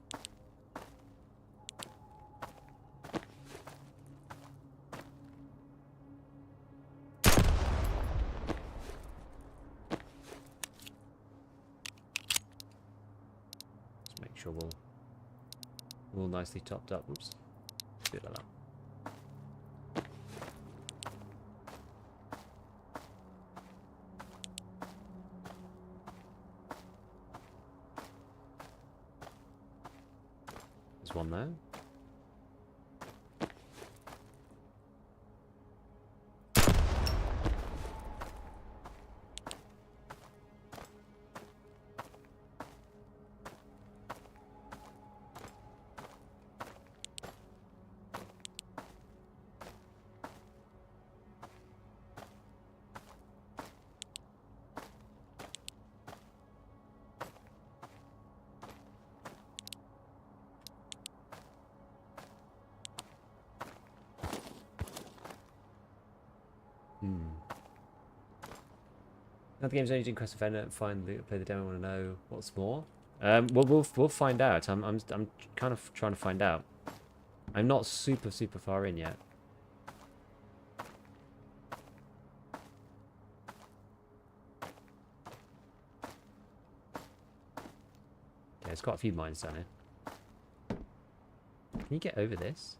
Just make sure we're all nicely topped up. Oops. Do it like that. There's one there. Now the game's only doing quest event and play the demo. I want to know what's more. We'll find out. I'm kind of trying to find out. I'm not super far in yet. Okay, there's quite a few mines down here. Can you get over this?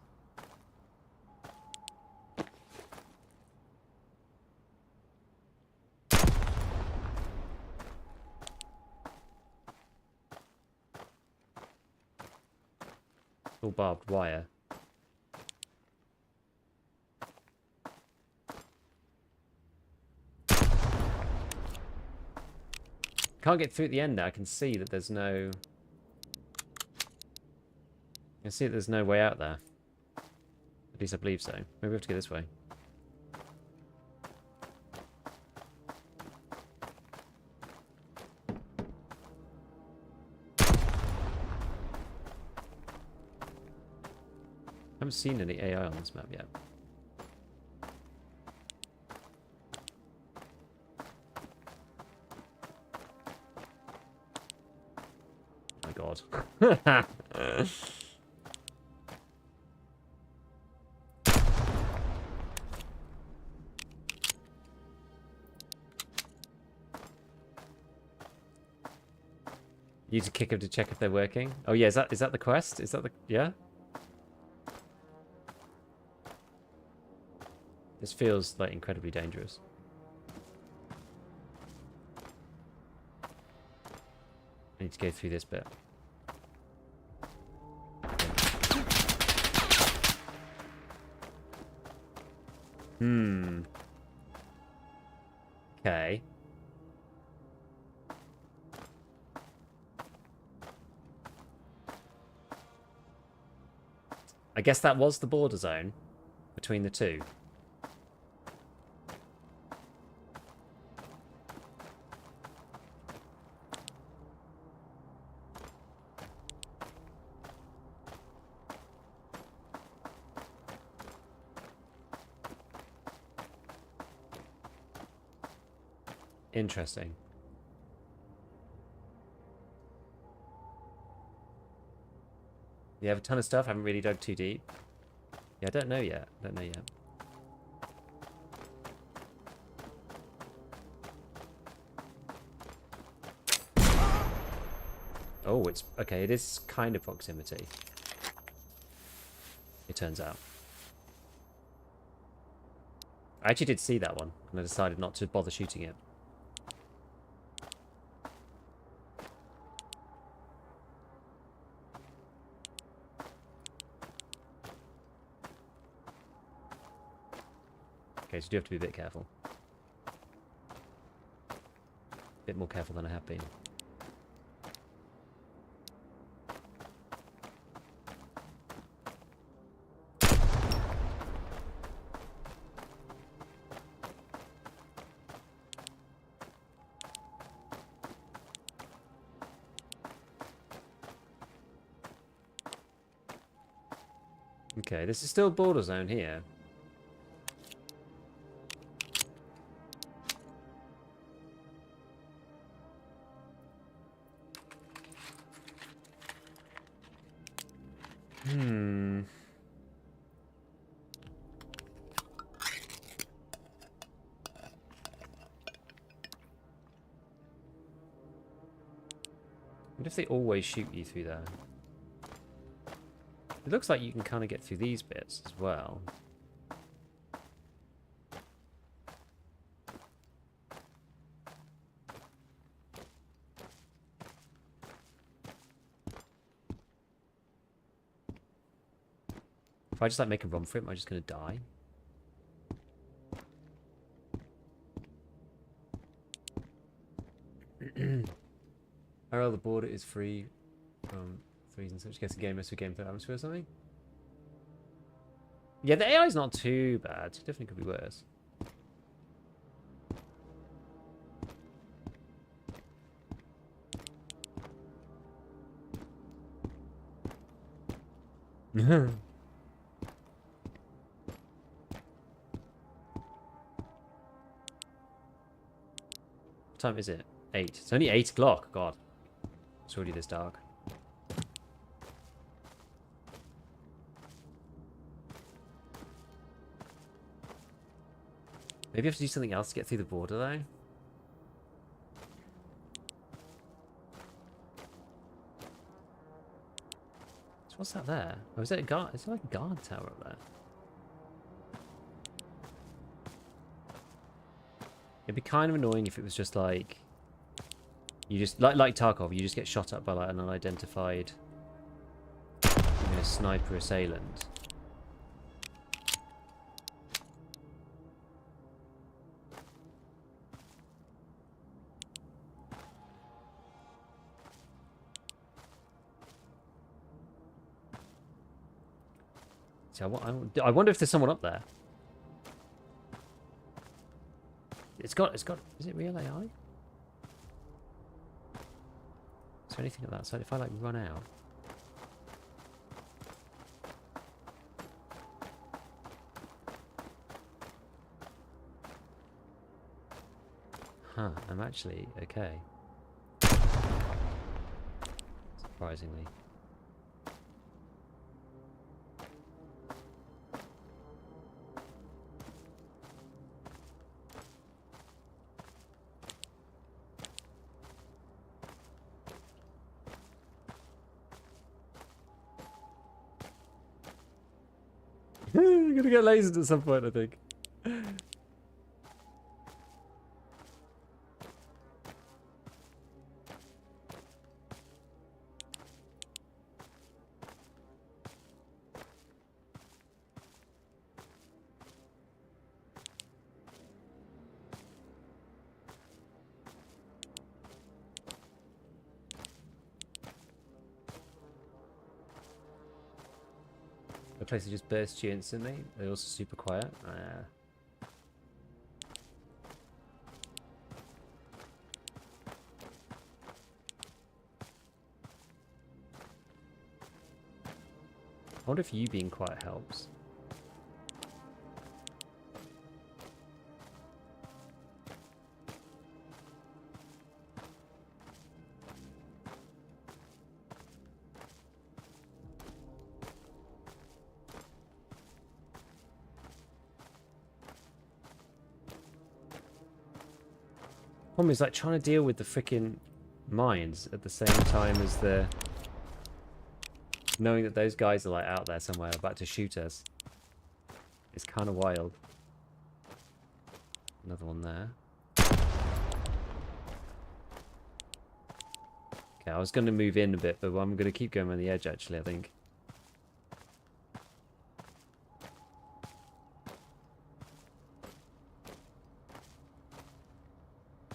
All barbed wire. Can't get through at the end now. I can see that there's no... I can see that there's no way out there. At least I believe so. Maybe we have to go this way. I haven't seen any AI on this map yet. Oh my god. Use a kicker to check if they're working. Oh yeah, is that the quest? Is that the... yeah? This feels like incredibly dangerous. I need to go through this bit. Okay. I guess that was the border zone between the two. Interesting. You have a ton of stuff. I haven't really dug too deep. Yeah, I don't know yet. Don't know yet. Oh, it's... Okay, it is kind of proximity. It turns out. I actually did see that one, and I decided not to bother shooting it. Okay, so you do have to be a bit careful. A bit more careful than I have been. Okay, this is still border zone here. Hmm. What if they always shoot you through there? It looks like you can kind of get through these bits as well. If I just like make a run for it, am I just going to die? RL, the border is free from threes and such. Guess a game must be game third atmosphere or something. Yeah, the AI is not too bad. It definitely could be worse. What time is it? 8. It's only 8 o'clock. God. It's already this dark. Maybe you have to do something else to get through the border, though. So what's that there? Oh, is that a guard? Is it like a guard tower up there? It'd be kind of annoying if it was just like... You just... Like Tarkov, you just get shot up by like an unidentified... sniper assailant. See, I wonder if there's someone up there. It's got... Is it real AI? Is there anything on that side? If I like run out... Huh, I'm actually okay. Surprisingly. I'm gonna get lasered at some point, I think. The place that just bursts you instantly. They're also super quiet. I wonder if you being quiet helps. Problem is like trying to deal with the freaking mines at the same time as the knowing that those guys are like out there somewhere about to shoot us. It's kind of wild. Another one there. Okay, I was going to move in a bit, but I'm going to keep going around the edge actually, I think.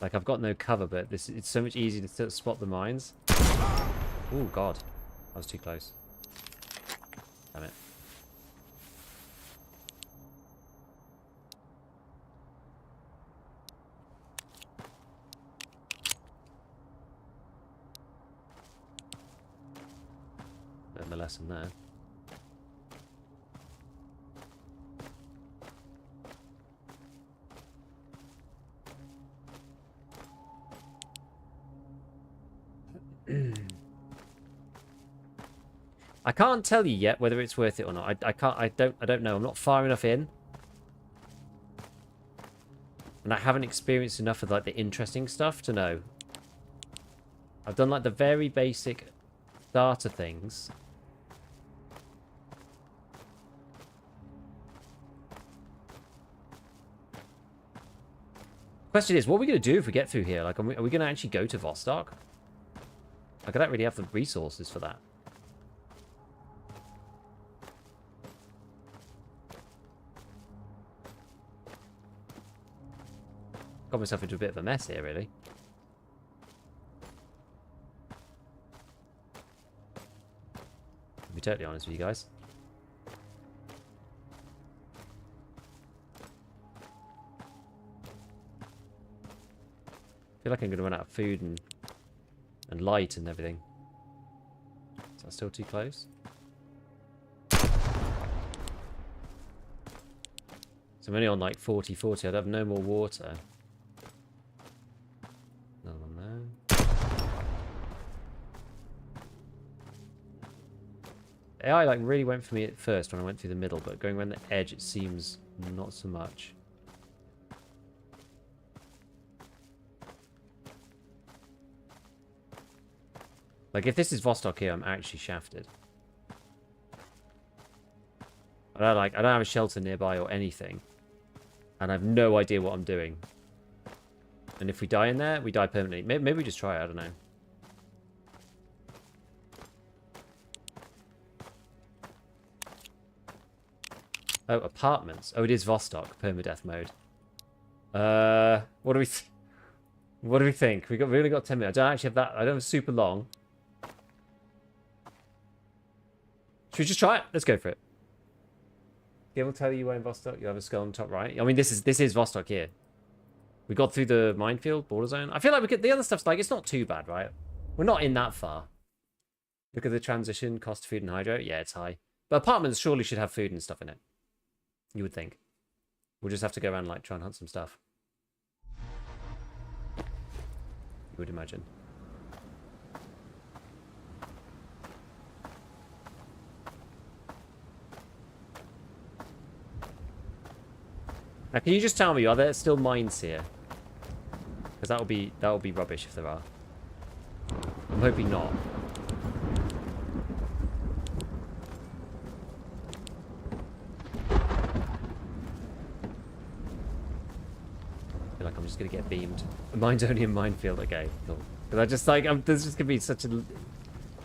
Like, I've got no cover, but it's so much easier to spot the mines. Oh, God. I was too close. Damn it. Learned the lesson there. I can't tell you yet whether it's worth it or not. I don't know. I'm not far enough in. And I haven't experienced enough of like the interesting stuff to know. I've done like the very basic starter things. Question is, what are we going to do if we get through here? Like, are we going to actually go to Vostok? Like, I don't really have the resources for that. Got myself into a bit of a mess here, really. To be totally honest with you guys. I feel like I'm going to run out of food and light and everything. Is that still too close? So I'm only on like 40. I'd have no more water. Another one there. AI like really went for me at first when I went through the middle, but going around the edge it seems not so much. Like if this is Vostok here, I'm actually shafted. I don't have a shelter nearby or anything. And I have no idea what I'm doing. And if we die in there, we die permanently. Maybe we just try it, I don't know. Oh, apartments. Oh, it is Vostok, permadeath mode. What do we what do we think? We really got 10 minutes. I don't actually have that. I don't have super long. Should we just try it? Let's go for it. Game will tell you where in Vostok you have a skull on the top right. I mean, this is Vostok here. We got through the minefield, border zone. I feel like we could. The other stuff's like, it's not too bad, right? We're not in that far. Look at the transition, cost of food and hydro. Yeah, it's high. But apartments surely should have food and stuff in it. You would think. We'll just have to go around, like, try and hunt some stuff. You would imagine. Now, can you just tell me, are there still mines here? Because that would be rubbish if there are. I'm hoping not. I feel like I'm just gonna get beamed. Mine's only a minefield. Okay, cool. Because I just like there's just gonna be such an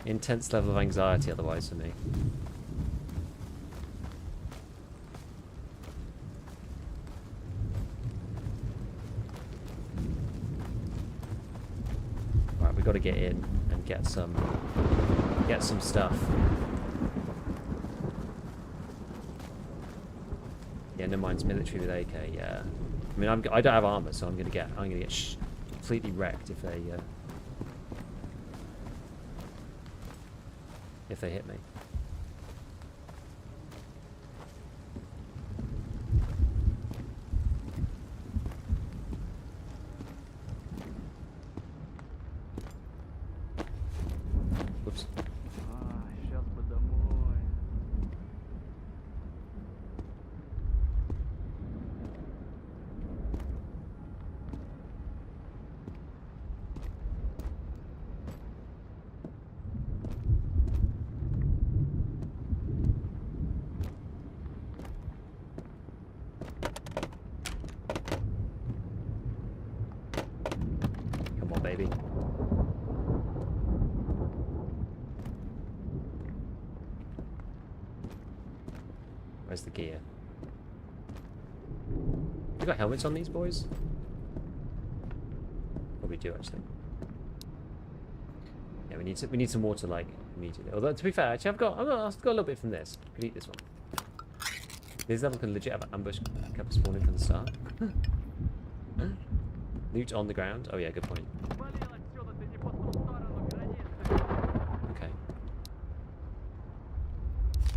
intense level of anxiety otherwise for me. We've got to get in and get some stuff. Yeah, no mine's military with AK. Yeah, I mean I don't have armor, so I'm gonna get completely wrecked if they hit me. baby. Where's the gear? You got helmets on these boys? Probably do actually. Yeah, we need some water like immediately. Although to be fair, actually I've got a little bit from this. I could eat this one. These levels can legit have ambush kept spawning from the start. Loot on the ground. Oh yeah, good point. Okay.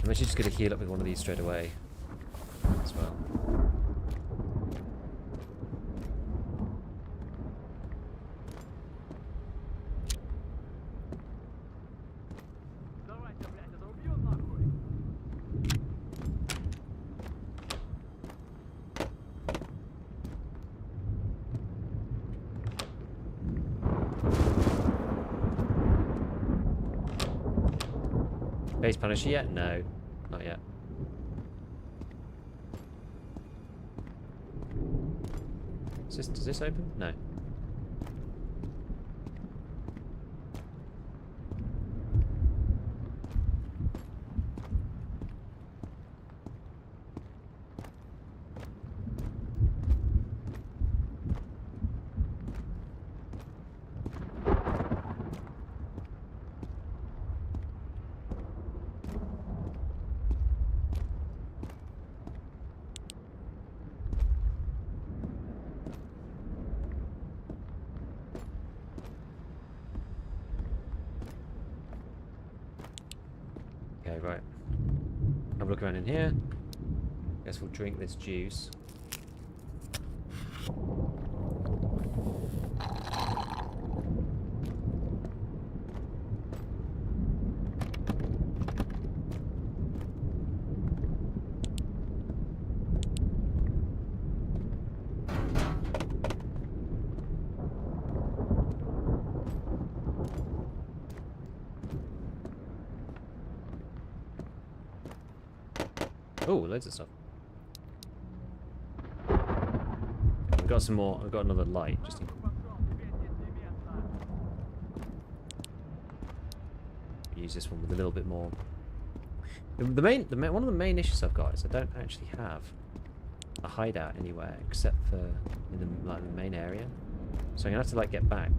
I'm actually just gonna heal up with one of these straight away as well. Base Punisher yet? No, not yet. Does this open? No. Okay, right. Have a look around in here. Guess we'll drink this juice. Oh, loads of stuff. We've got some more. We've got another light. Just in... use this one with a little bit more. One of the main issues I've got is I don't actually have a hideout anywhere except for in the main area. So I'm gonna have to like get back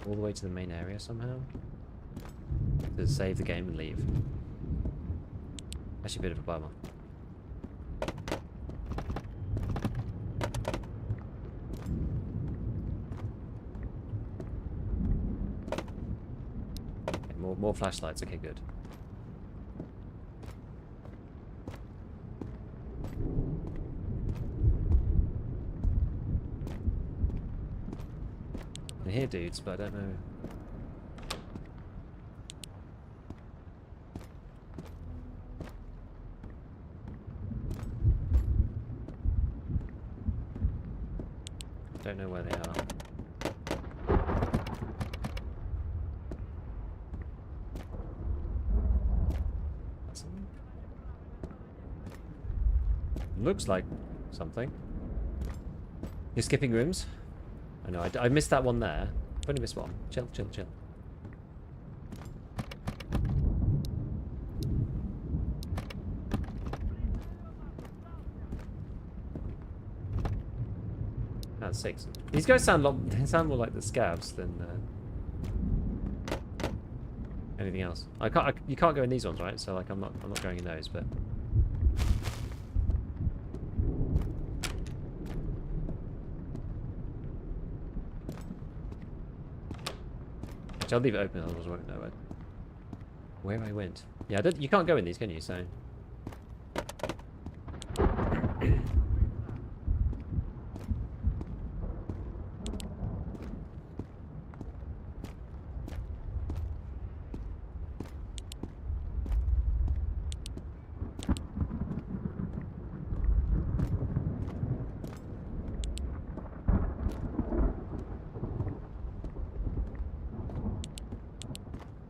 all the way to the main area somehow. To save the game and leave. Actually a bit of a bummer. Okay, more flashlights, okay, good. I hear dudes, but I don't know. Don't know where they are. That's something. Looks like something. You're skipping rooms? I know, I missed that one there. I've only missed one. Chill, chill, chill. That's 6. These guys sound they sound more like the scavs than anything else. You can't go in these ones, right? So like I'm not going in those, but I'll leave it open, otherwise I won't know where I went. Yeah, you can't go in these, can you? So.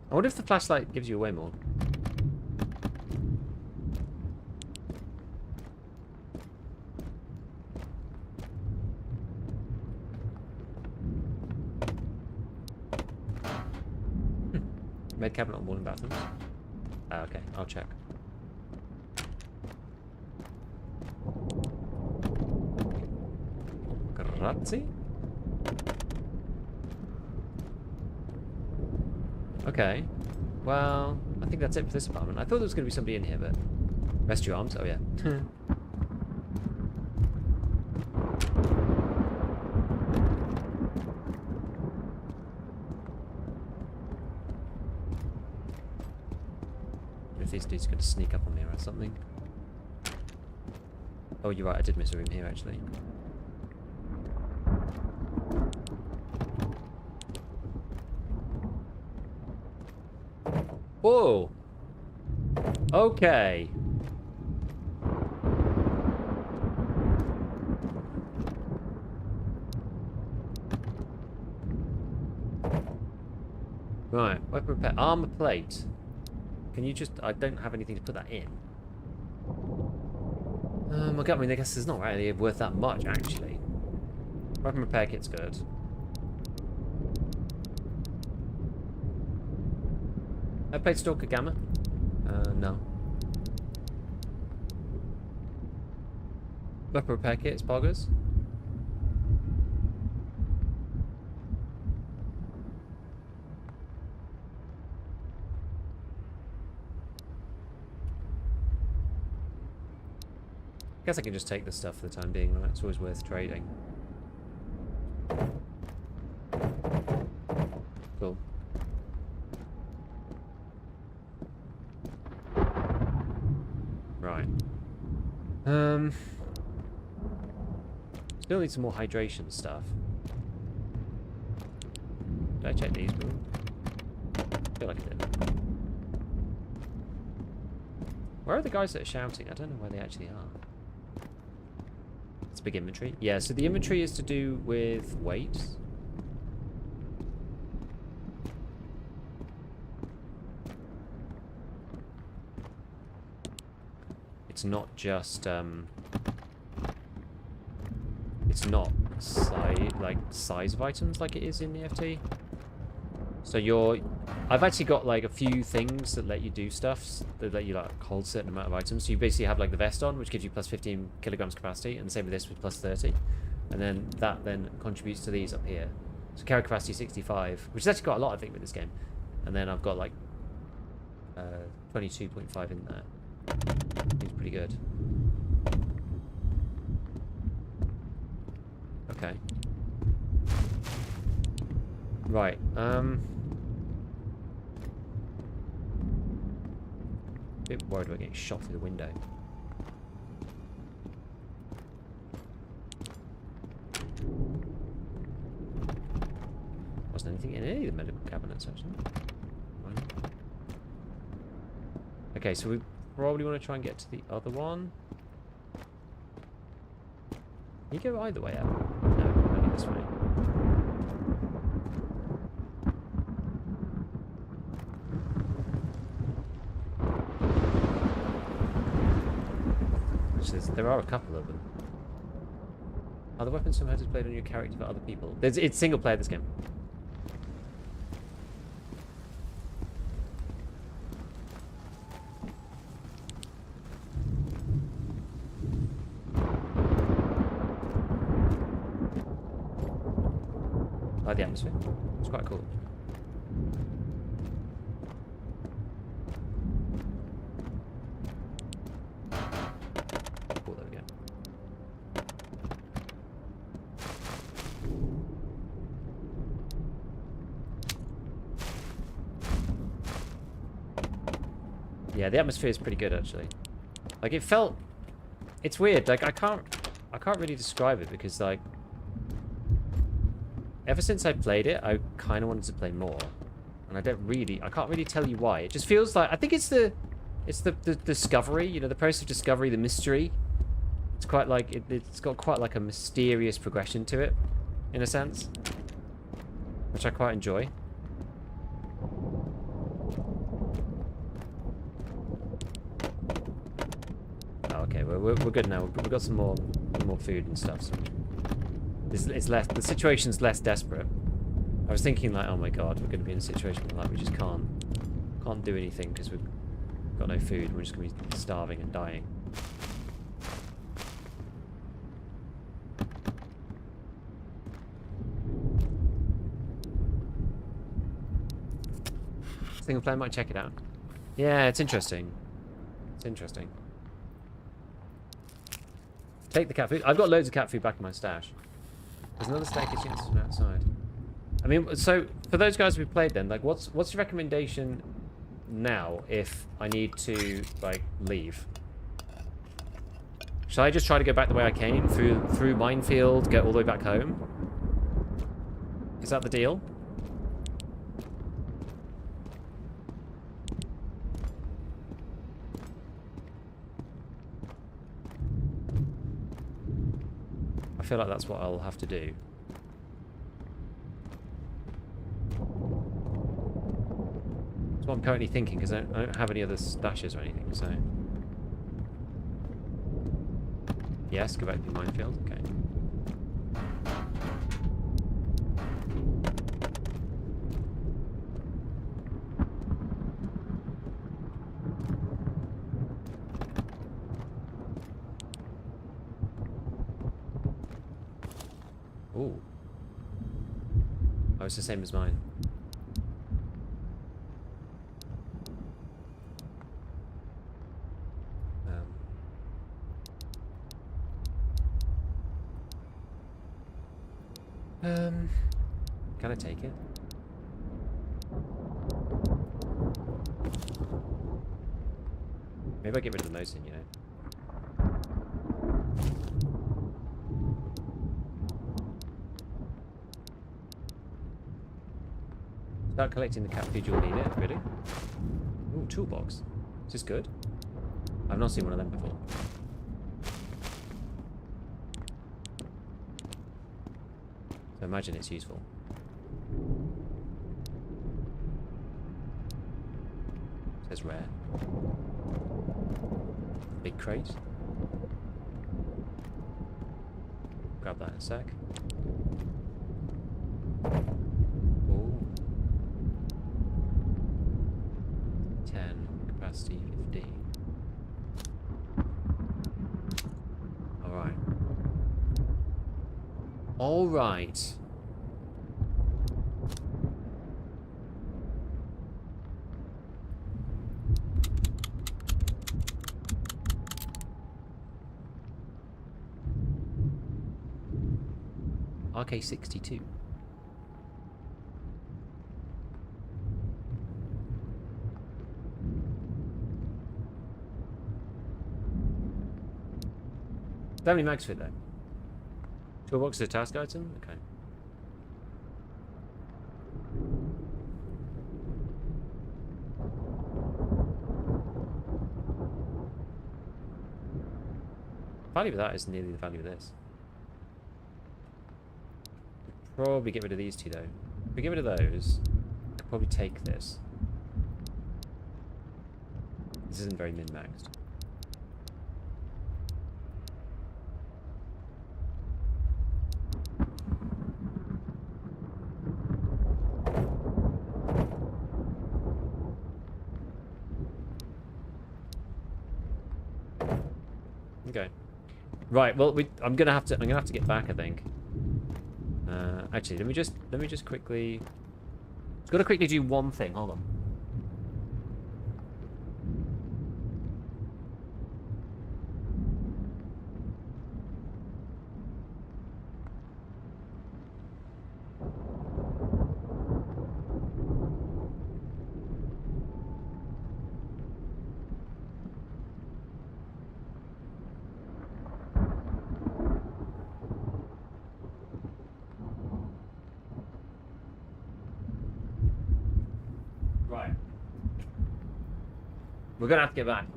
I wonder if the flashlight gives you away more. Med cabinet on wall and bathrooms. Ah, okay, I'll check. Grazie. Okay. Well, I think that's it for this apartment. I thought there was going to be somebody in here, but... Rest your arms? Oh, yeah. If these dudes are going to sneak up on me or something. Oh, you're right. I did miss a room here, actually. Whoa! Okay. Right, weapon repair. Armor plate. Can you just... I don't have anything to put that in. I mean, I guess it's not really worth that much, actually. Weapon repair kit's good. I played Stalker Gamma. No. Weapon repair kit is boggers. Guess I can just take this stuff for the time being, right? It's always worth trading. Cool. Right. Still need some more hydration stuff. Did I check these? I feel like I did. Where are the guys that are shouting? I don't know where they actually are. It's big inventory. Yeah, so the inventory is to do with weight. It's not just it's not size of items like it is in the FT. So I've actually got like a few things that let you do stuff that let you like hold a certain amount of items. So you basically have like the vest on, which gives you plus 15 kilograms capacity, and the same with this with plus 30. And then that then contributes to these up here. So carry capacity 65, which is actually quite a lot I think with this game. And then I've got like 22.5 in there. Seems pretty good. Okay. Right. Bit worried about getting shot through the window. Wasn't anything in any of the medical cabinets actually. Okay, so we probably want to try and get to the other one. Can you go either way out? No, only this way. There are a couple of them. Are the weapons sometimes displayed on your character for other people? It's single player this game. I like the atmosphere. It's quite cool. Cool, there we go. Yeah, the atmosphere is pretty good actually. Like it felt, it's weird. Like I can't really describe it because like ever since I played it, I kind of wanted to play more, and I can't really tell you why. It just feels like I think it's the discovery, you know, the process of discovery, the mystery. It's quite like it's got quite like a mysterious progression to it, in a sense, which I quite enjoy. Okay, we're good now. We've got some more food and stuff. So it's less. The situation's less desperate. I was thinking like, oh my god, we're going to be in a situation like we just can't Can't do anything because we've got no food. We're just going to be starving and dying. Single player, might check it out. Yeah, it's interesting. It's interesting. Take the cat food. I've got loads of cat food back in my stash. There's another staircase unit from outside. I mean, so for those guys who've played then, like, what's your recommendation now if I need to, like, leave? Should I just try to go back the way I came through minefield, get all the way back home? Is that the deal? I feel like that's what I'll have to do. That's what I'm currently thinking, because I don't have any other stashes or anything, so... Yes, go back to the minefield, okay. Ooh. Oh, it's the same as mine. Can I take it? Maybe I get rid of the mosin, you know? Start collecting the cat food, you'll need it, really? Ooh, toolbox. Is this good? I've not seen one of them before. So imagine it's useful. It says rare. Big crate. Grab that in a sec. Ooh. 10, capacity 15. Alright. Alright. RK62. How many mags fit though? Toolbox is a task item? Okay. Value of that is nearly the value of this. Probably get rid of these two though. If we get rid of those, I could probably take this. This isn't very min-maxed. Okay. Right. Well, I'm gonna have to get back, I think. Actually, let me just quickly. I've got to quickly do one thing. Hold on. Right. We're gonna have to get back.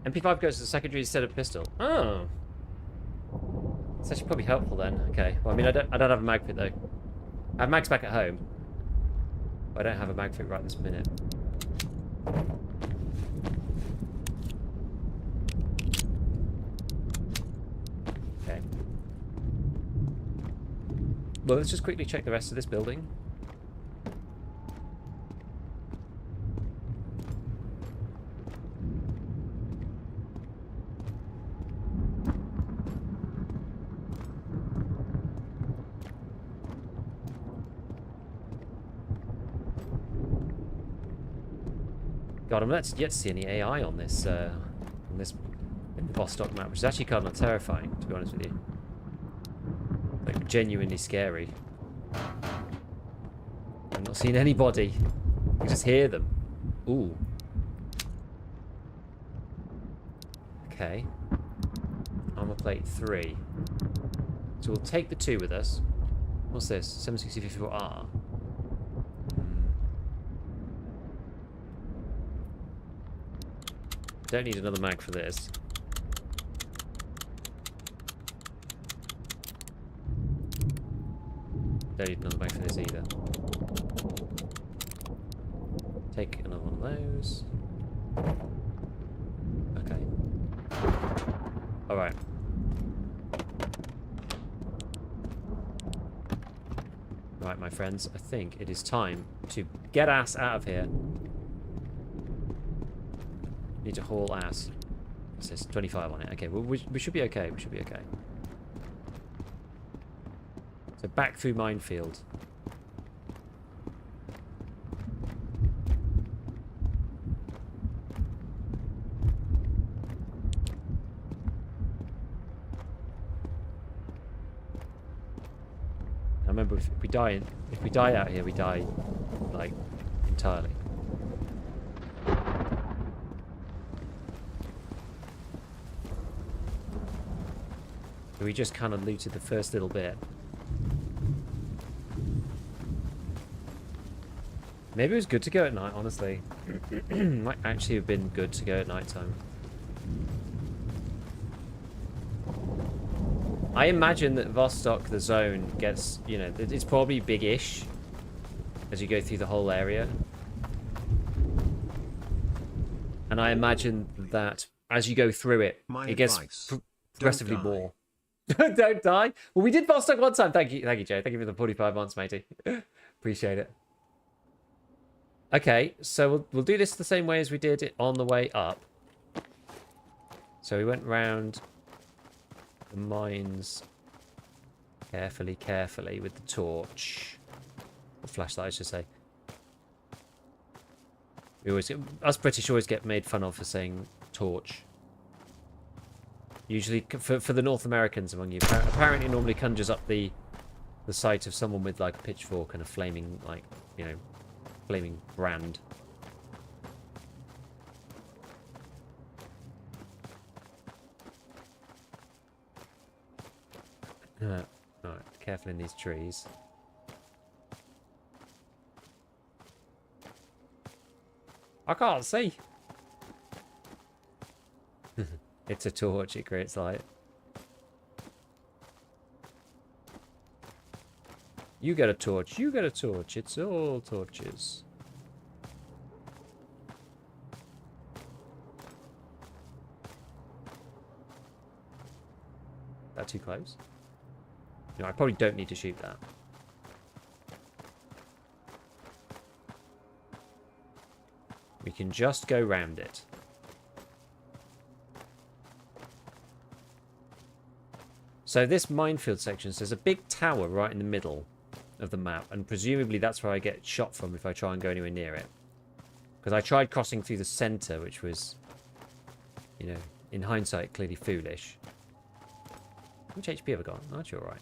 MP5 goes to the secondary instead of pistol. Oh. That's actually probably helpful then. Okay. Well, I mean, I don't have a mag fit though. I have mags back at home. But I don't have a mag fit right this minute. Okay. Well, let's just quickly check the rest of this building. God, I'm yet to see any AI on this in the Vostok map, which is actually kind of terrifying, to be honest with you. Like, genuinely scary. I'm not seeing anybody. You just hear them. Ooh. Okay. Armor plate 3. So we'll take the 2 with us. What's this? 76054R. Don't need another mag for this. Don't need another mag for this either. Take another one of those. Okay. Alright. Right, my friends, I think it is time to get ass out of here. Need to haul ass. It says 25 on it. Okay, well, we should be okay. We should be okay. So back through minefield. I remember if we die out here, we die like entirely. We just kind of looted the first little bit. Maybe it was good to go at night, honestly. Might actually have been good to go at night time. I imagine that Vostok, the zone, gets, you know, it's probably big-ish as you go through the whole area. And I imagine that as you go through it, it gets progressively more. Don't die. Well, we did Vostok one time. Thank you, Joe. Thank you for the 45 months, matey. Appreciate it. Okay, so we'll do this the same way as we did it on the way up. So we went round the mines carefully with the torch. The flashlight, I should say. Us British always get made fun of for saying torch. Usually, for the North Americans among you, apparently normally conjures up the sight of someone with like a pitchfork and a flaming, like, you know, flaming brand. Alright, careful in these trees. I can't see. It's a torch, it creates light. You get a torch, you get a torch. It's all torches. That too close? No, I probably don't need to shoot that. We can just go round it. So this minefield section says a big tower right in the middle of the map, and presumably that's where I get shot from if I try and go anywhere near it. Because I tried crossing through the centre, which was, you know, in hindsight, clearly foolish. How much HP have I got? Oh, that's alright.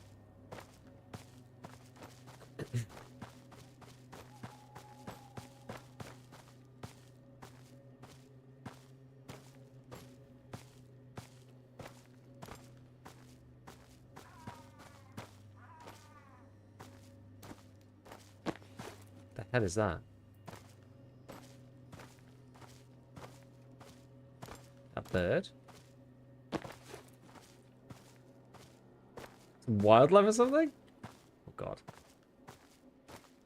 The hell is that? A bird? Some wildlife or something? Oh god.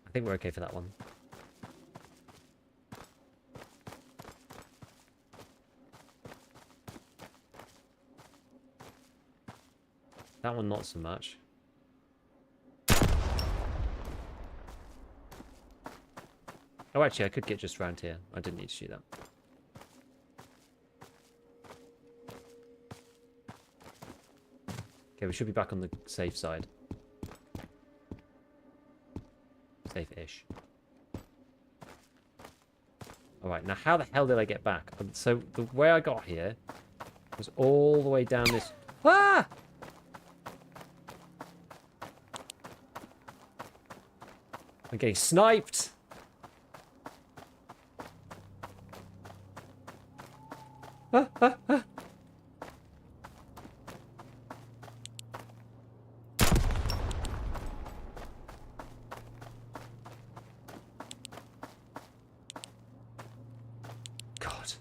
I think we're okay for that one. That one not so much. Oh, actually, I could get just around here. I didn't need to shoot that. Okay, we should be back on the safe side. Safe-ish. Alright, now how the hell did I get back? So the way I got here was all the way down this... Ah! I'm getting sniped! Ah, ah, ah. God.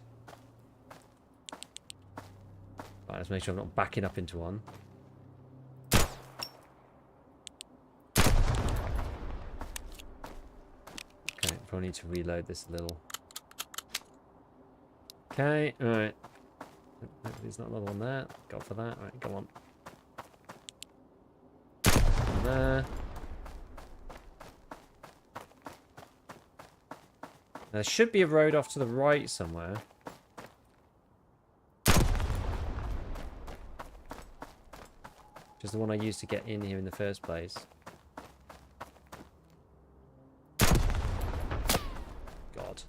Right, let's make sure I'm not backing up into one. Okay, probably need to reload this a little. Okay, alright. There's not another one there. Go for that. Alright, go on. One there. There should be a road off to the right somewhere. Which is the one I used to get in here in the first place. God.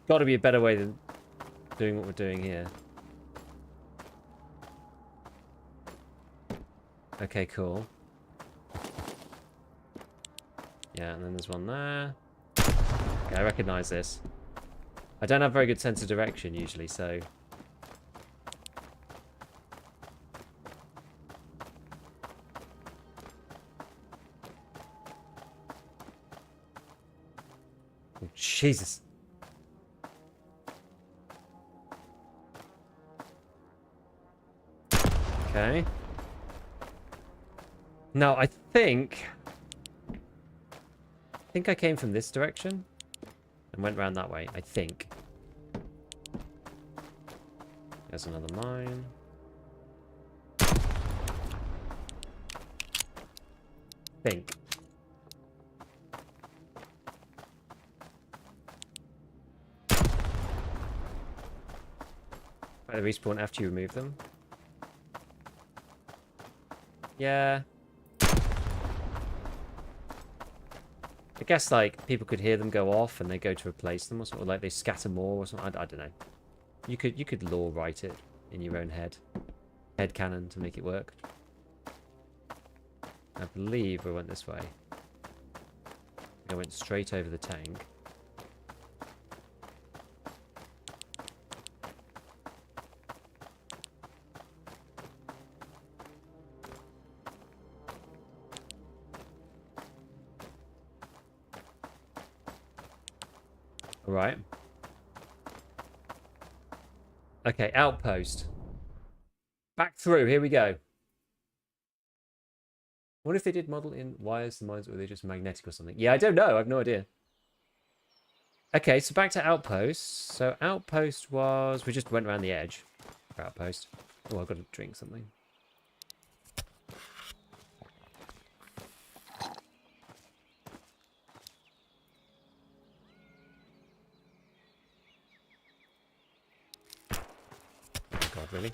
Got to be a better way than doing what we're doing here. Okay, cool. Yeah, and then there's one there. Okay, I recognize this. I don't have a very good sense of direction usually, so... Oh, Jesus. Okay. Now, I think I came from this direction and went round that way, I think. There's another mine. Think. Right, they respawn after you remove them. Yeah. I guess, like, people could hear them go off and they go to replace them or something, or like they scatter more or something. I don't know. You could lore write it in your own head canon to make it work. I believe we went this way. I went straight over the tank. Right. Okay, outpost. Back through, here we go. What if they did model in wires and mines, or were they just magnetic or something? Yeah, I don't know. I have no idea. Okay, so back to outpost. So outpost was... We just went around the edge for outpost. Oh, I've got to drink something. God, really?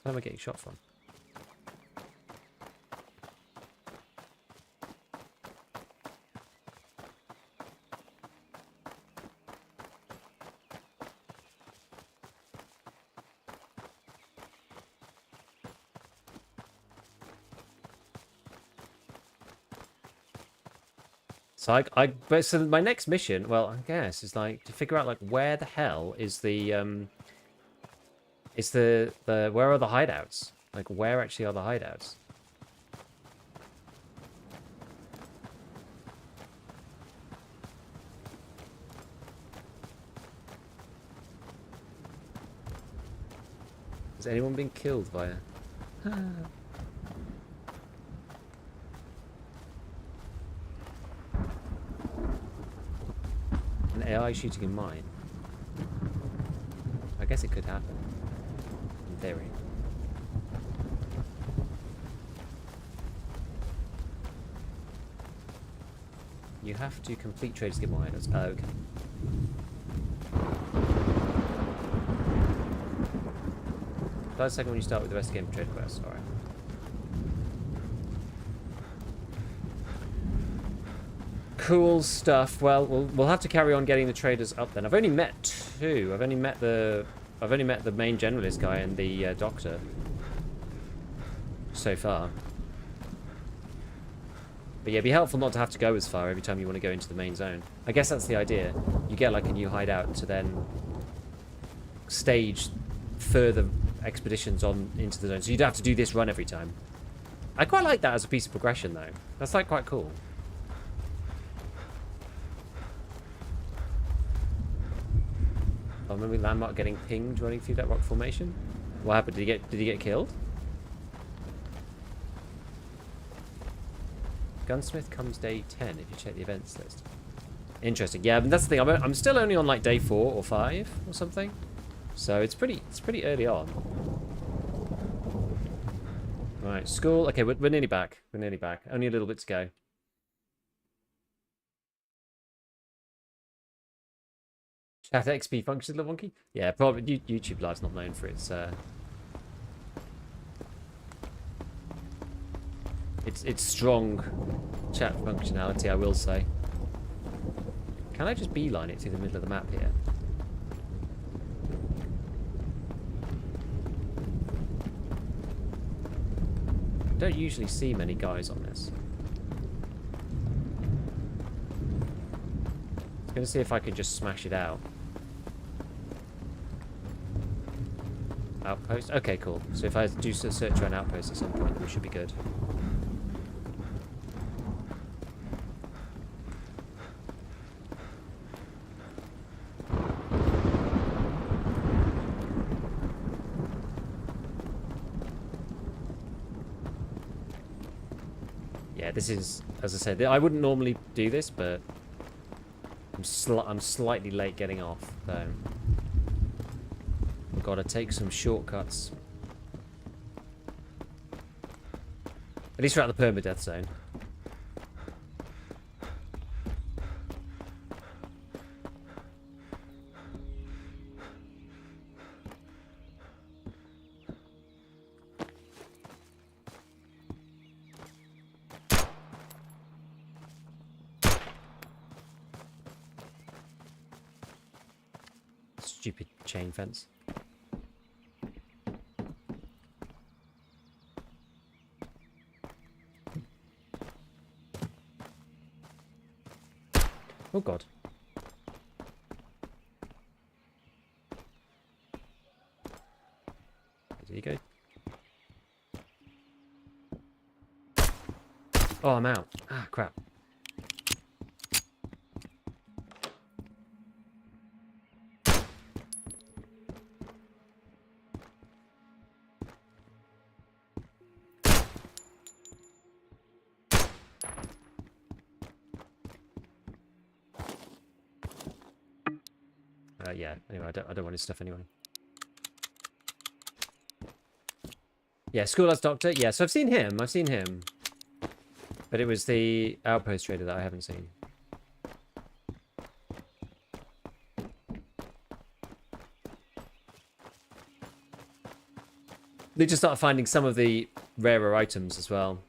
Where am I getting shot from? So my next mission, well, I guess, is like to figure out like where the hell is the where are the hideouts? Like where actually are the hideouts? Has anyone been killed by a... An AI shooting a mine? I guess it could happen. In theory. You have to complete trades to get more items. Oh, okay. Start a second when you start with the rest of the game for trade quests. Alright. Cool stuff. Well, we'll have to carry on getting the traders up then. I've only met 2. I've only met the main generalist guy and the doctor so far. But yeah, it'd be helpful not to have to go as far every time you want to go into the main zone. I guess that's the idea. You get like a new hideout to then stage further expeditions on into the zone. So you'd have to do this run every time. I quite like that as a piece of progression though. That's like quite cool. I remember Landmark getting pinged running through that rock formation. What happened? Did he get killed? Gunsmith comes day 10 if you check the events list. Interesting. Yeah, but that's the thing. I'm still only on like day 4 or 5 or something. So it's pretty early on. Right, school. Okay, we're nearly back. We're nearly back. Only a little bit to go. Chat XP functions a little wonky. Yeah, probably YouTube Live's not known for its strong chat functionality, I will say. Can I just beeline it through the middle of the map here? I don't usually see many guys on this. I'm gonna see if I can just smash it out. Outpost? Okay, cool. So if I do a search around Outpost at some point, we should be good. Yeah, this is, as I said, I wouldn't normally do this, but I'm slightly late getting off, so I've got to take some shortcuts. At least we're out of the permadeath zone. Stupid chain fence. Oh god. There you go. Oh, I'm out. Ah, crap. Yeah, anyway, I don't want his stuff anyway. Yeah, Schoolhouse Doctor. Yeah, so I've seen him. But it was the Outpost trader that I haven't seen. They just started finding some of the rarer items as well.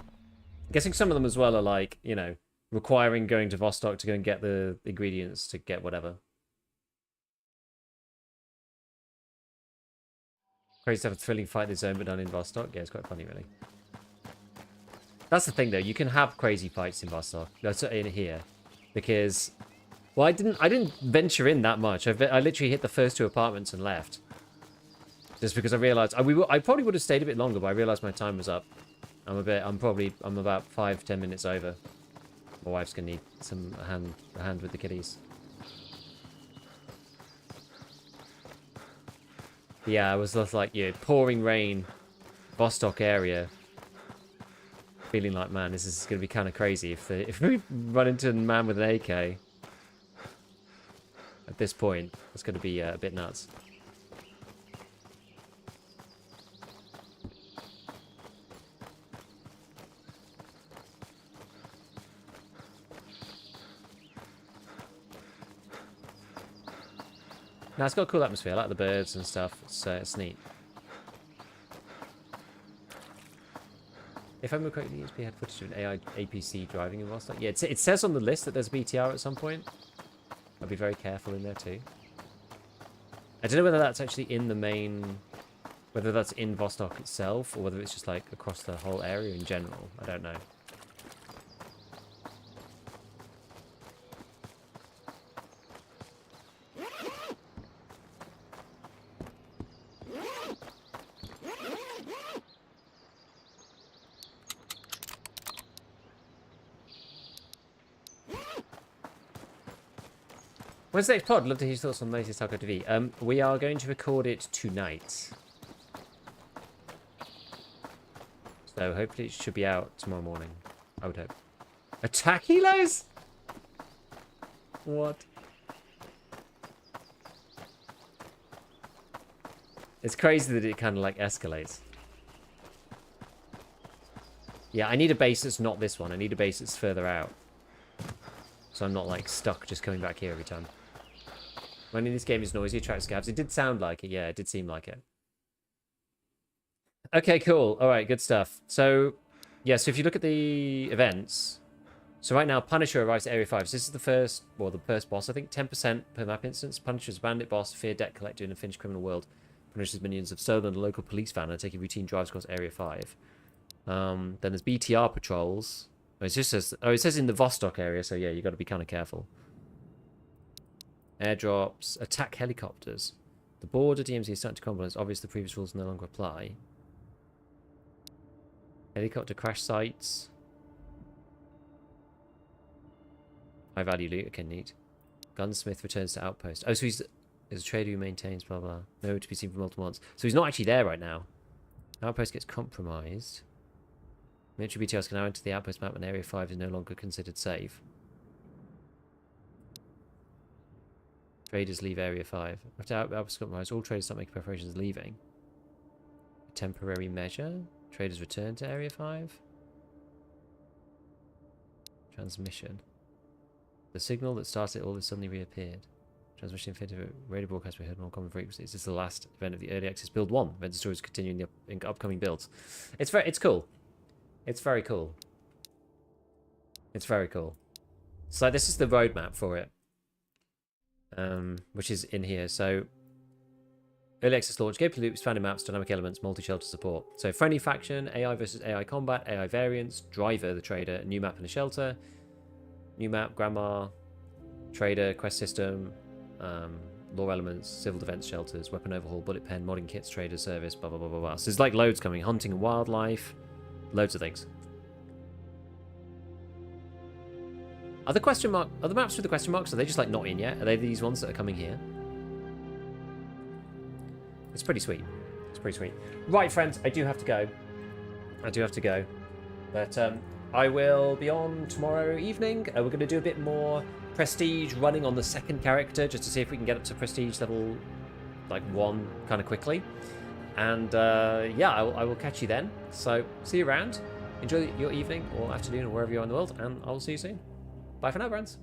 I'm guessing some of them as well are like, you know, requiring going to Vostok to go and get the ingredients to get whatever. Crazy to have a thrilling fight in the zone but done in Vostok. Yeah, it's quite funny, really. That's the thing, though. You can have crazy fights in Vostok. That's in here, because, well, I didn't venture in that much. I literally hit the first 2 apartments and left, just because I realized I probably would have stayed a bit longer, but I realized my time was up. I'm about 5-10 minutes over. My wife's gonna need a hand with the kiddies. Yeah, I was just like, yeah, pouring rain, Vostok area. Feeling like, man, this is gonna be kind of crazy if we run into a man with an AK at this point. It's gonna be a bit nuts. Now it's got a cool atmosphere. I like the birds and stuff. It's neat. If I remember correctly, the ESP had footage of an AI APC driving in Vostok. Yeah, it says on the list that there's a BTR at some point. I'll be very careful in there too. I don't know whether that's actually in the main... Whether that's in Vostok itself, or whether it's just like across the whole area in general. I don't know. When's the next pod? Love to hear your thoughts on the latest Tarkov TV. We are going to record it tonight. So hopefully it should be out tomorrow morning. I would hope. Attack helos? What? It's crazy that it kind of like escalates. Yeah, I need a base that's not this one. I need a base that's further out. So I'm not like stuck just coming back here every time. When this game is noisy, attracts scavs. It did sound like it. Yeah, it did seem like it. Okay, cool. All right, good stuff. So, yeah, so if you look at the events, so right now, Punisher arrives at Area 5. So this is the first, well, the first boss, I think, 10% per map instance. Punisher's bandit boss, fear debt collector in a finished criminal world. Punisher's minions have stolen a local police van and are taking routine drives across Area 5. Then there's BTR patrols. Oh, it just says, oh, it says in the Vostok area, so yeah, you got to be kind of careful. Airdrops, attack helicopters. The border DMZ is starting to crumble. It's obvious the previous rules no longer apply. Helicopter crash sites. High value loot. Okay, neat. Gunsmith returns to Outpost. Oh, so he's a trader who maintains blah blah. No to be seen for multiple months. So he's not actually there right now. Outpost gets compromised. Military BTRs can now enter the Outpost map when Area 5 is no longer considered safe. Traders leave Area 5. After Outpost compromised, all traders start making preparations leaving. A temporary measure. Traders return to Area 5. Transmission. The signal that started all this suddenly reappeared. Transmission infinitive radio broadcast we heard more common frequencies. This is the last event of the early access build 1. Event stories continue in the upcoming builds. It's cool. It's very cool. It's very cool. So this is the roadmap for it. Which is in here. So early access launch, gameplay loop, expanded maps, dynamic elements, multi-shelter support. So friendly faction, AI versus AI combat, AI variants, driver, the trader, new map and a shelter, new map, grandma, trader, quest system, lore elements, civil defense shelters, weapon overhaul, bullet pen, modding kits, trader service, blah blah blah blah blah. So there's like loads coming. Hunting and wildlife, loads of things. Are the maps with the question marks? Are they just like not in yet? Are they these ones that are coming here? It's pretty sweet. It's pretty sweet. Right, friends, I do have to go. But I will be on tomorrow evening. We're going to do a bit more prestige running on the second character just to see if we can get up to prestige level like 1 kind of quickly. And yeah, I will catch you then. So see you around. Enjoy your evening or afternoon or wherever you are in the world, and I will see you soon. Bye for now, friends.